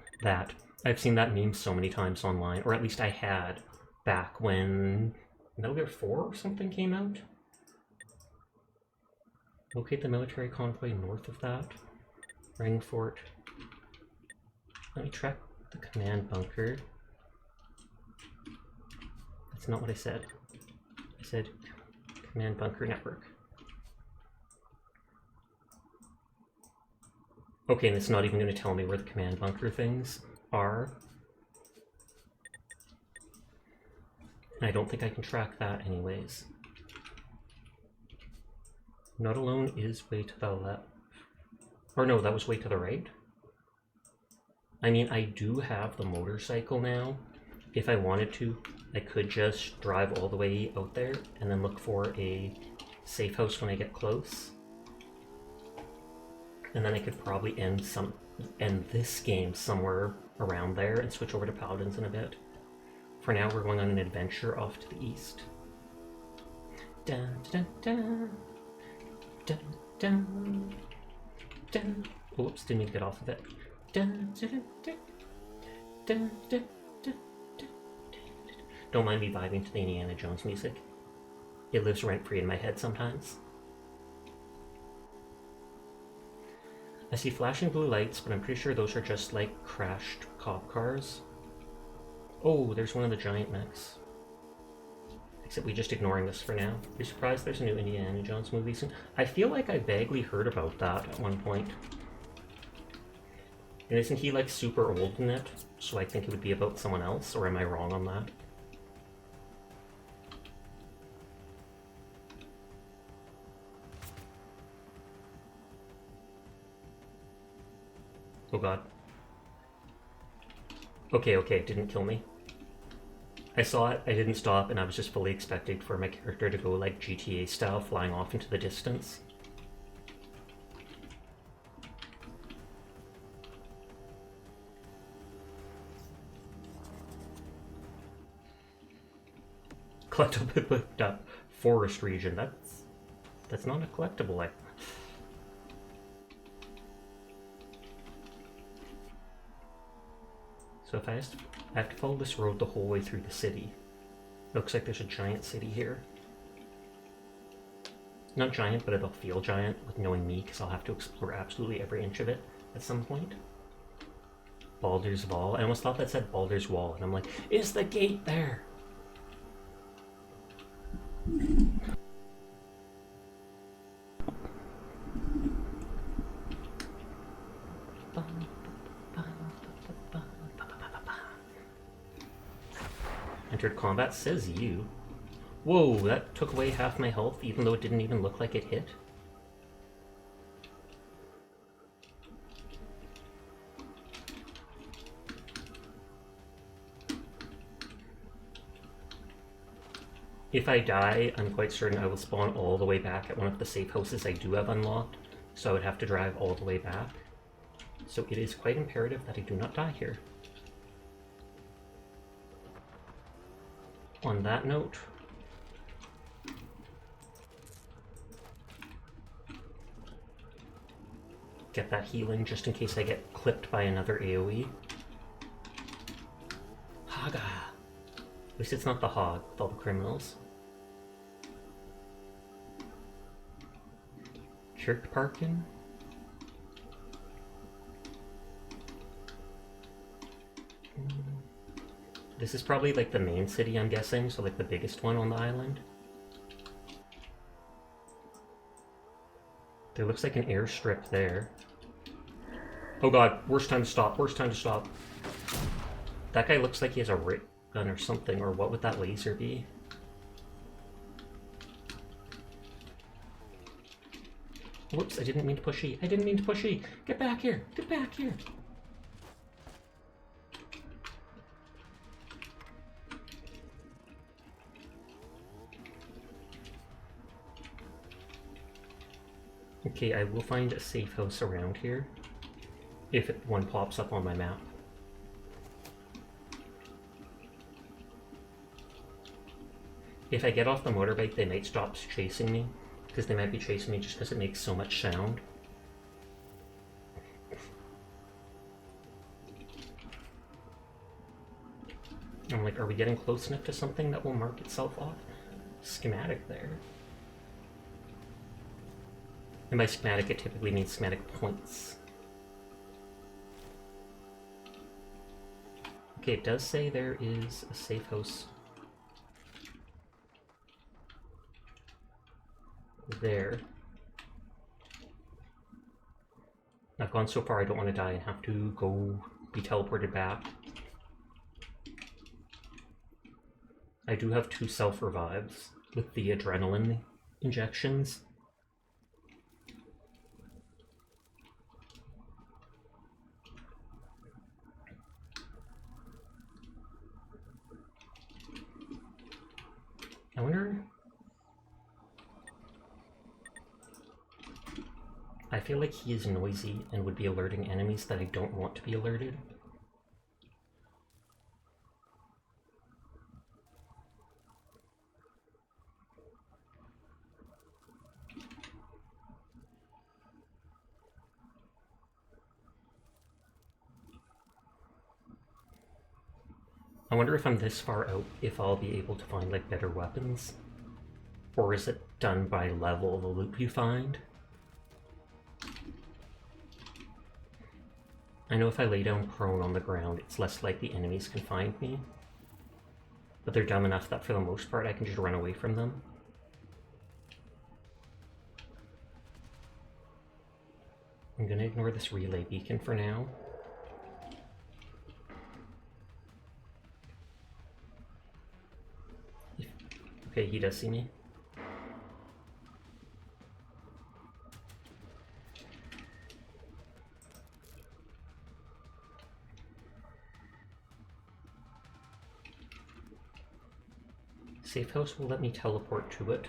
I've seen that meme so many times online, or at least I had back when Metal Gear 4 or something came out. Locate the military convoy north of that. Ring fort. Let me track the command bunker. That's not what I said. I said command bunker network. Okay, and it's not even going to tell me where the command bunker things are. And I don't think I can track that anyways. Not alone is way to the left. Or no, that was way to the right. I mean, I do have the motorcycle now. If I wanted to, I could just drive all the way out there and then look for a safe house when I get close. And then I could probably end this game somewhere around there and switch over to Paladins in a bit. For now, we're going on an adventure off to the east. Dun, dun, dun, dun, dun, dun. Oops, didn't mean to get off of it. Dun, dun, dun, dun, dun, dun, dun. Don't mind me vibing to the Indiana Jones music. It lives rent-free in my head sometimes. I see flashing blue lights, but I'm pretty sure those are just like crashed cop cars. Oh, there's one of the giant mechs. Except we're just ignoring this for now. You're surprised there's a new Indiana Jones movie soon? I feel like I vaguely heard about that at one point. And isn't he like super old in it? So I think it would be about someone else, or am I wrong on that? Oh god. Okay, it didn't kill me. I saw it, I didn't stop, and I was just fully expecting for my character to go like GTA style, flying off into the distance. Collectible picked up forest region. That's not a collectible. So if I have to follow this road the whole way through the city. Looks like there's a giant city here. Not giant, but it'll feel giant with knowing me, because I'll have to explore absolutely every inch of it at some point. Baldur's Wall. I almost thought that said Baldur's Wall, and I'm like, is the gate there? Entered combat, says you. Whoa, that took away half my health, even though it didn't even look like it hit. If I die, I'm quite certain I will spawn all the way back at one of the safe houses I do have unlocked, so I would have to drive all the way back. So it is quite imperative that I do not die here. On that note, get that healing just in case I get clipped by another AoE. Haga! At least it's not the hog with all the criminals. Kirk Parkin? This is probably like the main city, I'm guessing, so like the biggest one on the island. There looks like an airstrip there. Oh god, worst time to stop, worst time to stop. That guy looks like he has a ray gun or something, or what would that laser be? Whoops, I didn't mean to push E. I didn't mean to push E. Get back here, get back here. Okay, I will find a safe house around here, if one pops up on my map. If I get off the motorbike, they might stop chasing me, because they might be chasing me just because it makes so much sound. I'm like, are we getting close enough to something that will mark itself off? Schematic there. And by schematic, it typically means schematic points. Okay, it does say there is a safe house there. I've gone so far I don't want to die and have to go be teleported back. I do have 2 self-revives with the adrenaline injections. I wonder... I feel like he is noisy and would be alerting enemies that I don't want to be alerted. I wonder if I'm this far out, if I'll be able to find like better weapons. Or is it done by level, the loot you find? I know if I lay down prone on the ground, it's less likely enemies can find me. But they're dumb enough that for the most part I can just run away from them. I'm gonna ignore this relay beacon for now. Okay, he does see me. Safe house will let me teleport to it,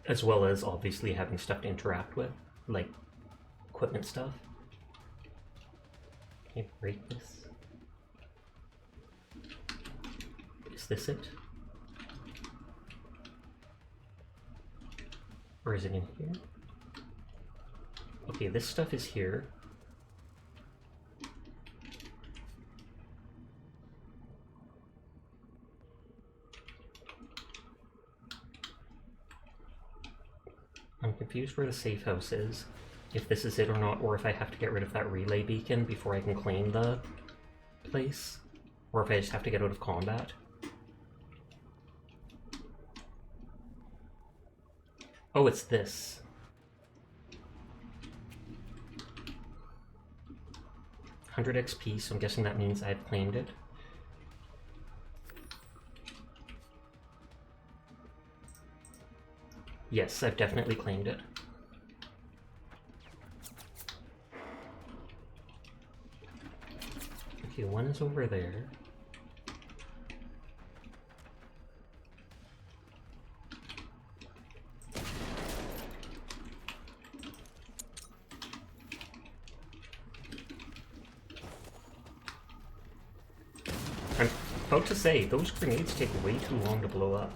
as well as obviously having stuff to interact with, like equipment stuff. Can I break this? Is this it? Or is it in here? Okay, this stuff is here. I'm confused where the safe house is, if this is it or not, or if I have to get rid of that relay beacon before I can claim the place, or if I just have to get out of combat. Oh, it's this. $100 XP, so I'm guessing that means I've claimed it. Yes, I've definitely claimed it. Okay, one is over there. I'm about to say, those grenades take way too long to blow up.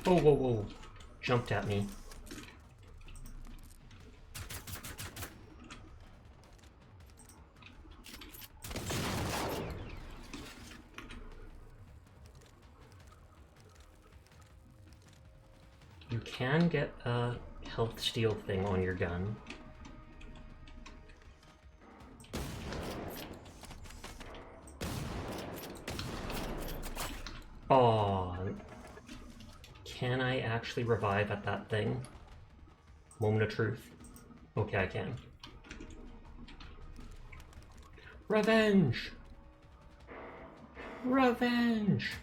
Whoa, whoa, whoa. jumped at me. You can get a health steal thing on your gun. Oh, can I actually revive at that thing? Moment of truth. Okay, I can. Revenge! Revenge!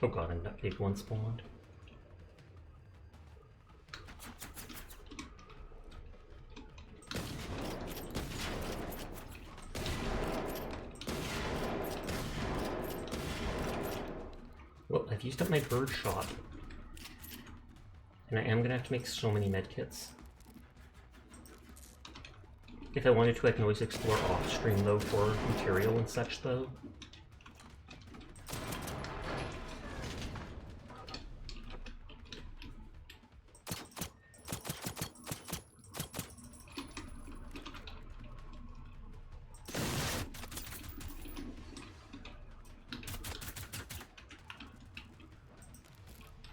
Oh god, and that big one spawned. Well, I've used up my bird shot. And I am gonna have to make so many medkits. If I wanted to, I can always explore off-stream though for material and such though.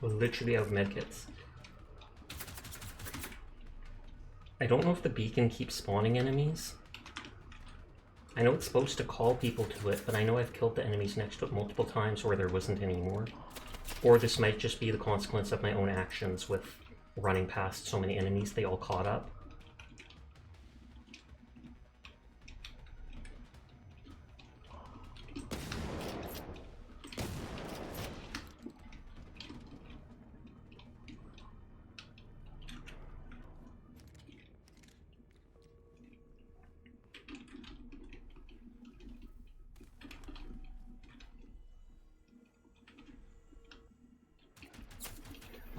We're literally out of medkits. I don't know if the beacon keeps spawning enemies. I know it's supposed to call people to it, but I know I've killed the enemies next to it multiple times where there wasn't any more. Or this might just be the consequence of my own actions with running past so many enemies they all caught up.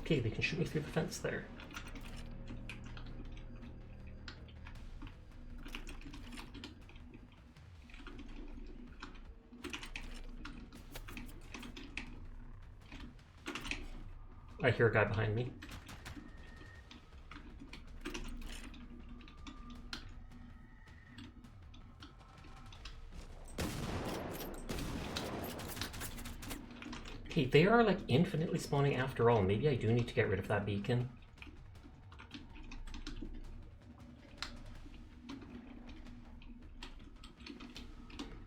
Okay, they can shoot me through the fence there. I hear a guy behind me. Okay, they are like infinitely spawning after all. Maybe I do need to get rid of that beacon.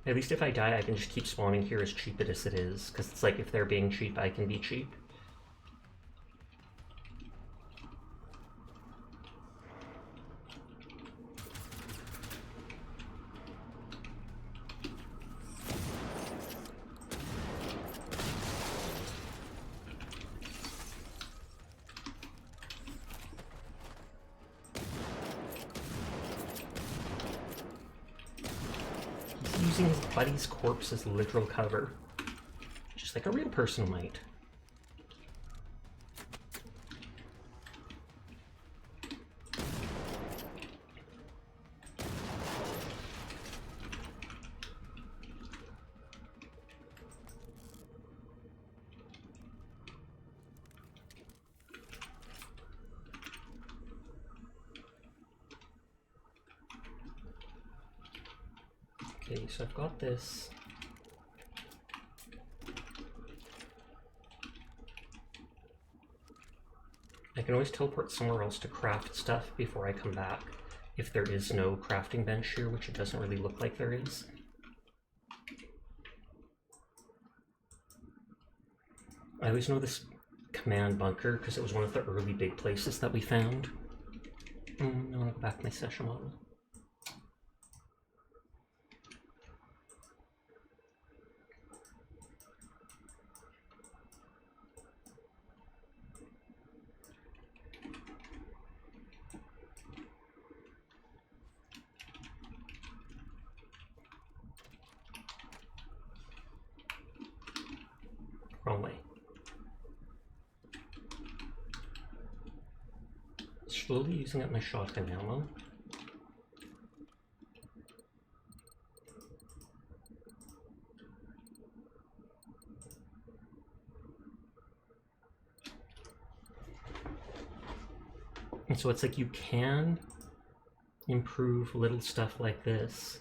At least if I die, I can just keep spawning here as cheap as it is. Because it's like if they're being cheap, I can be cheap. Using his buddy's corpse as literal cover. Just like a real person might. Okay, so I've got this. I can always teleport somewhere else to craft stuff before I come back, if there is no crafting bench here, which it doesn't really look like there is. I always know this command bunker because it was one of the early big places that we found. I want to go back to my session model. Wrong way. Slowly using up my shotgun ammo. And so it's like you can improve little stuff like this.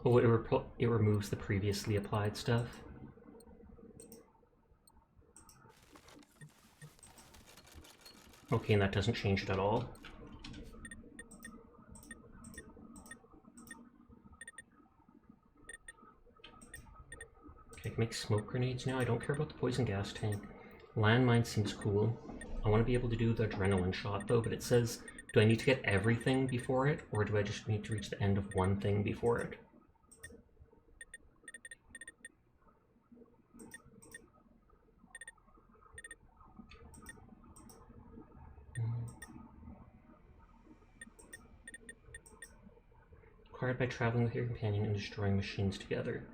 Oh, it removes the previously applied stuff. Okay, and that doesn't change it at all. Okay, I can make smoke grenades now. I don't care about the poison gas tank. Landmine seems cool. I want to be able to do the adrenaline shot though, but it says, do I need to get everything before it, or do I just need to reach the end of one thing before it? Acquired by traveling with your companion and destroying machines together.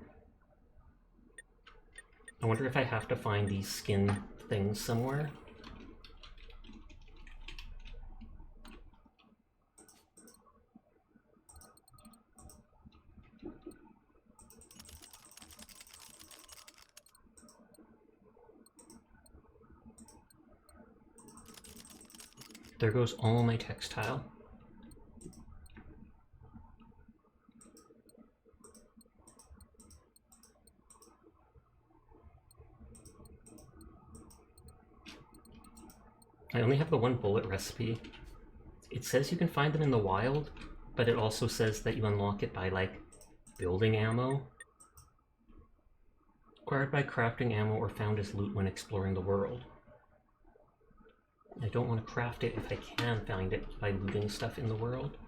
I wonder if I have to find these skin things somewhere. There goes all my textile. I only have the one bullet recipe. It says you can find them in the wild, but it also says that you unlock it by, like, building ammo. Acquired by crafting ammo or found as loot when exploring the world. I don't want to craft it if I can find it by looting stuff in the world.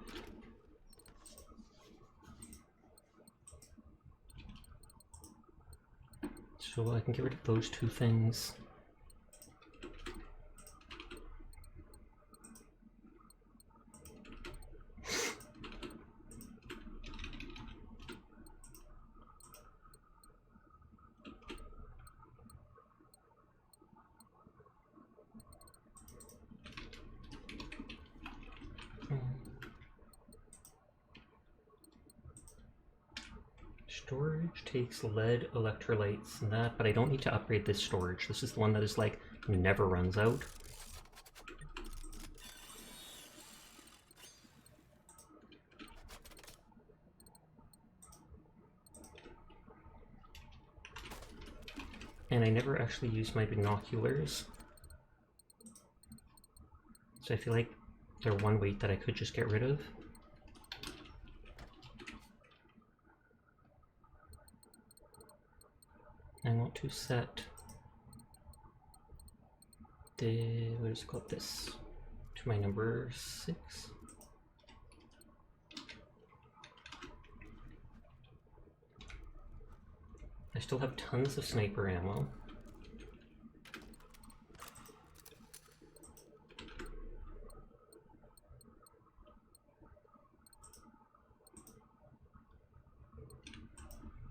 So I can get rid of those two things. Storage takes lead, electrolytes, and that, but I don't need to upgrade this storage. This is the one that is like, never runs out. And I never actually use my binoculars. So I feel like they're one weight that I could just get rid of. I want to set the, what is it called, this, to my number 6. I still have tons of sniper ammo.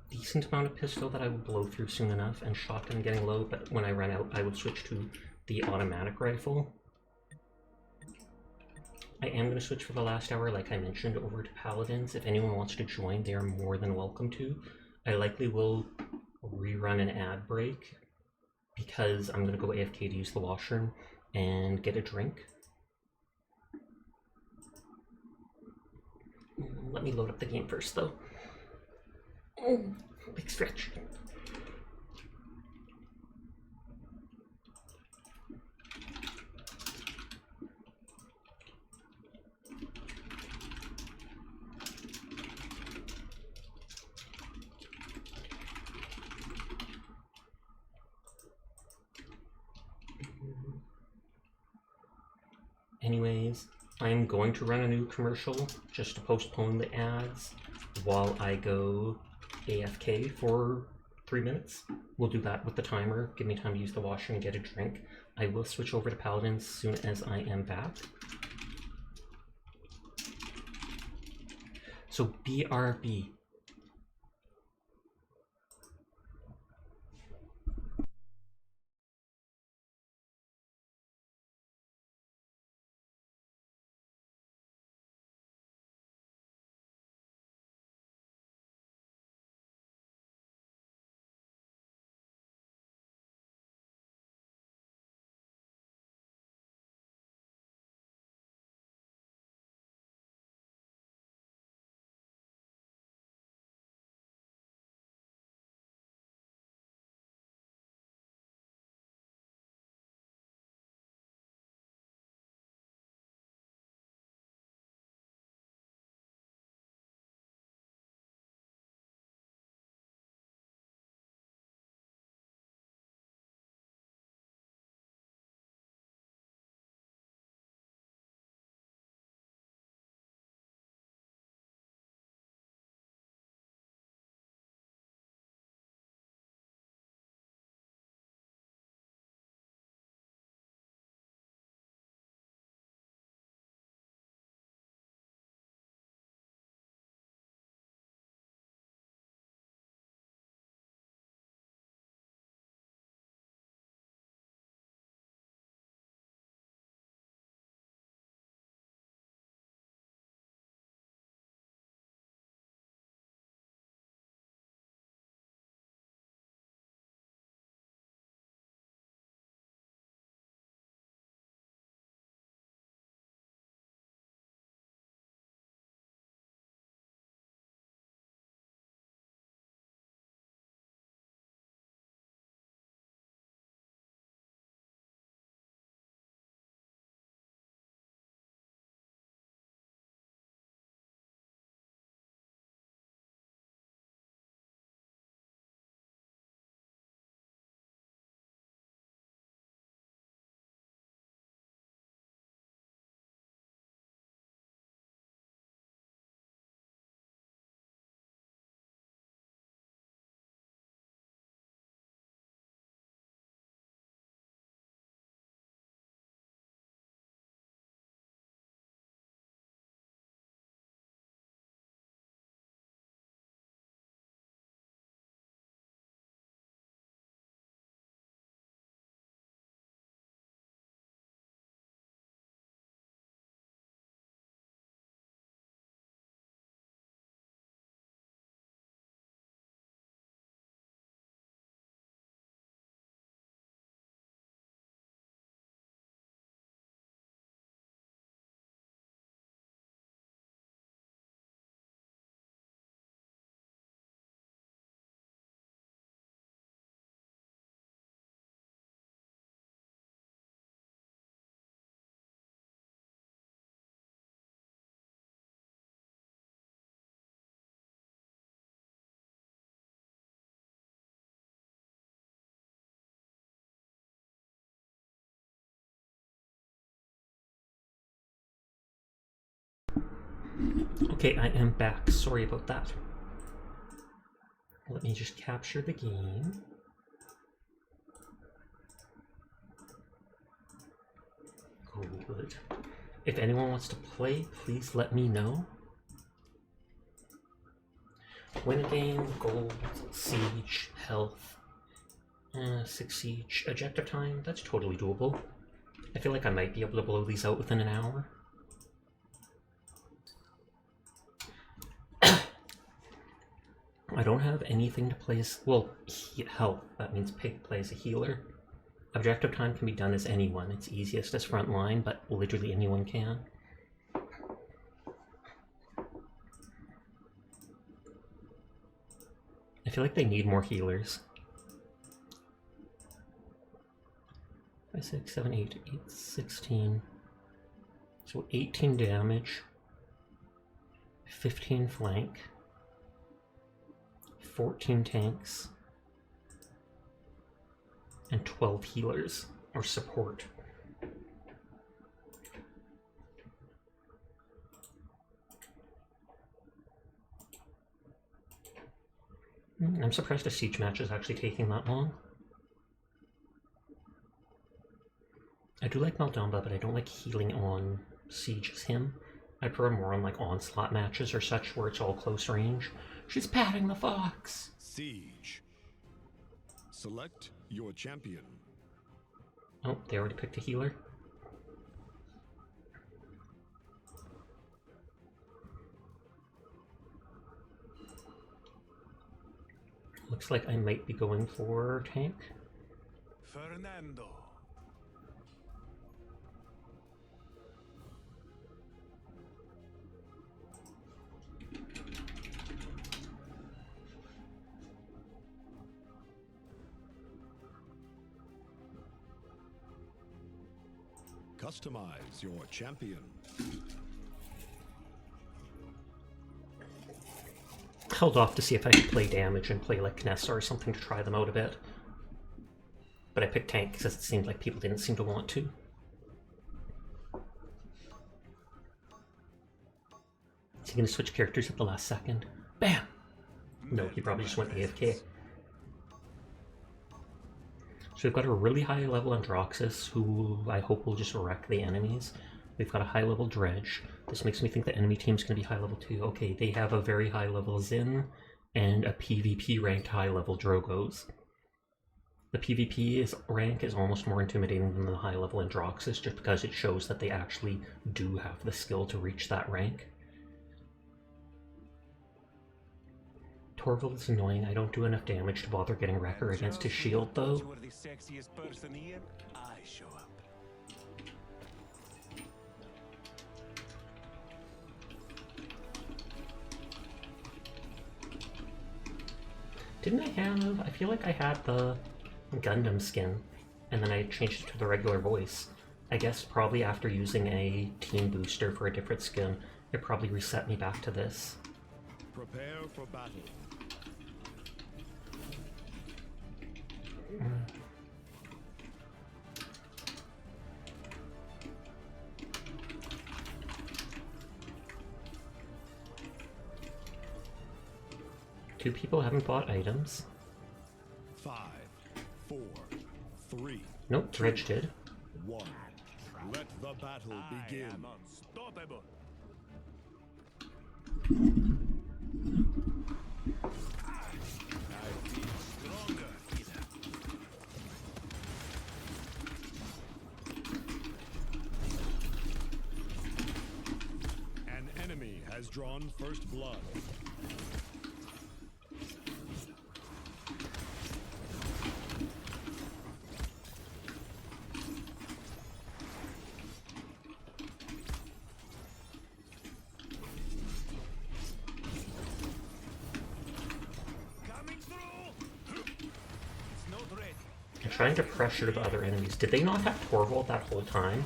Decent amount of pistol that I will blow through soon enough, and shotgun getting low, but when I run out I would switch to the automatic rifle. I am going to switch for the last hour, like I mentioned, over to Paladins. If anyone wants to join, they are more than welcome to. I likely will rerun an ad break, because I'm going to go AFK to use the washroom and get a drink. Let me load up the game first, though. Oh, big stretch. Anyways, I'm going to run a new commercial just to postpone the ads while I go AFK for 3 minutes. We'll do that with the timer. Give me time to use the washroom and get a drink. I will switch over to Paladins as soon as I am back. So BRB. Okay, I am back. Sorry about that. Let me just capture the game. Good. If anyone wants to play, please let me know. Win a game, gold, siege, health, 6 siege, objective time, that's totally doable. I feel like I might be able to blow these out within an hour. I don't have anything to play as, well, health, that means Pig plays a healer. Objective time can be done as anyone, it's easiest as frontline, but literally anyone can. I feel like they need more healers. 5, 6, 7, 8, 16. So 18 damage, 15 flank, 14 tanks, and 12 healers, or support. I'm surprised a siege match is actually taking that long. I do like Maldamba, but I don't like healing on siege as him. I prefer more on like onslaught matches or such where it's all close range. She's patting the fox! Siege. Select your champion. Oh, they already picked a healer. Looks like I might be going for tank. Fernando. Customize your champion. Held off to see if I could play damage and play like Nessa or something to try them out a bit. But I picked tank because it seemed like people didn't seem to want to. Is he going to switch characters at the last second? Bam! No, he probably just went AFK. So we've got a really high level Androxus, who I hope will just wreck the enemies. We've got a high level Dredge. This makes me think the enemy team's going to be high level too. Okay, they have a very high level Zin and a PvP ranked high level Drogos. The PvP rank is almost more intimidating than the high level Androxus just because it shows that they actually do have the skill to reach that rank. Torvald is annoying. I don't do enough damage to bother getting Wrecker against his shield though. Didn't I have... I feel like I had the Gundam skin, and then I changed it to the regular voice. I guess probably after using a team booster for a different skin, it probably reset me back to this. Prepare for battle. Two people haven't bought items. 5, 4, 3. Nope, Dredge did. 1. Let the battle begin. Unstoppable. I feel stronger, killer. An enemy has drawn first blood. Trying to pressure the other enemies. Did they not have Torvald that whole time?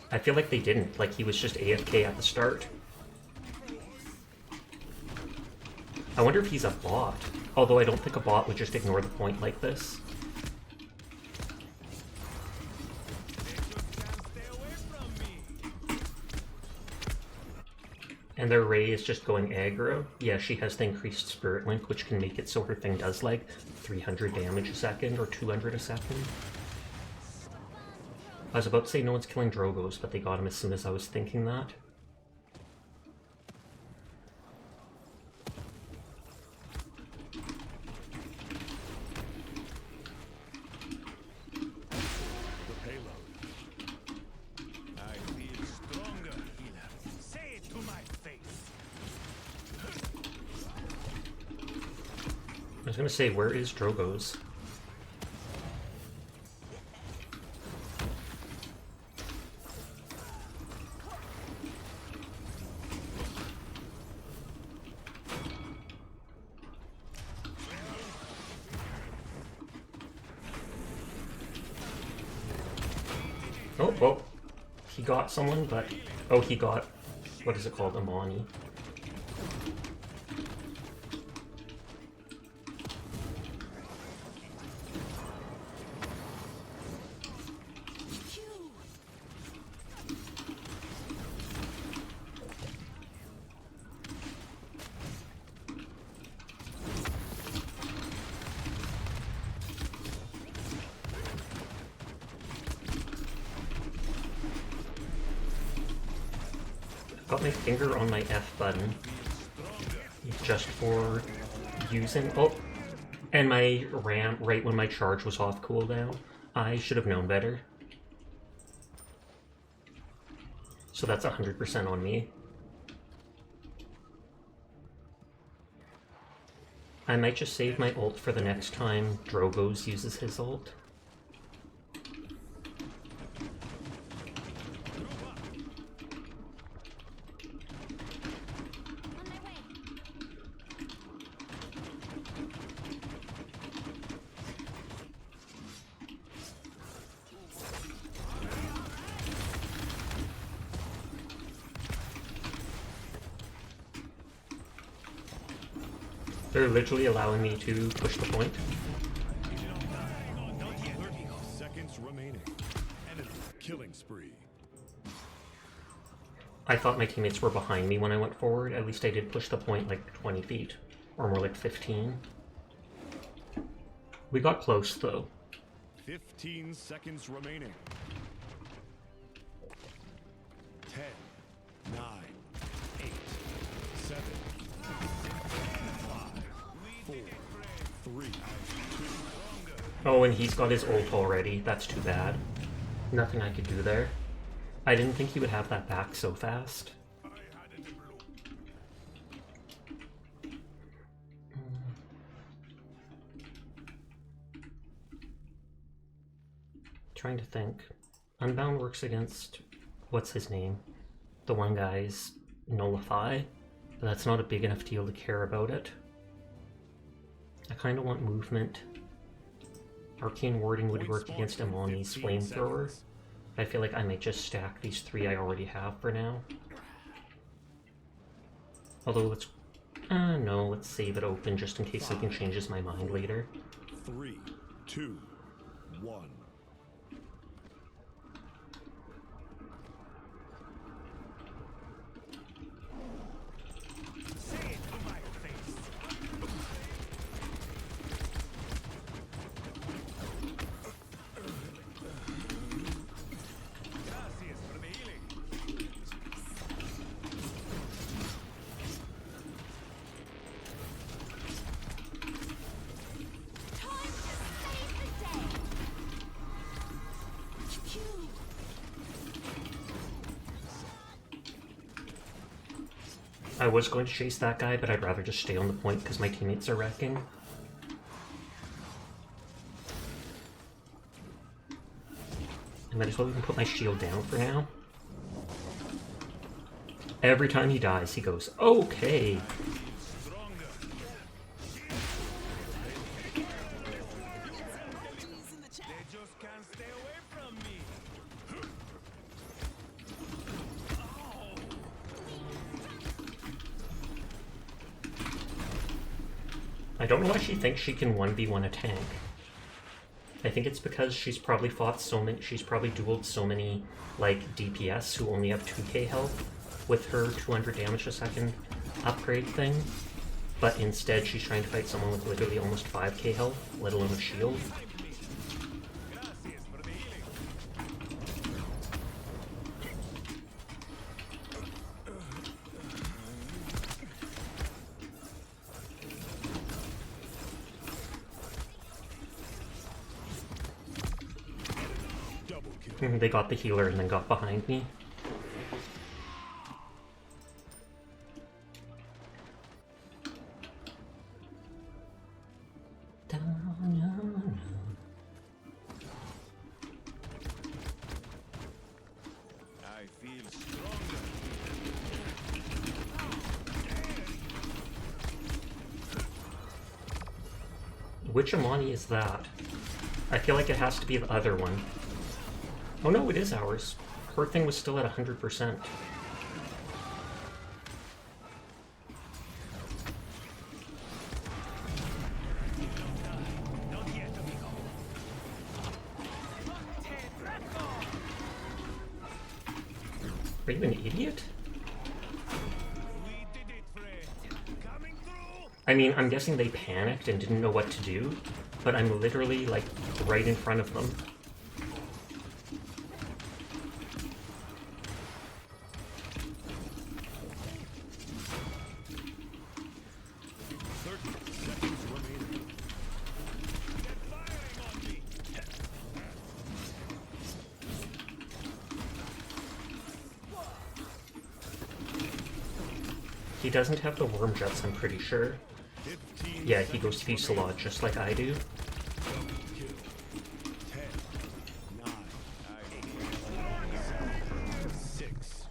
I feel like they didn't. Like, he was just AFK at the start. I wonder if he's a bot. Although I don't think a bot would just ignore the point like this. And their Ray is just going aggro. Yeah, she has the increased Spirit Link, which can make it so her thing does like 300 damage a second or 200 a second. I was about to say no one's killing Drogos, but they got him as soon as I was thinking that. I was gonna say, where is Drogo's? Oh, well, he got someone, but... Oh, he got... What is it called? Amani. Got my finger on my F button just for using... Oh! And my ramp right when my charge was off cooldown. I should have known better. So that's 100% on me. I might just save my ult for the next time Drogo's uses his ult. They're literally allowing me to push the point. Seconds remaining. Enemy killing spree. I thought my teammates were behind me when I went forward. At least I did push the point like 20 feet. Or more like 15. We got close though. 15 seconds remaining. 10, 9, 8, 7, 5, 4, 3, 2. Oh, and he's got his ult already. That's too bad. Nothing I could do there. I didn't think he would have that back so fast. Trying to think. Unbound works against... What's his name? The one guy's Nullify. But that's not a big enough deal to care about it. I kind of want movement. Arcane Warding would work against Amani's Flamethrower. I feel like I might just stack these three I already have for now. Although let's... no, let's save it open just in case something changes my mind later. 3, 2, 1. I was going to chase that guy, but I'd rather just stay on the point because my teammates are wrecking. I might as well even put my shield down for now. Every time he dies, he goes, okay. I don't know why she thinks she can 1v1 a tank. I think it's because she's probably fought so many, she's probably dueled so many, like, DPS who only have 2k health, with her 200 damage a second upgrade thing, but instead she's trying to fight someone with literally almost 5k health, let alone a shield. Gracias for the healing. Double kill. They got the healer and then got behind me. I feel stronger. Which Amani is that? I feel like it has to be the other one. Oh no, it is ours. Her thing was still at 100%. Not yet, amigo. Are you an idiot? We did it, Frey. Coming through. I mean, I'm guessing they panicked and didn't know what to do, but I'm literally, like, right in front of them. He doesn't have the worm jets, I'm pretty sure. 15 Yeah, he goes Fusillade just like I do. double kill. 10, 9, 6,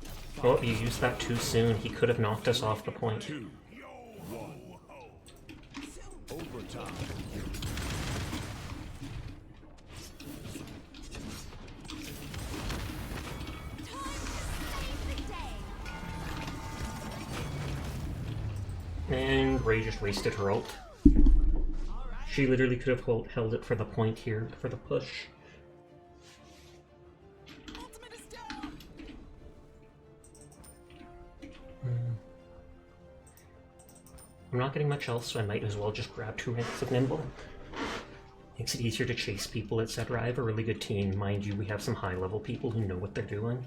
Oh, you used that too soon. He could have knocked us off the point. 2, 1. Overtime. And Ray just wasted her ult. She literally could have held it for the point here, for the push. I'm not getting much else, so I might as well just grab 2 ranks of Nimble. Makes it easier to chase people, etc. I have a really good team. Mind you, we have some high-level people who know what they're doing.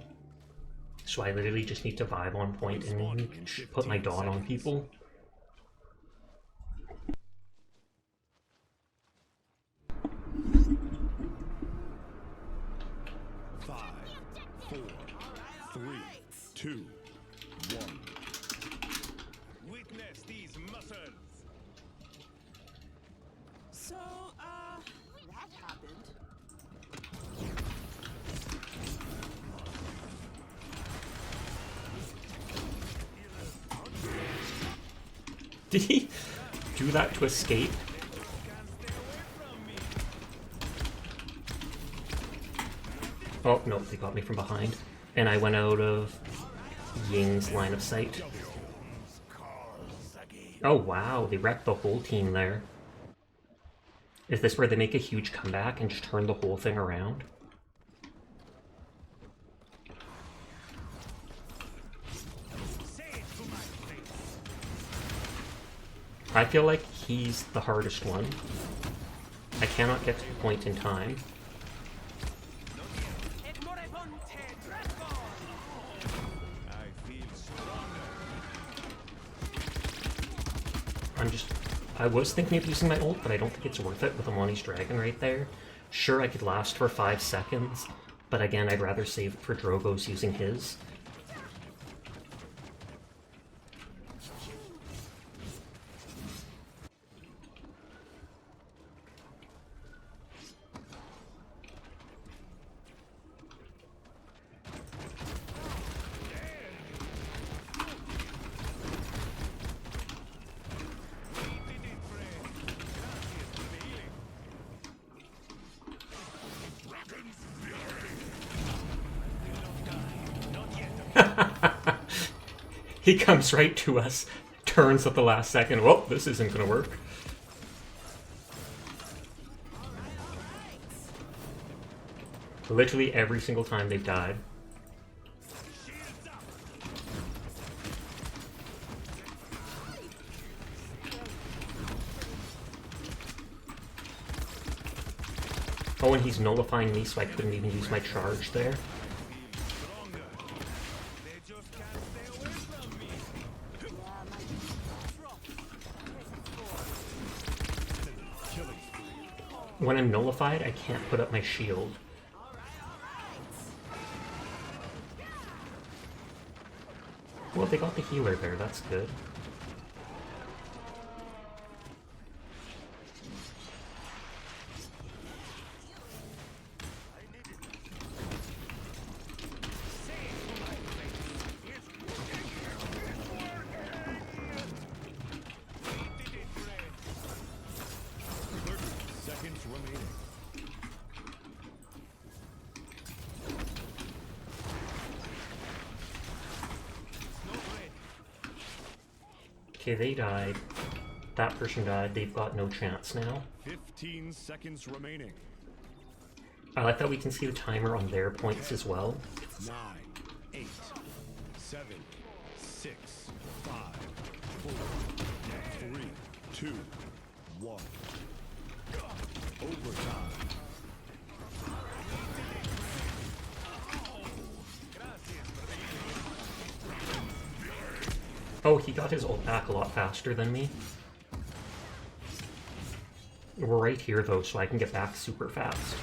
So I literally just need to vibe on point and put my dot on people. Five, 4, 3, 2, 1. Witness these muscles. So, that happened. Did he do that to escape? Oh, no, they got me from behind. And I went out of Ying's line of sight. Oh wow, they wrecked the whole team there. Is this where they make a huge comeback and just turn the whole thing around? I feel like he's the hardest one. I cannot get to the point in time. I feel stronger. I was thinking of using my ult, but I don't think it's worth it with Amani's Dragon right there. Sure, I could last for 5 seconds, but again, I'd rather save it for Drogo's using his. He comes right to us, turns at the last second. Well, this isn't gonna work. Literally every single time they've died. Oh, and he's nullifying me, so I couldn't even use my charge there. Stronger. They just can't stay away from me. Killing spree. When I'm nullified, I can't put up my shield. Well, they got the healer there, that's good. Seconds remaining. Okay, they died. That person died. They've got no chance now. 15 seconds remaining. I like that we can see the timer on their points as well. 9, 8, 7, 6, 5, 4, 3, 2, 1. Overtime. Oh, he got his ult back a lot faster than me. We're right here though, so I can get back super fast.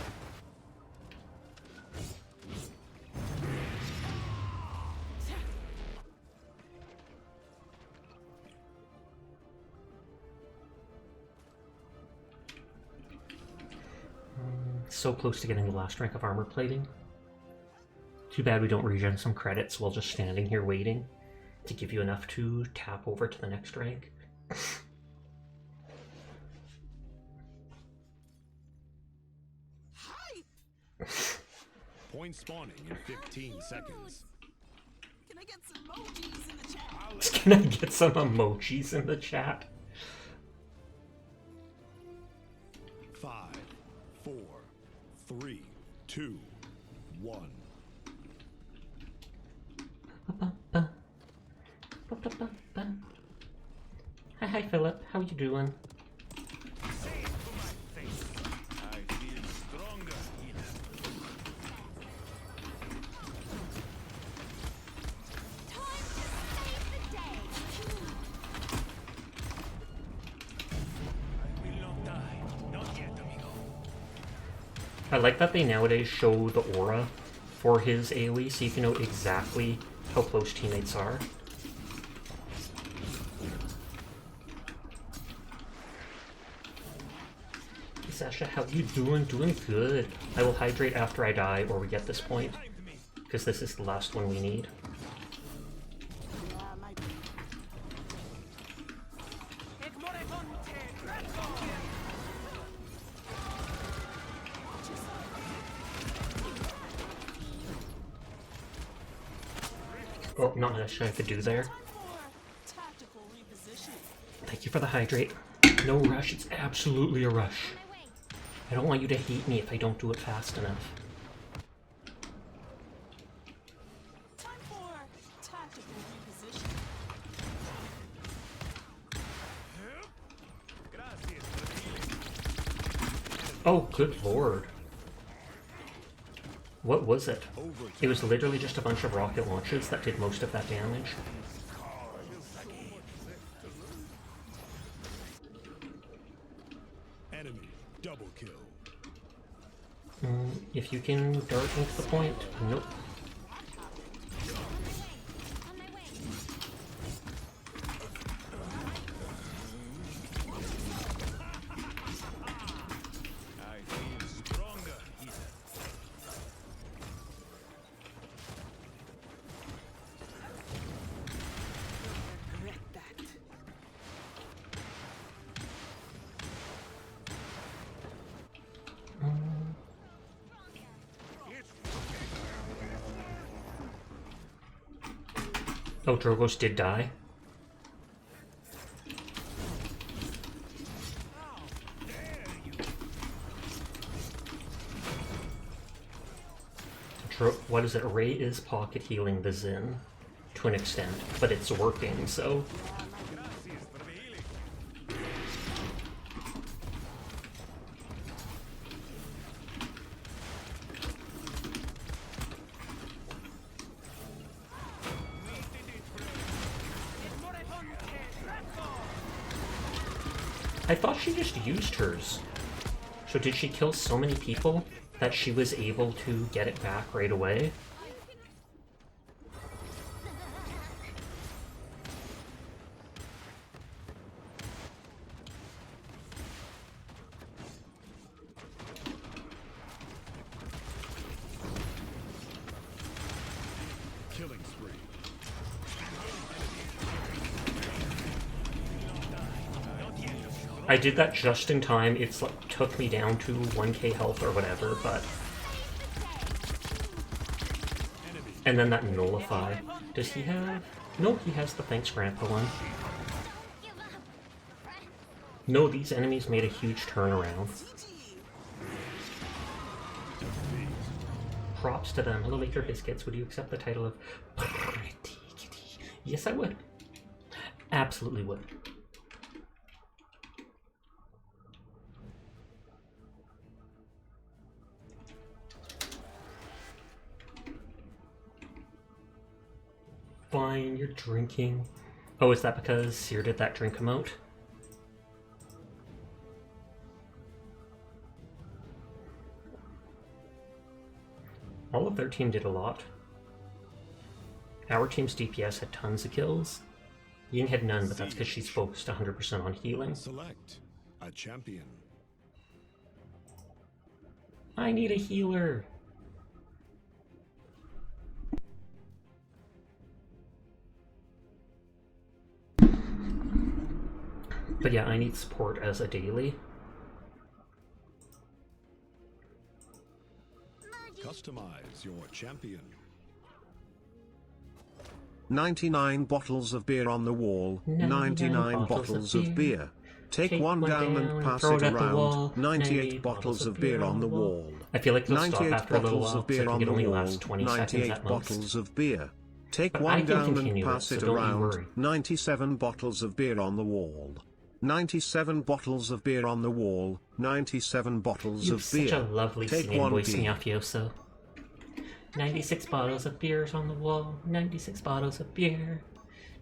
So close to getting the last rank of armor plating. Too bad we don't regen some credits while just standing here waiting to give you enough to tap over to the next rank. Point spawning in 15 seconds. Can I get some emojis in the chat? Can I get some emojis in the chat? 5, 4, 3, 2, 1. Hi, Philip. How you doing? Say it to my face. I feel stronger, healer. Time to save the day. I will not die. Not yet, amigo. I like that they nowadays show the aura for his AoE so you can know exactly how close teammates are. Hey Sasha, how you doing? Doing good. I will hydrate after I die or we get this point, because this is the last one we need. Oh, not much I could do there. Tactical repositioning. Thank you for the hydrate. No rush, it's absolutely a rush. I don't want you to hate me if I don't do it fast enough. Time for tactical repositioning. Gracias for the healing. Oh, good lord. What was it? Overtime. It was literally just a bunch of rocket launches that did most of that damage. Enemy double kill. If you can dart into the point. Nope. On my way. I feel stronger, healer. Regret that. Oh, Drogos did die. What is it? Ray is pocket healing the Xin to an extent, but it's working, so... Gracias for the healing. I thought she just used hers. So did she kill so many people that she was able to get it back right away? Killing spree. I did that just in time. It's like took me down to 1k health or whatever, but... And then that nullify. Does he have... No, he has the Thanks Grandpa one. No, these enemies made a huge turnaround. Props to them. Hello, Maker Biscuits. Would you accept the title of Pretty Kitty? Yes, I would. Absolutely would. Fine, you're drinking. Oh, is that because Seer did that drink emote? All of their team did a lot. Our team's DPS had tons of kills. Ying had none, but that's because she's focused 100% on healing. Select a champion. I need a healer. But yeah, I need support as a daily. Customize your champion. 99 bottles of beer on the wall. 99 bottles of beer. Take one down and pass it around. 98 bottles of beer on the wall. I feel like they'll stop 98 after a little bottles while, of beer so I on think it the only wall. lasts 20 seconds 98 at most. bottles of beer. Take But I one can down continue and it, pass so it don't you around. worry. 97 bottles of beer on the wall. 97 bottles of beer on the wall. 97 bottles You of have beer. such a lovely Take singing one voice, beer. Miyafioso. 96 bottles of beers on the wall. 96 bottles of beer.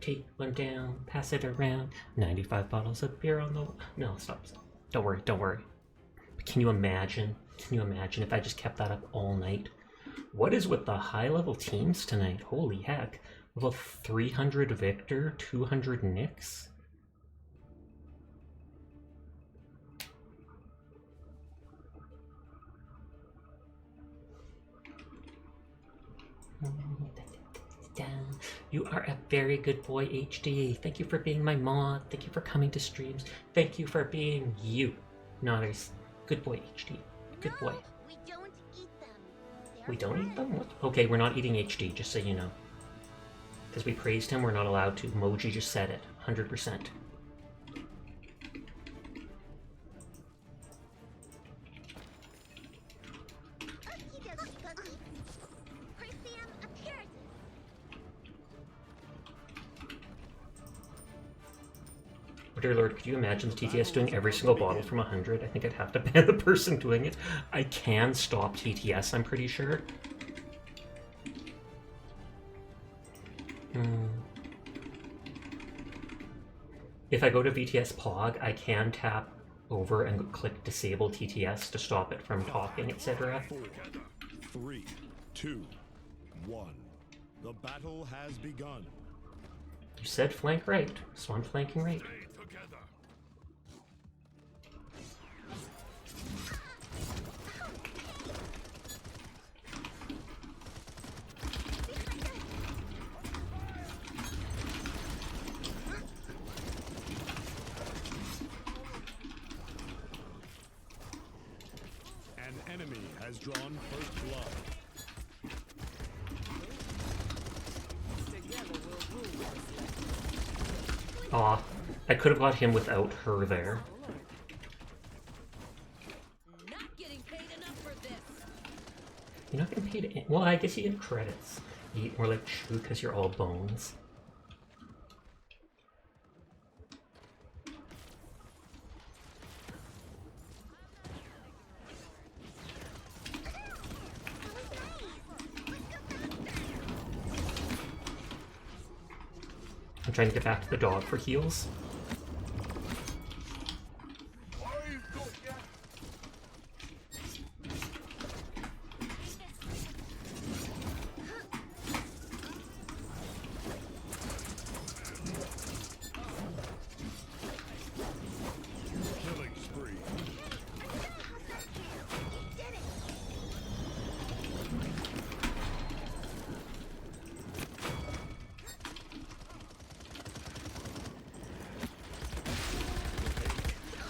Take one down, pass it around. 95 bottles of beer on the wall. No, stop. Don't worry, don't worry. But can you imagine? Can you imagine if I just kept that up all night? What is with the high-level teams tonight? Holy heck. Level 300 Victor, 200 Nyx? You are a very good boy, HD. Thank you for being my mod. Thank you for coming to streams. Thank you for being you. Notters. Good boy, HD. Good boy. We don't eat them. We don't eat them? What? Okay, we're not eating HD, just so you know. Because we praised him, we're not allowed to. Moji just said it. 100%. Dear Lord, could you imagine the TTS doing every single bottle from 100? I think I'd have to ban the person doing it. I can stop TTS, I'm pretty sure. If I go to VTS POG, I can tap over and click disable TTS to stop it from talking, etc. 4, 3, 2, 1. The battle has begun. You said flank right, so I'm flanking right. An enemy has drawn first blood. Aw, I could have got him without her there. Not getting paid enough for this. You're not getting paid. Well, I guess you get credits. You eat more like chew because you're all bones. I'm trying to get back to the dog for heals.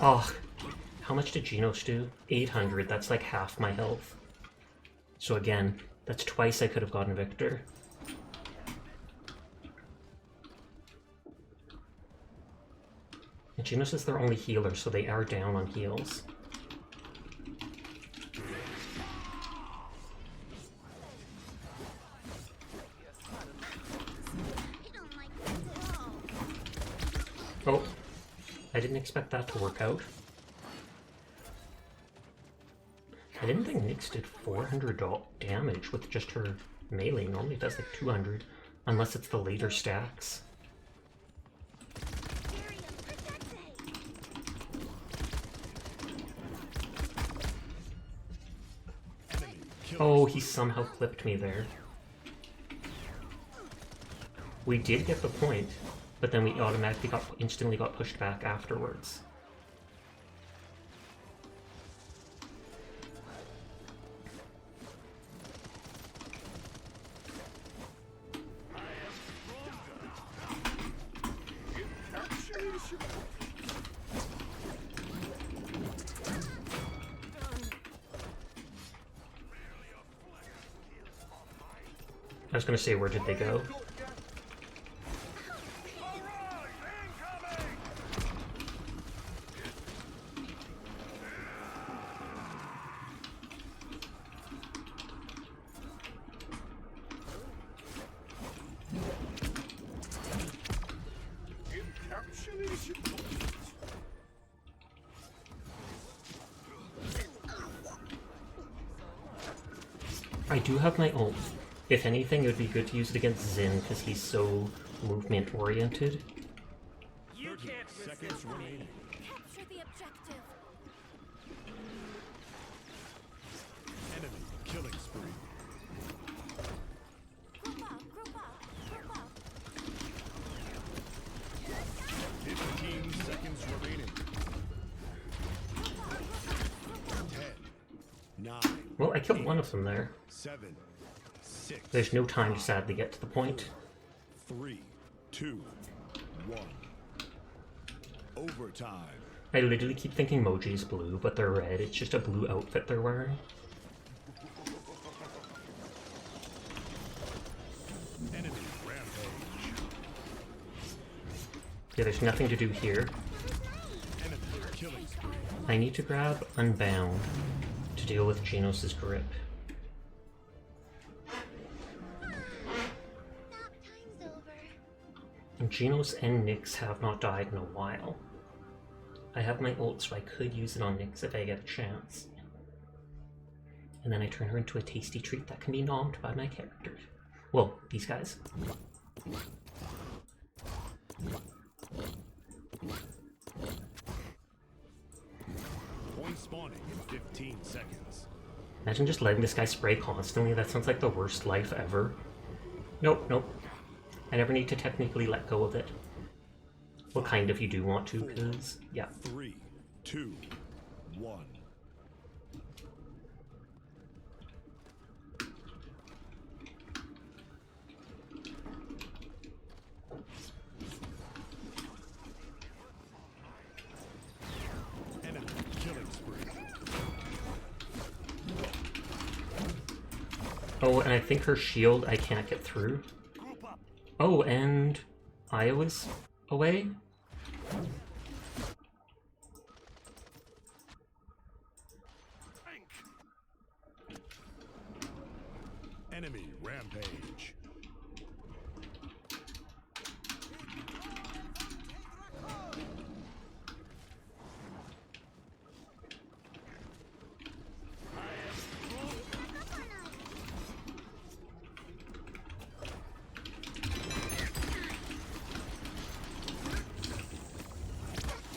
Oh, how much did Genos do? 800, that's like half my health. So again, that's twice I could have gotten Victor. And Genos is their only healer, so they are down on heals. Oh, I didn't expect that to work out. I didn't think Nyx did 400 damage with just her melee. Normally it does like 200, unless it's the later stacks. Oh, he somehow clipped me there. We did get the point, but then we automatically instantly got pushed back afterwards. I was gonna say, where did they go? I do have my ult. If anything, it would be good to use it against Xin, because he's so movement-oriented. You can't Seconds remaining. Capture the objective. Enemy killing spree. Group up, group up, group up. 15 seconds remaining. 10, 9, Well, I killed one of them there. 7, 6, There's no time to sadly get to the point. 3, 2, 1. Overtime. I literally keep thinking Moji's blue, but they're red. It's just a blue outfit they're wearing. Enemy rampage. Yeah, there's nothing to do here. Enemy killing spree. I need to grab Unbound to deal with Genos' grip. Nap time's over. And Genos and Nyx have not died in a while. I have my ult, so I could use it on Nyx if I get a chance. And then I turn her into a tasty treat that can be nommed by my characters. Well, these guys. Point spawning in 15 seconds. Imagine just letting this guy spray constantly. That sounds like the worst life ever. Nope, nope. I never need to technically let go of it. Well, kind of, you do want to, because, yeah. 3, 2, 1. Enemy killing spree. Oh, and I think her shield I can't get through. Oh, and Iowa's away? Enemy rampage.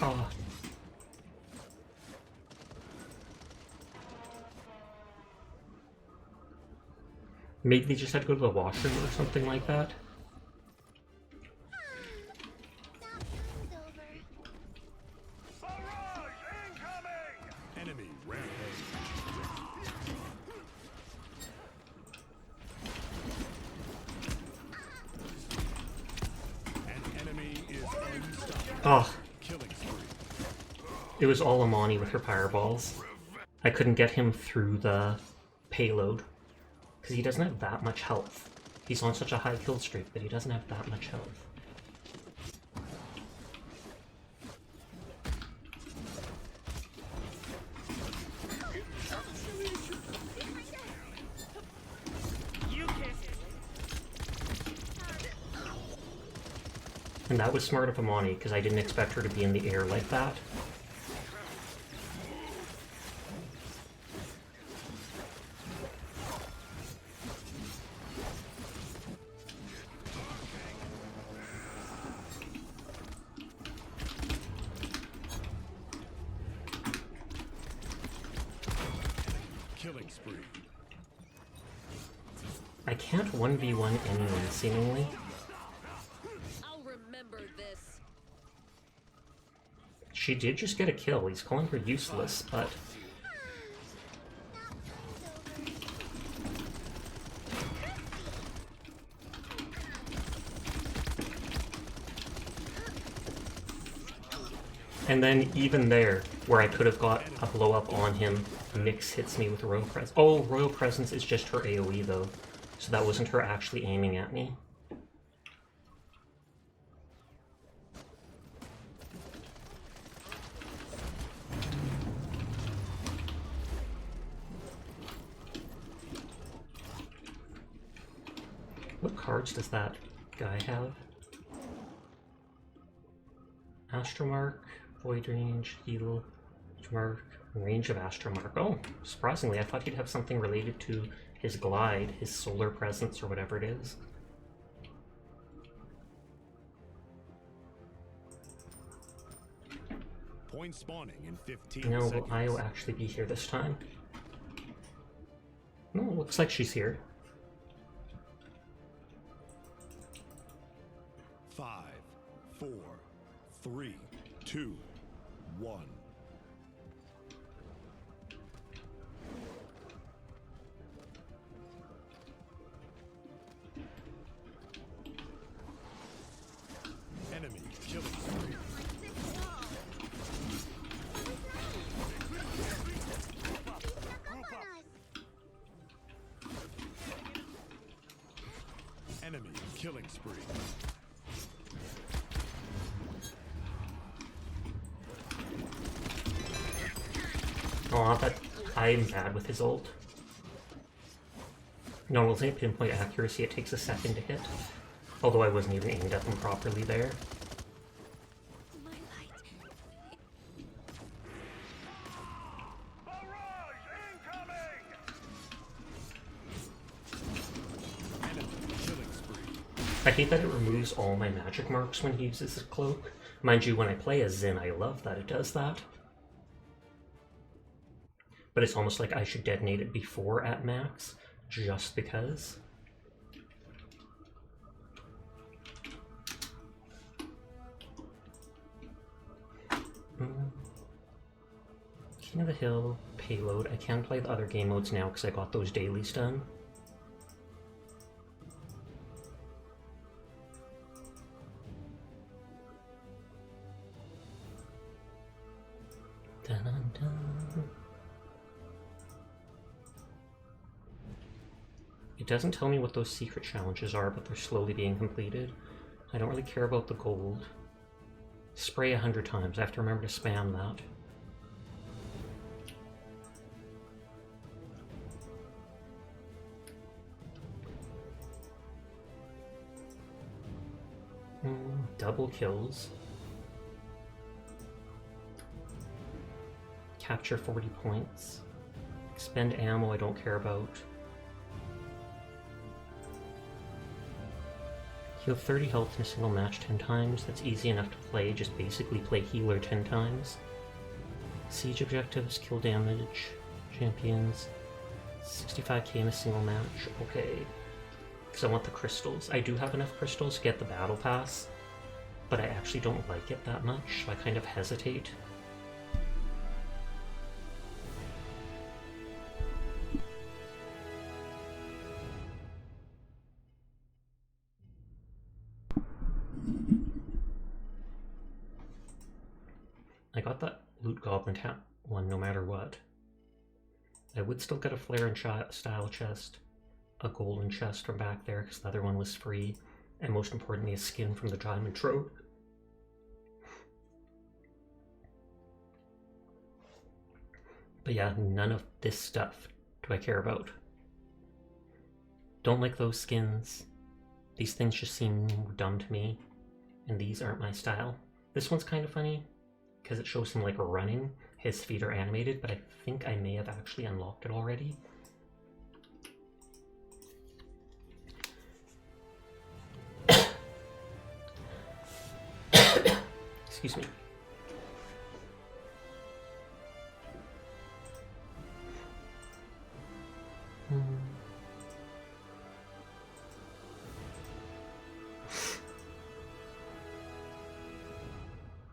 Oh. Maybe they just had to go to the washroom or something like that. Nap time's over. Barrage incoming! Enemy rampage. An enemy is unstoppable. Oh, Killing spree. It was all Amani with her fireballs. I couldn't get him through the payload, because he doesn't have that much health. He's on such a high kill streak, but he doesn't have that much health. And that was smart of Amani, because I didn't expect her to be in the air like that. Killing spree. I can't 1v1 anyone, seemingly. I'll remember this. She did just get a kill. He's calling her useless, but... And then even there, where I could have got a blow up on him, Nyx hits me with Royal Presence. Oh, Royal Presence is just her AoE though, so that wasn't her actually aiming at me. What cards does that guy have? Astromark, Void Range, Heal, Astromark, Range of Astromark. Oh, surprisingly, I thought he'd have something related to his glide, his solar presence, or whatever it is. Point spawning in 15 No, will seconds. Io actually be here this time? No, looks like she's here. 5, 4, 3, 2, 1. Enemy killing spree. Enemy killing spree. Aw, but I'm bad with his ult. Normally at pinpoint accuracy it takes a second to hit. Although I wasn't even aimed at them properly there. My light. Enemy killing spree. I hate that it removes all my magic marks when he uses his cloak. Mind you, when I play as Xin, I love that it does that. But it's almost like I should detonate it before at max, just because. King of the Hill, Payload. I can play the other game modes now because I got those dailies done. Dun-dun-dun. It doesn't tell me what those secret challenges are, but they're slowly being completed. I don't really care about the gold. Spray 100 times. I have to remember to spam that. Double kills. Capture 40 points. Expend ammo I don't care about. Heal 30 health in a single match 10 times. That's easy enough to play, just basically play healer 10 times. Siege objectives, kill damage, champions. 65k in a single match. Okay. Because I want the crystals. I do have enough crystals to get the battle pass, but I actually don't like it that much, so I kind of hesitate. I got that. loot Goblin one no matter what. I would still get a Flare and Style chest, a golden chest from back there because the other one was free, and most importantly a skin from the Diamond Trove. But yeah, none of this stuff do I care about. Don't like those skins. These things just seem dumb to me, and these aren't my style. This one's kind of funny, because it shows him like running. His feet are animated, but I think I may have actually unlocked it already. Excuse me.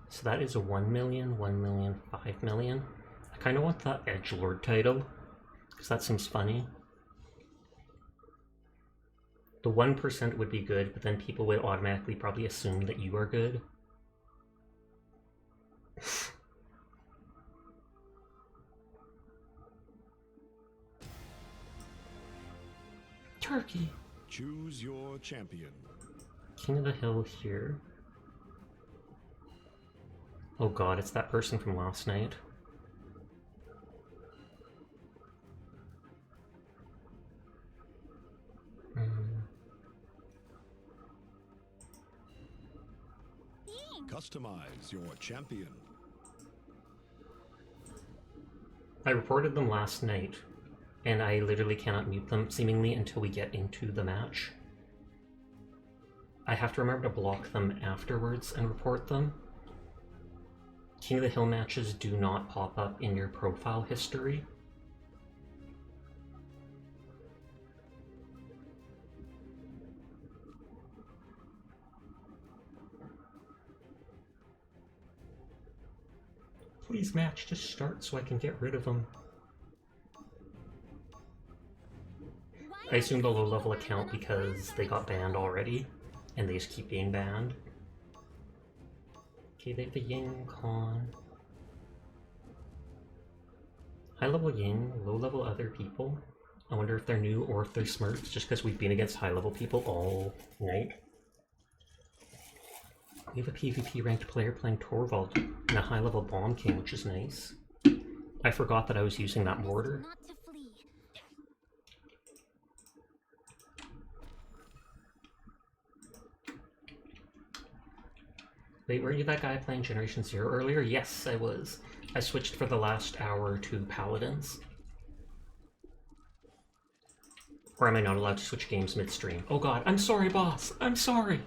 So that is 1 million, 1 million, 5 million. I kind of want the Edgelord title, because that seems funny. The 1% would be good, but then people would automatically probably assume that you are good. Turkey. Choose your champion. King of the Hill here. Oh god, it's that person from last night. Customize your champion. I reported them last night, and I literally cannot mute them seemingly until we get into the match. I have to remember to block them afterwards and report them. King of the Hill matches do not pop up in your profile history. Please match, just start so I can get rid of them. I assumed a low level account because they got banned already, and they just keep being banned. Okay, they have the Ying Con. High level Ying, low level other people. I wonder if they're new or if they're smurfs, just because we've been against high level people all night. We have a PvP ranked player playing Torvald and a high level Bomb King, which is nice. I forgot that I was using that mortar. Not to flee. Wait, were you that guy playing Generation Zero earlier? Yes, I was. I switched for the last hour to Paladins. Or am I not allowed to switch games midstream? Oh god, I'm sorry, boss! I'm sorry!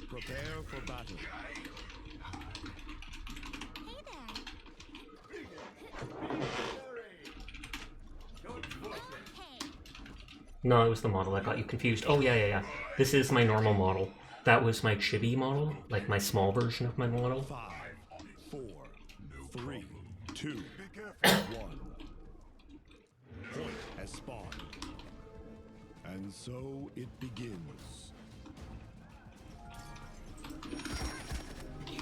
Prepare for battle. No, it was the model that got you confused. Oh, yeah. This is my normal model. That was my chibi model, like my small version of my model. 5, 4, 3, 2, 1. Point has spawned. And so it begins. Did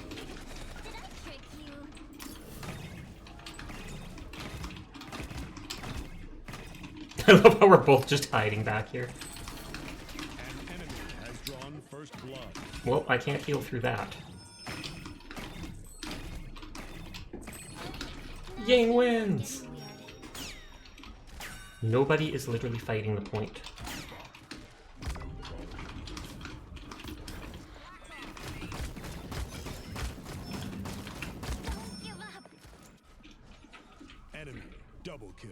I trick you? I love how we're both just hiding back here. An enemy has drawn first blood. Well, I can't heal through that. Ying wins! Nobody is literally fighting the point. Don't give up. Enemy double kill.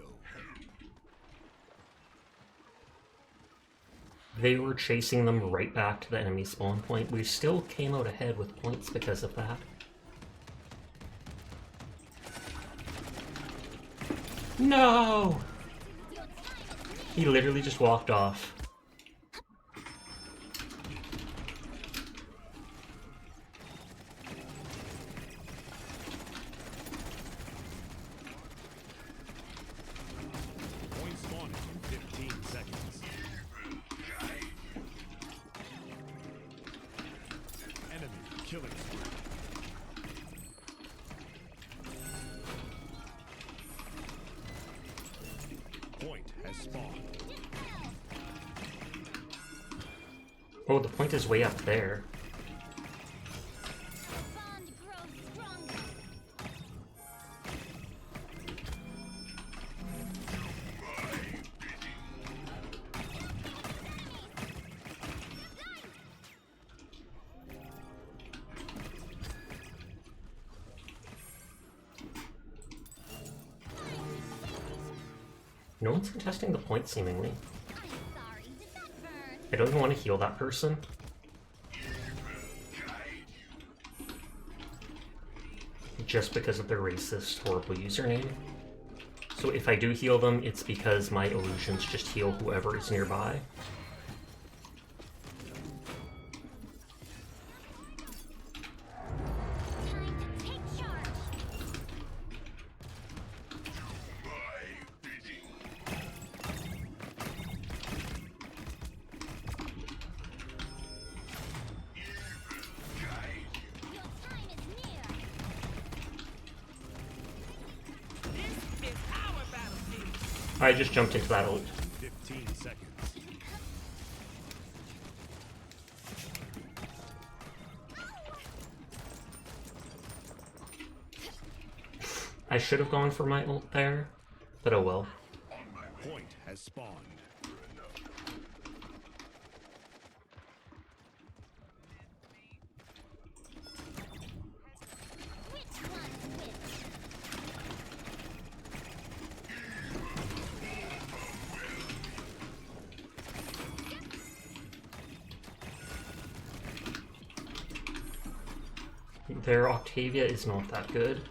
They were chasing them right back to the enemy spawn point. We still came out ahead with points because of that. No! He literally just walked off. Point spawning in 15 seconds. Enemy Killing spree. Point has spawned. Oh, the point is way up there. Bond grows stronger. No one's contesting the point, seemingly. I'm sorry. Did that burn? I don't even want to heal that person. Just because of their racist, horrible username. So if I do heal them, it's because my illusions just heal whoever is nearby. Time to take charge. Your time is near. This is our battlefield. I just jumped into that ult. 15 seconds. I should have gone for my ult there, but oh well. Point has spawned. Which one's which? Their Octavia is not that good.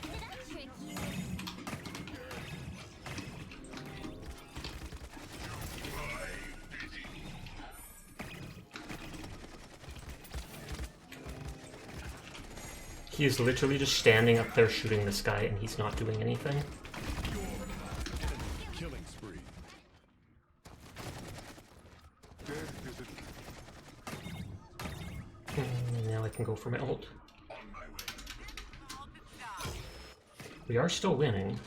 Did I trick you? He is literally just standing up there shooting this guy and he's not doing anything. Killing spree. Now I can go for my ult. We are still winning,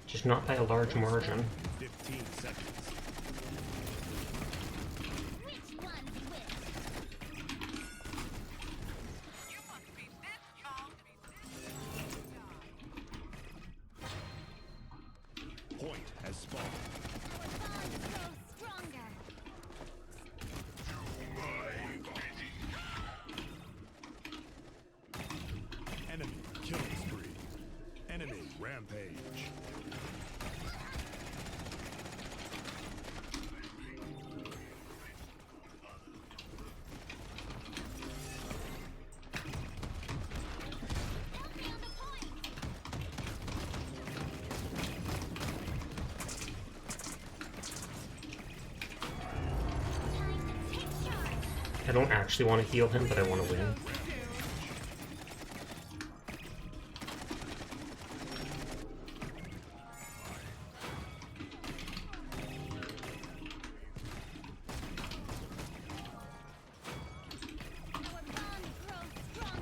just not by a large margin. 15 seconds. Which one's which? Point has spawned. Our bond grows stronger. Enemy killing spree. Enemy rampage. Help me on the point. Time to take charge. I don't actually want to heal him, but I want to win. Our bond grows stronger.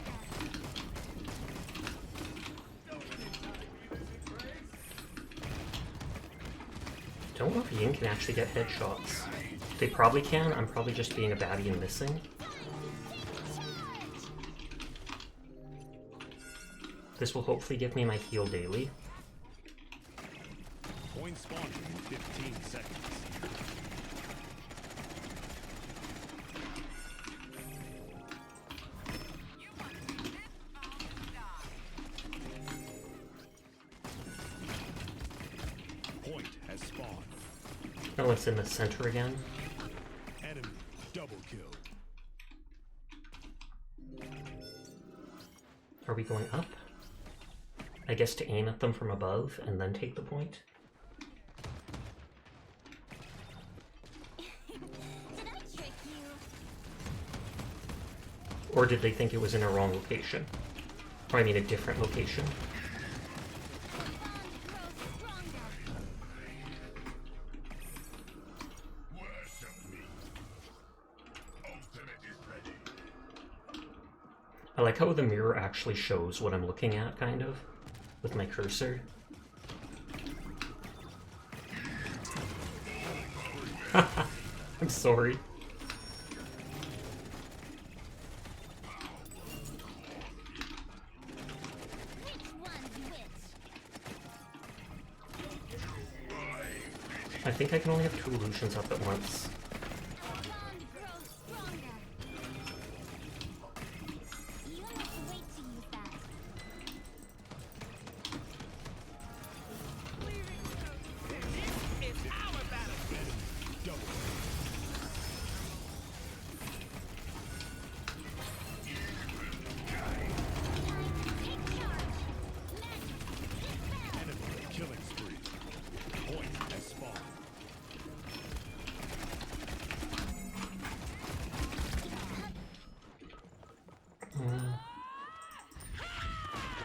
Don't know if Yin can actually get headshots. They probably can, I'm probably just being a baddie and missing. This will hopefully give me my heal daily. Point spawning in 15 seconds. Point has spawned. Oh, it's in the center again. Enemy double kill. Are we going up? I guess to aim at them from above and then take the point? Did I trick you? Or did they think it was in a wrong location? Or I mean a different location. I like how the mirror actually shows what I'm looking at, kind of, with my cursor. I'm sorry. I think I can only have 2 illusions up at once.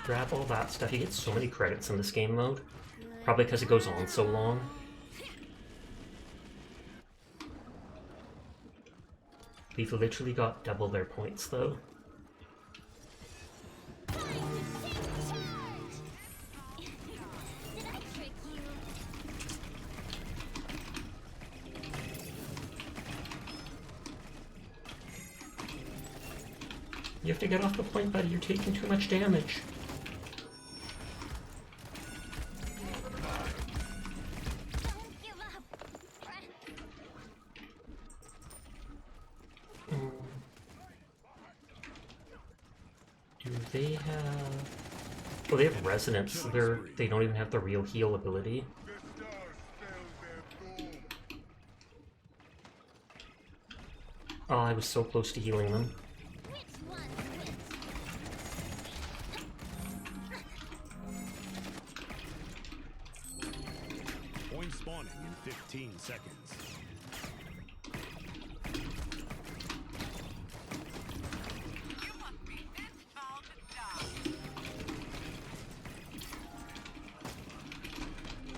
Grab all that stuff. You get so many credits in this game mode. Probably because it goes on so long. We've literally got double their points though. You have to get off the point, buddy. You're taking too much damage. Do they have... Oh, they have resonance. They don't even have the real heal ability. Oh, I was so close to healing them. Point spawning in 15 seconds.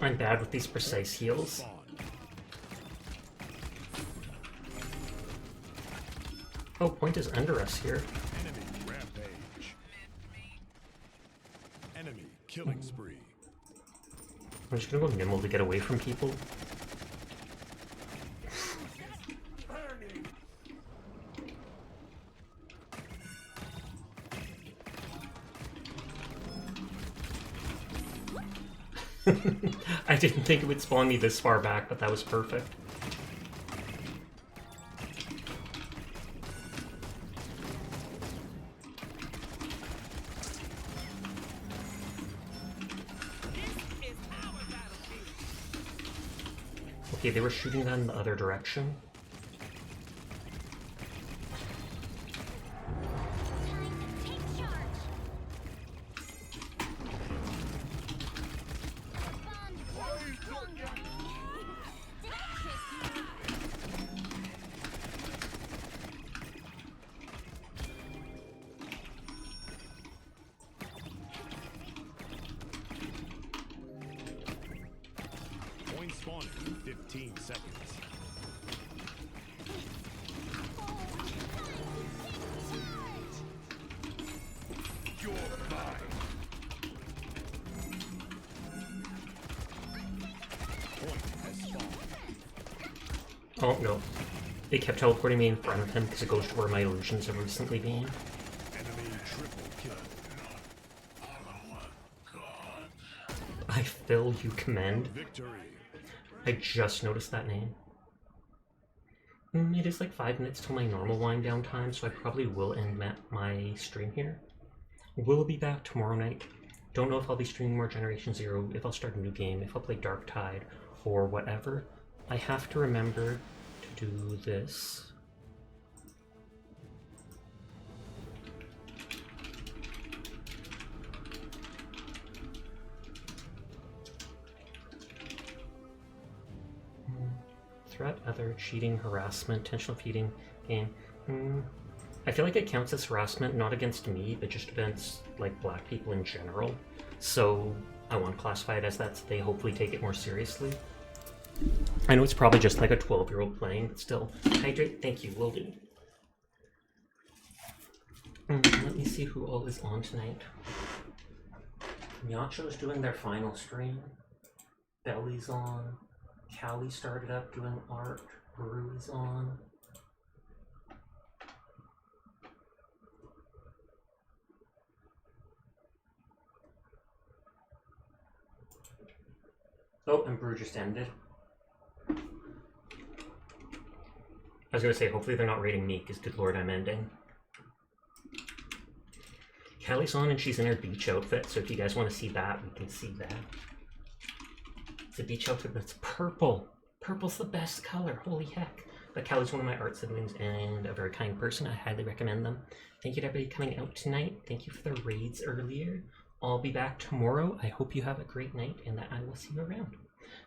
I'm bad with these precise heals. Oh, point is under us here. Enemy rampage. Enemy killing spree. I'm just gonna go nimble to get away from people. I didn't think it would spawn me this far back, but that was perfect. Okay, they were shooting that in the other direction. Point spawning in 15 seconds. You're mine. Point has spawned. Oh no. They kept teleporting me in front of him because it goes to where my illusions have recently been. Enemy triple kill. I fill you commend. Victory. I just noticed that name. It is like 5 minutes till my normal wind down time, so I probably will end my stream here. We'll be back tomorrow night. Don't know if I'll be streaming more Generation Zero, if I'll start a new game, if I'll play Dark Tide, or whatever. I have to remember to do this. Threat, other, cheating, harassment, intentional feeding, game. I feel like it counts as harassment, not against me, but just against, like, black people in general. So I want to classify it as that so they hopefully take it more seriously. I know it's probably just like a 12-year-old playing, but still. Hydrate, thank you, will do. Let me see who all is on tonight. Miacho's doing their final stream. Belly's on. Callie started up doing art. Brew is on. Oh, and Brew just ended. I was gonna say, hopefully they're not rating me, because good lord, I'm ending. Callie's on and she's in her beach outfit, so if you guys want to see that, we can see that. It's a beach outfit that's purple. Purple's the best color, holy heck. But Callie's one of my art siblings and a very kind person. I highly recommend them. Thank you to everybody coming out tonight. Thank you for the raids earlier. I'll be back tomorrow. I hope you have a great night and that I will see you around.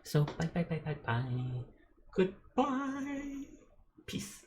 So, bye, bye, bye, bye, bye. Goodbye. Peace.